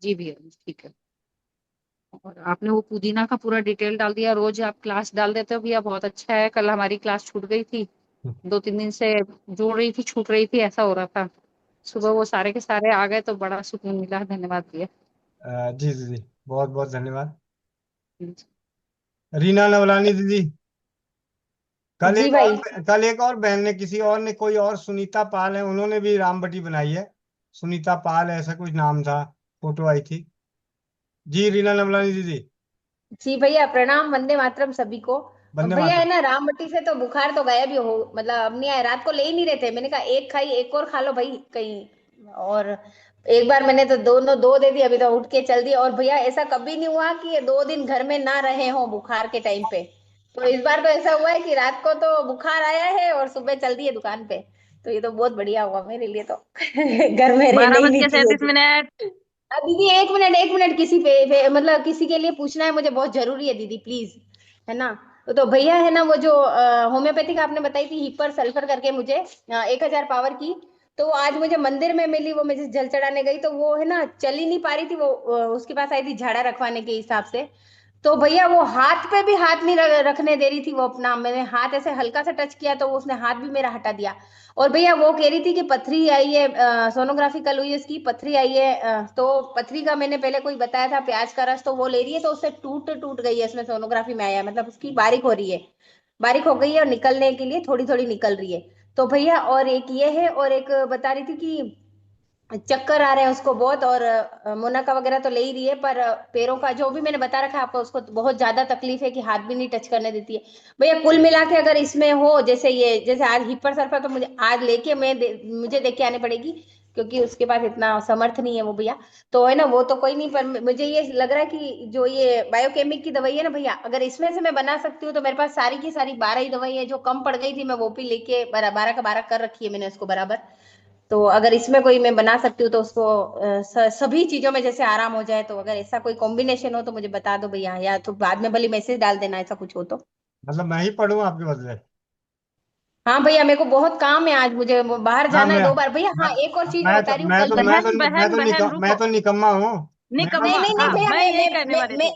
जी भैया ठीक है। और आपने वो पुदीना का पूरा डिटेल डाल दिया, रोज आप क्लास डाल देते हो भैया, बहुत अच्छा है। कल हमारी क्लास छूट गई थी, 2-3 दिन से जोड़ रही थी, छूट रही थी, ऐसा हो रहा था। सुबह वो सारे के सारे आ गए तो बड़ा सुकून मिला, धन्यवाद भैया। जी दीदी, बहुत बहुत धन्यवाद। रीना नवलानी दीदी। जी भाई। कल एक और बहन ने, किसी और ने, कोई और सुनीता पाल है, उन्होंने भी रामबटी बनाई है। सुनीता पाल ऐसा कुछ नाम था, फोटो आई थी। जी रीना नवलानी दीदी। जी भैया प्रणाम, वंदे मातरम सभी को। वंदे भैया है मातरम। ना, रामबट्टी से तो बुखार तो गायब ही हो, मतलब अब नहीं आया, रात को ले ही नहीं रहे थे, मैंने कहा एक खाई एक और खा लो भाई कहीं। और एक बार मैंने तो दोनों दो दे दी, अभी तो उठ के चल दी। और भैया ऐसा कभी नहीं हुआ कि ये 2 दिन घर में ना रहे हो बुखार के टाइम पे। तो इस बार तो ऐसा हुआ है कि रात को तो बुखार आया है और सुबह चल दिए दुकान पे। तो ये तो बहुत बढ़िया हुआ मेरे लिए तो। घर में रहना बारह ही बज नहीं के चाहिए सैंतीस थी। मिनट दीदी एक मिनट एक मिनट, किसी मतलब किसी के लिए पूछना है मुझे, बहुत जरूरी है दीदी प्लीज। है ना? तो भैया है ना, वो जो होम्योपैथिक आपने बताई थी हिपर सल्फर करके मुझे, 1,000 पावर की। तो वो आज मुझे मंदिर में मिली, वो मैं जिस जल चढ़ाने गई तो वो है ना चल ही नहीं पा रही थी वो, उसके पास आई थी झाड़ा रखवाने के हिसाब से। तो भैया वो हाथ पे भी हाथ नहीं रखने दे रही थी वो अपना, मैंने हाथ ऐसे हल्का सा टच किया तो वो उसने हाथ भी मेरा हटा दिया। और भैया वो कह रही थी कि पथरी आई है, सोनोग्राफी कल हुई है उसकी, पथरी आई है। तो पथरी का मैंने पहले कोई बताया था प्याज का रस, तो वो ले रही है तो उससे टूट टूट गई है, इसमें सोनोग्राफी में आया है, मतलब उसकी बारीक हो रही है, बारीक हो गई है और निकलने के लिए थोड़ी थोड़ी निकल रही है। तो भैया और एक ये है, और एक बता रही थी कि चक्कर आ रहे हैं उसको बहुत, और मुनक्का वगैरह तो ले ही रही है, पर पैरों का जो भी मैंने बता रखा है आपको, उसको बहुत ज्यादा तकलीफ है कि हाथ भी नहीं टच करने देती है। भैया कुल मिला के अगर इसमें हो, जैसे ये जैसे आज हिपर सल्फर तो मुझे आज लेके मुझे देख के आने पड़ेगी, क्योंकि उसके पास इतना समर्थ नहीं है वो भैया। तो है ना, वो तो कोई नहीं, पर मुझे ये लग रहा है कि जो ये बायोकेमिक की दवाई है ना भैया, अगर इसमें से मैं बना सकती हूँ तो मेरे पास सारी की सारी 12 ही दवाई है, जो कम पड़ गई थी मैं वो भी लेके 12 का 12 कर रखी है मैंने उसको बराबर। तो अगर इसमें कोई मैं बना सकती हूँ तो उसको सभी चीजों में जैसे आराम हो जाए, तो अगर ऐसा कोई कॉम्बिनेशन हो तो मुझे बता दो भैया, या तो बाद में भले मैसेज डाल देना ऐसा कुछ हो तो। मतलब मैं ही पढ़ूँ आपके बदले? हाँ भैया मेरे को बहुत काम है आज, मुझे बाहर हाँ जाना है 2 बार भैया। हाँ एक और चीज मैं बता रही हूँ, कल बहन बहन बहन मैं तो रुको। निकम्मा हूँ। मैं निकम्मा, नहीं नहीं नहीं हाँ भैया, मैं यही कहने वाली थी।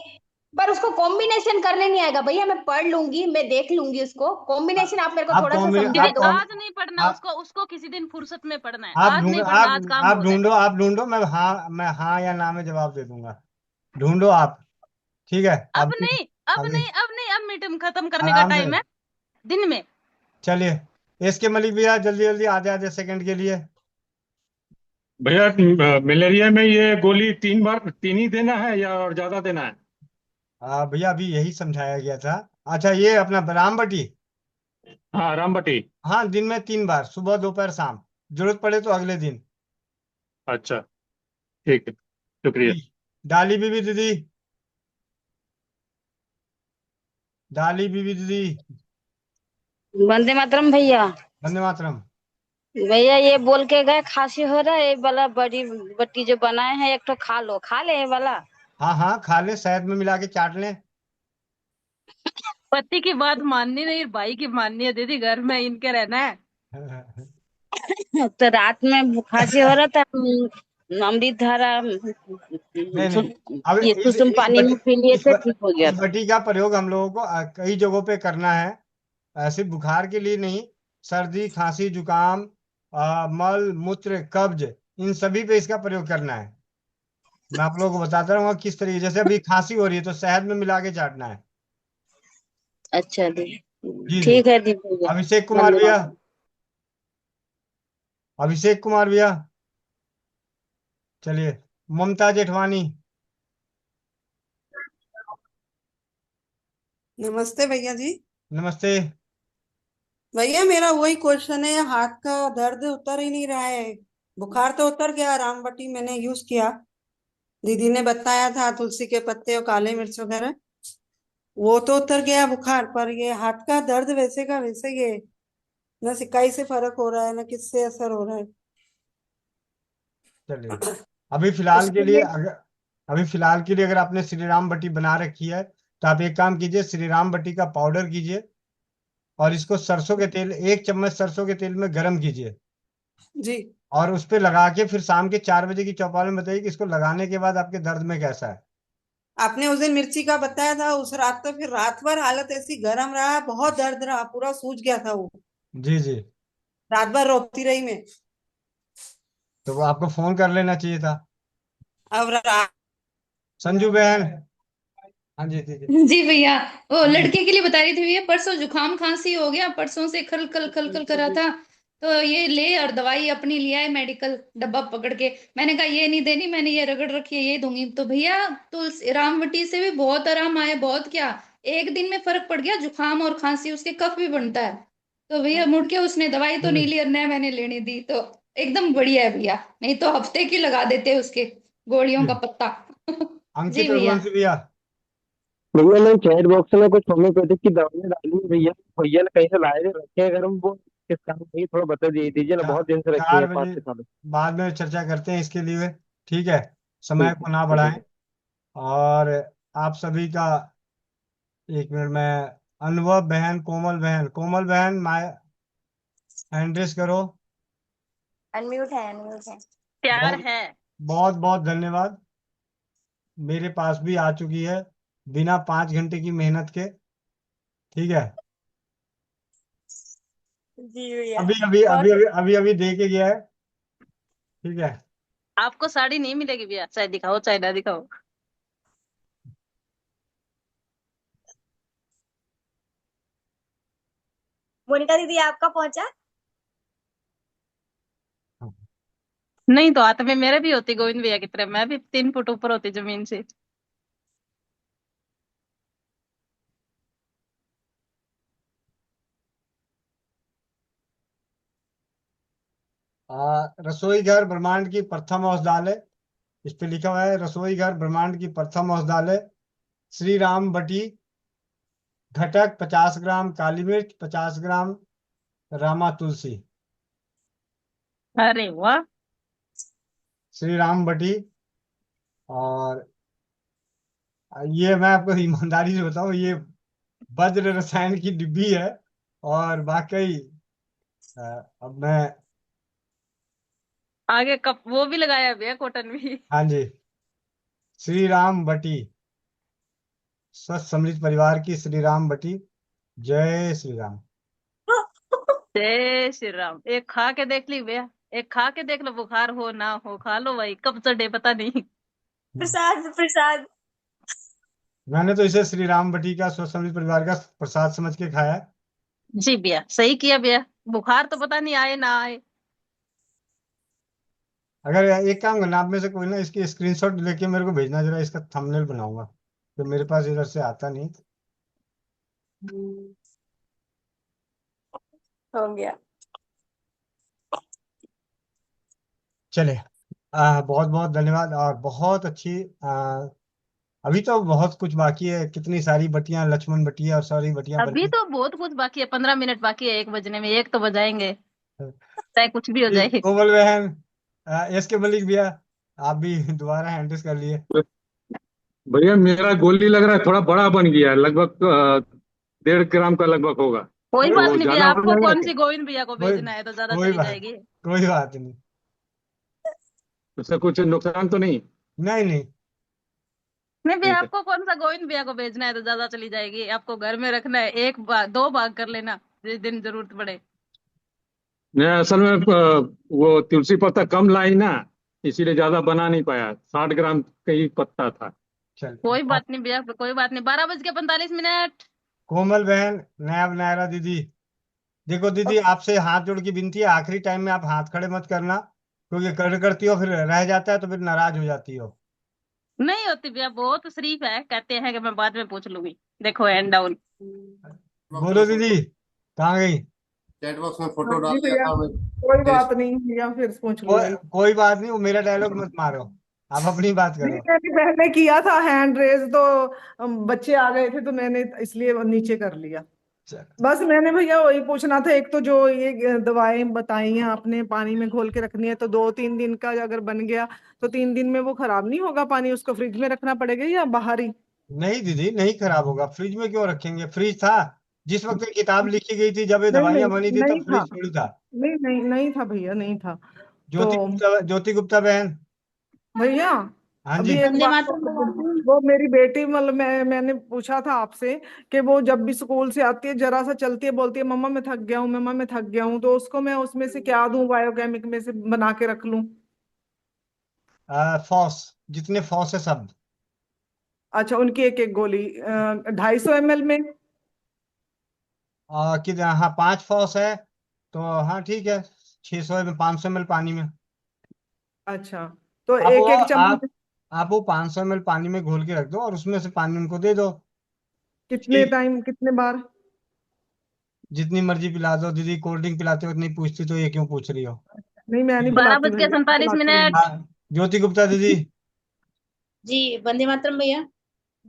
पर उसको कॉम्बिनेशन करने नहीं आएगा भैया, मैं पढ़ लूंगी, मैं देख लूंगी उसको, कॉम्बिनेशन आप मेरे को आप थोड़ा सा कॉम्बिने समझा आप दो। कॉम आज नहीं पढ़ना आप उसको, उसको किसी दिन फुर्सत में पढ़ना है, आप आज ढूंढो नहीं पढ़ना, आज काम बहुत है। आप ढूंढो, मैं हाँ या ना में जवाब दे दूंगा। ढूंढो आप। ठीक है, अब अभी नहीं, अब अभी नहीं, अब नहीं, अब मीटिंग खत्म करने का आराम से। टाइम है, दिन में। चलिए, इसके मलिक भैया जल्दी जल्दी आधे आधे सेकंड के लिए। भैया मलेरिया में ये गोली 3 बार 3 ही देना है या और ज्यादा देना है? भैया अभी यही समझाया गया था। अच्छा, ये अपना रामबटी। हाँ, रामबटी। हाँ, दिन में 3 बार, सुबह दोपहर शाम। जरूरत पड़े तो अगले दिन। अच्छा, ठीक है, शुक्रिया। जी। डाली बीबी दीदी, डाली बीबी दीदी। वंदे मातरम भैया। वंदे मातरम। भैया ये बोल के गए खांसी हो रहा है, ये वाला बड़ी बट्टी जो बनाए हैं एक तो खा लो, खा ले ये वाला। हाँ हाँ, खा ले, शहद में मिला के चाट ले। पति की बात माननी नहीं, भाई की माननी है दीदी, घर में इनके रहना है। तो रात में खांसी हो रहा था, अमृत धारा नहीं नहीं, अब ये कुसुम पानी में पी लिए थे, ठीक हो गया इस था। बटी का प्रयोग हम लोगों को कई जगहों पे करना है। सिर्फ बुखार के लिए नहीं, सर्दी खांसी जुकाम, मल मूत्र कब्ज, इन सभी पे इसका प्रयोग करना है। मैं आप लोगों को बताता रहूंगा किस तरीके, जैसे अभी खांसी हो रही है तो शहद में मिला के चाटना है। अच्छा दी, जी जी। ठीक है दी भैया। अभिषेक कुमार वंदे भैया, मातरम। अभिषेक कुमार भैया। चलिए, ममता जेठवानी। नमस्ते भैया जी। नमस्ते। भैया मेरा वही क्वेश्चन है, हाथ का दर्द उतर ही नहीं रहा है। बुखार तो उतर गया, रामबटी मैंने यूज किया, दीदी ने बताया था तुलसी के पत्ते और काले मिर्च वगैरह, वो तो उतर गया बुखार, पर ये हाथ का दर्द वैसे का वैसे ही है, न सिकाई से फर्क हो रहा है न किससे असर हो रहा है। चलिए, अभी फिलहाल के उसके लिए लिए अगर अभी फिलहाल के लिए अगर आपने श्री राम बटी बना रखी है तो आप एक काम कीजिए, श्री राम बटी का पाउडर कीजिए और इसको सरसों के तेल, 1 चम्मच सरसों के तेल में गर्म कीजिए जी, और उस पे लगा के फिर शाम के 4 बजे की चौपाल में बताइए कि इसको लगाने के बाद आपके दर्द में कैसा है। आपने उस दिन मिर्ची का बताया था, उस रात तो फिर रात भर हालत ऐसी गर्म रहा, बहुत दर्द रहा, पूरा सूज गया था वो, जी जी। रात भर रोती रही मैं। तो वो आपको फोन कर लेना चाहिए था। अब रात संजू बहन। हाँ जी जी जी। जी भैया, वो हाँ जी। लड़के के लिए बता रही थी भैया, परसों जुकाम खांसी हो गया, परसों से खल खल खल खल कर रहा था, तो ये ले और दवाई अपनी लिया है मेडिकल डब्बा पकड़ के। मैंने कहा ये नहीं देनी, मैंने ये रगड़ रखी है, ये दूंगी। तो भैया तुलसी रामवटी से भी बहुत आराम आया, बहुत क्या, एक दिन में फर्क पड़ गया, जुकाम और खांसी, उसके कफ भी बनता है। तो भैया मुड़ के उसने दवाई तो नहीं ली और न मैंने लेने दी, तो एकदम बढ़िया है भैया, नहीं तो हफ्ते की लगा देते उसके गोलियों का पत्ता। जी अंकित भैया। रघुवंशी भैया। भैया मैं चैट बॉक्स में कुछ होम्योपैथिक की दवाइयाँ डाली है भैया। भैया ने कहीं से लाए थे, रखे हैं घर में, वो किस काम की थोड़ा बता दीजिए ना, बहुत दिन से रखी है, 5 4 बजे 6 साल। बाद में चर्चा करते हैं इसके लिए। ठीक है, समय ठीक को ना ठीक है। बढ़ाएं। और आप सभी का, 1 मिनट में, अनुभव बहन, कोमल बहन, माय हैंड रेस करो। अनम्यूट है, अनम्यूट है। प्यार बहुत है। बहुत बहुत धन्यवाद। मेरे पास भी आ चुकी है बिना 5 घंटे की मेहनत के। ठीक है, जी भैया। अभी अभी और अभी अभी अभी अभी दे के गया है। ठीक है। आपको साड़ी नहीं मिलेगी भैया, चाहे दिखाओ चाहे ना दिखाओ। मोनिका दीदी आपका पहुंचा? नहीं तो हाथ में मेरे भी होती गोविंद भैया की तरह, मैं भी 3 फुट ऊपर होती जमीन से। रसोई घर ब्रह्मांड की प्रथम औषधालय, इस पे लिखा हुआ है रसोई घर ब्रह्मांड की प्रथम औषधालय, श्री राम बटी। घटक 50 ग्राम काली मिर्च, 50 ग्राम रामा तुलसी। अरे वाह। श्री राम बटी। और ये मैं आपको ईमानदारी से बताऊं, ये वज्र रसायन की डिब्बी है। और वाकई अ, अब मैं, आगे कप वो भी लगाया भैया, कॉटन भी। हाँ जी, श्री राम बटी। स्वस्थ समृद्ध परिवार की श्री राम बटी। जय श्री राम। जय श्री राम। एक खा के देख ली भैया, एक खा के देख लो, बुखार हो ना हो खा लो भाई, कब चढ़े पता नहीं। प्रसाद प्रसाद। मैंने तो इसे श्री राम बटी का स्वस्थ समृद्ध परिवार का प्रसाद समझ के खाया है। जी भैया सही किया भैया, बुखार तो पता नहीं आए ना आए। अगर एक काम करना, आप में से कोई ना इसकी स्क्रीनशॉट लेके मेरे को भेजना, जरा इसका थंबनेल बनाऊंगा, तो मेरे पास इधर से आता नहीं। हो गया। चले, बहुत बहुत धन्यवाद और बहुत अच्छी। अभी तो बहुत कुछ बाकी है, कितनी सारी बटियां, लक्ष्मण बटिया और सारी बटियां अभी बनी। तो बहुत कुछ बाकी है, 15 मिनट बाकी है 1 बजने में, 1 तो बजाएंगे चाहे कुछ भी हो जी, जाए। कोमल बहन, एस के मलिक भैया, आप भी दोबारा हैंडल्स कर लिए। भैया मेरा गोली लग रहा है थोड़ा बड़ा बन गया है, लगभग 1.5 ग्राम का लगभग होगा। कोई बात कोई तो नहीं ज्यादा भैया, हो आपको जाएगा कौन क्या? सी गोविंद भैया को कोई भेजना है तो ज्यादा कोई चली बात जाएगी। कोई बात नहीं। उससे कुछ नुकसान तो नहीं? नहीं नहीं। नहीं भैया, ठीक है। आपको कौन सा गोविंद भैया को भेजना है तो ज्यादा चली जाएगी, आपको घर में रखना है, 2 भाग कर लेना जिस दिन जरूरत पड़े। मैं असल में वो तुलसी पत्ता कम लाई ना, इसीलिए ज्यादा बना नहीं पाया, 60 ग्राम का ही पत्ता था। चल, कोई बात नहीं भैया, कोई बात नहीं। 12:45। कोमल बहन, नायब नायरा दीदी, देखो दीदी, आपसे हाथ जोड़ की विनती है, आखिरी टाइम में आप हाथ खड़े मत करना, क्योंकि कर करती हो फिर रह जाता है तो फिर नाराज हो जाती हो। नहीं होती भैया, बहुत शरीफ है, कहते हैं कि मैं बाद में पूछ लूंगी। देखो हैंड डाउन। बोलो दीदी, कहाँ गई? चैट बॉक्स में फोटो जी डाल दिया भैया, था मैं। कोई बात नहीं भैया, फिर पूछ लूंगी। कोई बात नहीं, वो मेरा डायलॉग मत मारो, आप अपनी बात नहीं, करो। मैंने पहले किया था हैंड रेज, तो बच्चे आ गए थे तो मैंने इसलिए नीचे कर लिया। चल, बस मैंने भैया वही पूछना था, एक तो जो ये दवाएं बताई हैं आपने पानी में घोल के रखनी है, तो 2-3 दिन का अगर बन गया तो 3 दिन में वो खराब नहीं होगा पानी? उसको फ्रिज में रखना पड़ेगा या बाहर ही? नहीं दीदी, नहीं खराब होगा, फ्रिज में क्यों रखेंगे? फ्रिज था जिस वक्त ये किताब लिखी गई थी, जब ये नहीं नहीं, दवाइयां बनी थी, नहीं तब था। फ्रिज थोड़ी था। नहीं नहीं, नहीं था भैया, नहीं था। तो ज्योति गुप्ता बहन। भैया, हाँ जी। अभी एक वंदे बात मातरम बजाती हूँ। वो मेरी बेटी, मतलब मैंने पूछा था आपसे कि वो जब भी स्कूल से आती है जरा सा चलती है, बोलती है मम्मा मैं थक गया हूँ, मम्मा मैं थक गया हूँ, तो उसको मैं उसमें से क्या दूं, बायोकेमिक में से बना के रख लूं? फॉस, जितने फॉस है सब। अच्छा, उनकी एक एक गोली 250 ml में? कि हाँ, 5 फॉस है तो हाँ ठीक है, 600 में 500 ml पानी में। अच्छा, तो आप एक वो एक चम्मच आप वो 500 ml पानी में घोल के रख दो और उसमें से पानी उनको दे दो। कितने ठीक, टाइम, कितने बार? जितनी मर्जी पिला दो दीदी, कोल्ड ड्रिंक पिलाते वक्त नहीं पूछती तो ये क्यों पूछ रही हो? नहीं, मैं नहीं बारह पिलाती बज के भैया, सैंतालीस पिलाती नहीं। मिनट हाँ, ज्योति गुप्ता दीदी। जी वंदे मातरम भैया।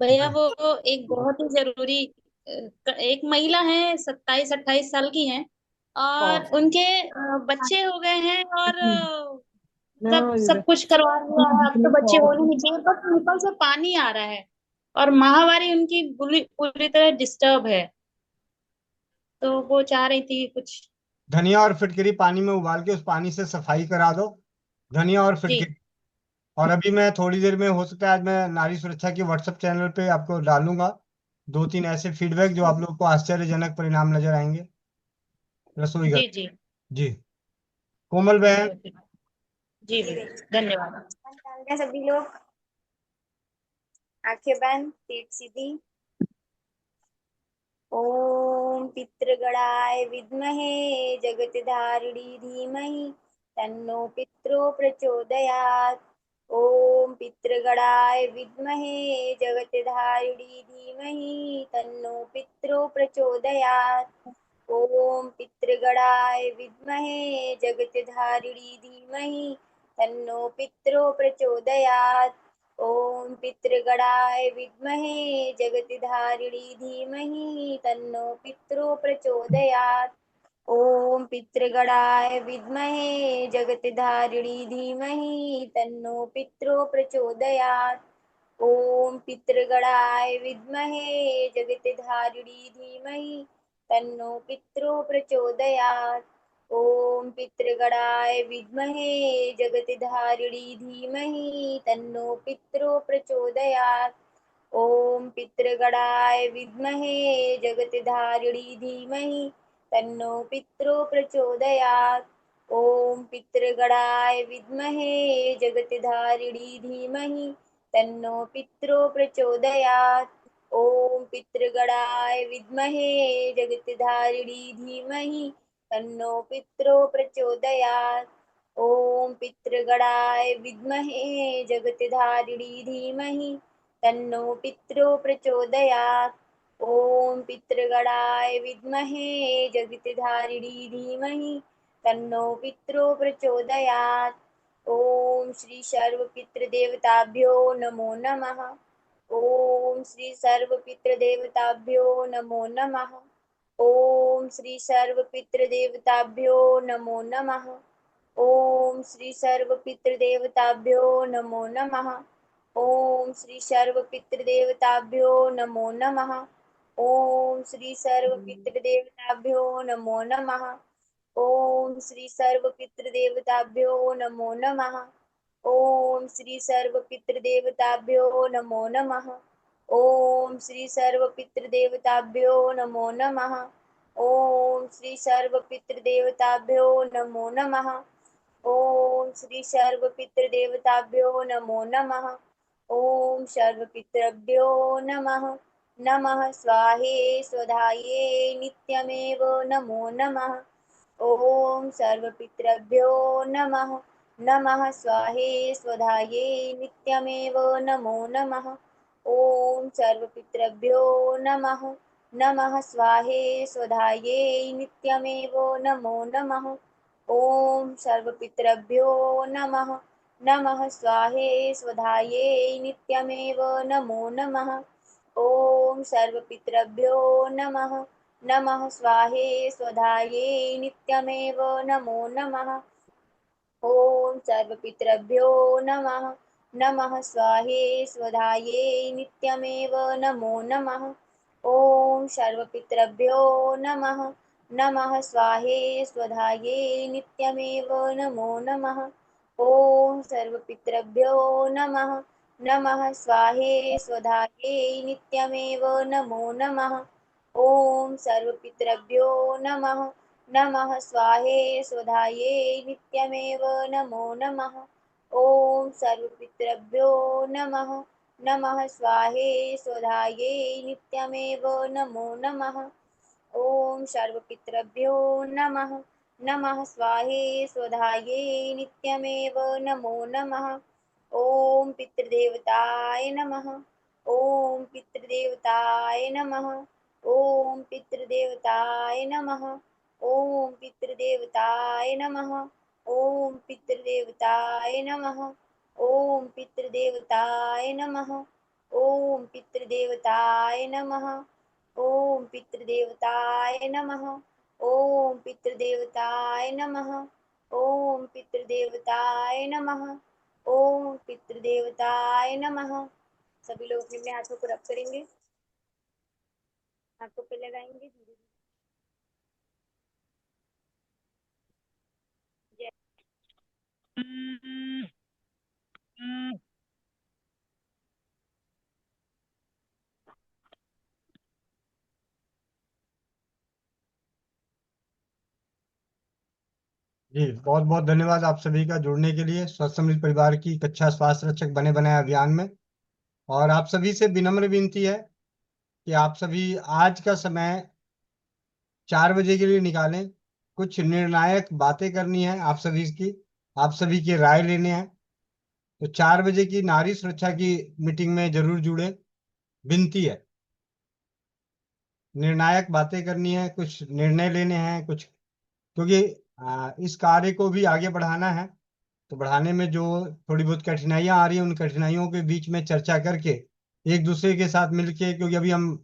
भैया वो एक बहुत ही जरूरी एक महिला है, 27-28 साल की हैं, और और उनके बच्चे हो गए हैं, और मतलब मैं सब कुछ करवा लिया है, अब तो बच्चे होने नहीं चाहिए, बस निपल से पानी आ रहा है, और माहवारी उनकी पूरी पूरी तरह डिस्टर्ब है, तो वो चाह रही थी कुछ। धनिया और फिटकरी पानी में उबाल के उस पानी से सफाई करा दो, धनिया और जी फिटकरी। और अभी मैं थोड़ी देर में, हो सकता है आज मैं नारी सुरक्षा की व्हाट्सएप चैनल पे आपको डालूंगा 2-3 ऐसे फीडबैक जो आप लोग को आश्चर्यजनक परिणाम नजर आएंगे रसोई घर। जी जी जी, कोमल बहन। जी भैया, धन्यवाद। डाल दें सभी लोग, आंखें बंद, पीठ सीधी। ओम पितृगणाय विद्महे जगतधारिणी धीमहि तन्नो पितरो प्रचोदयात्। ओम पितृगणाय विद्महे जगतधारिणी धीमहि तन्नो पितरो प्रचोदयात्। ओम पितृगणाय विद्महे जगतधारिणी धीमहि तन्नो पितरो प्रचोदयात्। ओम पितृगणाय विद्महे जगतधारिणी धीमहि तन्नो पितरो प्रचोदयात्। ओम पितृगणाय विद्महे जगतधारिणी धीमहि तन्नो पितरो प्रचोदयात्। ओम पितृगणाय विद्महे जगतधारिणी धीमहि तन्नो पितरो प्रचोदयात्। ओम पितृगणाय विद्महे जगतधारिणी धीमहि तन्नो पितरो प्रचोदयात्। ओम पितृगणाय विद्महे जगतधारिणी धीमहि तन्नो पितरो प्रचोदयात्। ओम पितृगणाय विद्महे जगतधारिणी धीमहि तन्नो पितरो प्रचोदयात्। ओम पितृगणाय विद्महे जगतधारिणी धीमहि तन्नो पितरो प्रचोदयात्। ओम पितृगणाय विद्महे जगतधारिणी धीमहि तन्नो पितरो प्रचोदयात्। ओम पितृगणाय विद्महे जगतधारिणी धीमहि तन्नो पितरो प्रचोदयात्। ओम श्री सर्व पितृदेवताभ्यो नमो नमः। ओम श्री सर्व पितृदेवताभ्यो नमो नमः। ओम श्री सर्व पितृदेवताभ्यो नमो नमः। ओम श्री सर्व पितृदेवताभ्यो नमो नमः। ओम श्री सर्व पितृदेवताभ्यो नमो नमः। ओम श्री सर्व पितृदेवताभ्यो नमो नमः। ओम श्री सर्व पितृदेवताभ्यो नमो नमः। ओम श्री सर्व पितृदेवताभ्यो नमो नमः। ओम श्री सर्व पितृदेवताभ्यो नमो नमः। ओम श्री सर्व पितृदेवताभ्यो नमो नमः। ओम श्री सर्व पितृदेवताभ्यो नमो नमः। ओम सर्व पितृभ्यो नमः। नमः स्वाहे स्वधाये नित्यमेव नमो नमः। ओम सर्व पितृभ्यो नमः। नमः स्वाहे स्वधाये नित्यमेव नमो नमः। ओम सर्व पितृभ्यो नमः। नमः स्वाहे स्वधाये नित्यमेव नमो नमः। ओम सर्व पितृभ्यो नमः। नमः स्वाहे स्वधाये नित्यमेव नमो नमः। ओम सर्व पितृभ्यो नमः। नमः स्वाहे स्वधाये नित्यमेव नमो नमः। ओम सर्व पितृभ्यो नमः। नमः स्वाहे स्वधाये नित्यमेव नमो नमः। ओम सर्व पितृभ्यो नमः। नमः स्वाहे स्वधाये नित्यमेव नमो नमः। ओम सर्व पितृभ्यो नमः। नमः स्वाहे स्वधाये नित्यमेव नमो नमः। ओम सर्व पितृभ्यो नमः। नमः स्वाहे स्वधाये नित्यमेव नमो नमः। ओम सर्व पितृभ्यो नमः। नमः स्वाहे स्वधाये नित्यमेव नमो नमः। ओम सर्व पितृभ्यो नमः। नमः स्वाहे स्वधाये नित्यमेव नमो नमः। ओम पितृदेवताय नमः। ओम पितृदेवताय नमः। ओम पितृदेवताय नमः। ओम पितृदेवताय नमः। ओम पितृदेवताय नमः। ओम पितृदेवताय नमः। ओम पितृदेवताय नमः। ओम पितृदेवताय नमः। ओम पितृदेवताय नमः। ओम पितृदेवताय नमः। ओम पितृदेवताय नमः। सभी लोग अपने हाथों को रब करेंगे, हाथों पे लगाएंगे। धीरे जी बहुत बहुत धन्यवाद आप सभी का जुड़ने के लिए स्वस्थ समृद्ध परिवार की कक्षा स्वास्थ्य रक्षक बने बनाए अभियान में। और आप सभी से विनम्र विनती है कि आप सभी आज का समय 4 बजे के लिए निकालें। कुछ निर्णायक बातें करनी है आप सभी की, आप सभी की राय लेने हैं। तो 4 बजे की नारी सुरक्षा की मीटिंग में जरूर जुड़े, विनती है। निर्णायक बातें करनी है, कुछ निर्णय लेने हैं, कुछ क्योंकि इस कार्य को भी आगे बढ़ाना है। तो बढ़ाने में जो थोड़ी बहुत कठिनाइयां आ रही हैं, उन कठिनाइयों के बीच में चर्चा करके एक दूसरे के साथ मिलके, क्योंकि अभी हम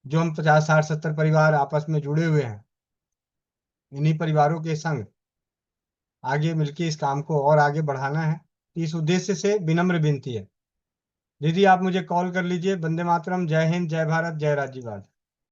50 60 70 परिवार आपस में जुड़े हुए हैं, इन्हीं परिवारों के संग आगे मिलके इस काम को और आगे बढ़ाना है। इस उद्देश्य से विनम्र विनती है। दीदी आप मुझे कॉल कर लीजिए। वंदे मातरम, जय हिंद, जय भारत, जय राज्यवाद।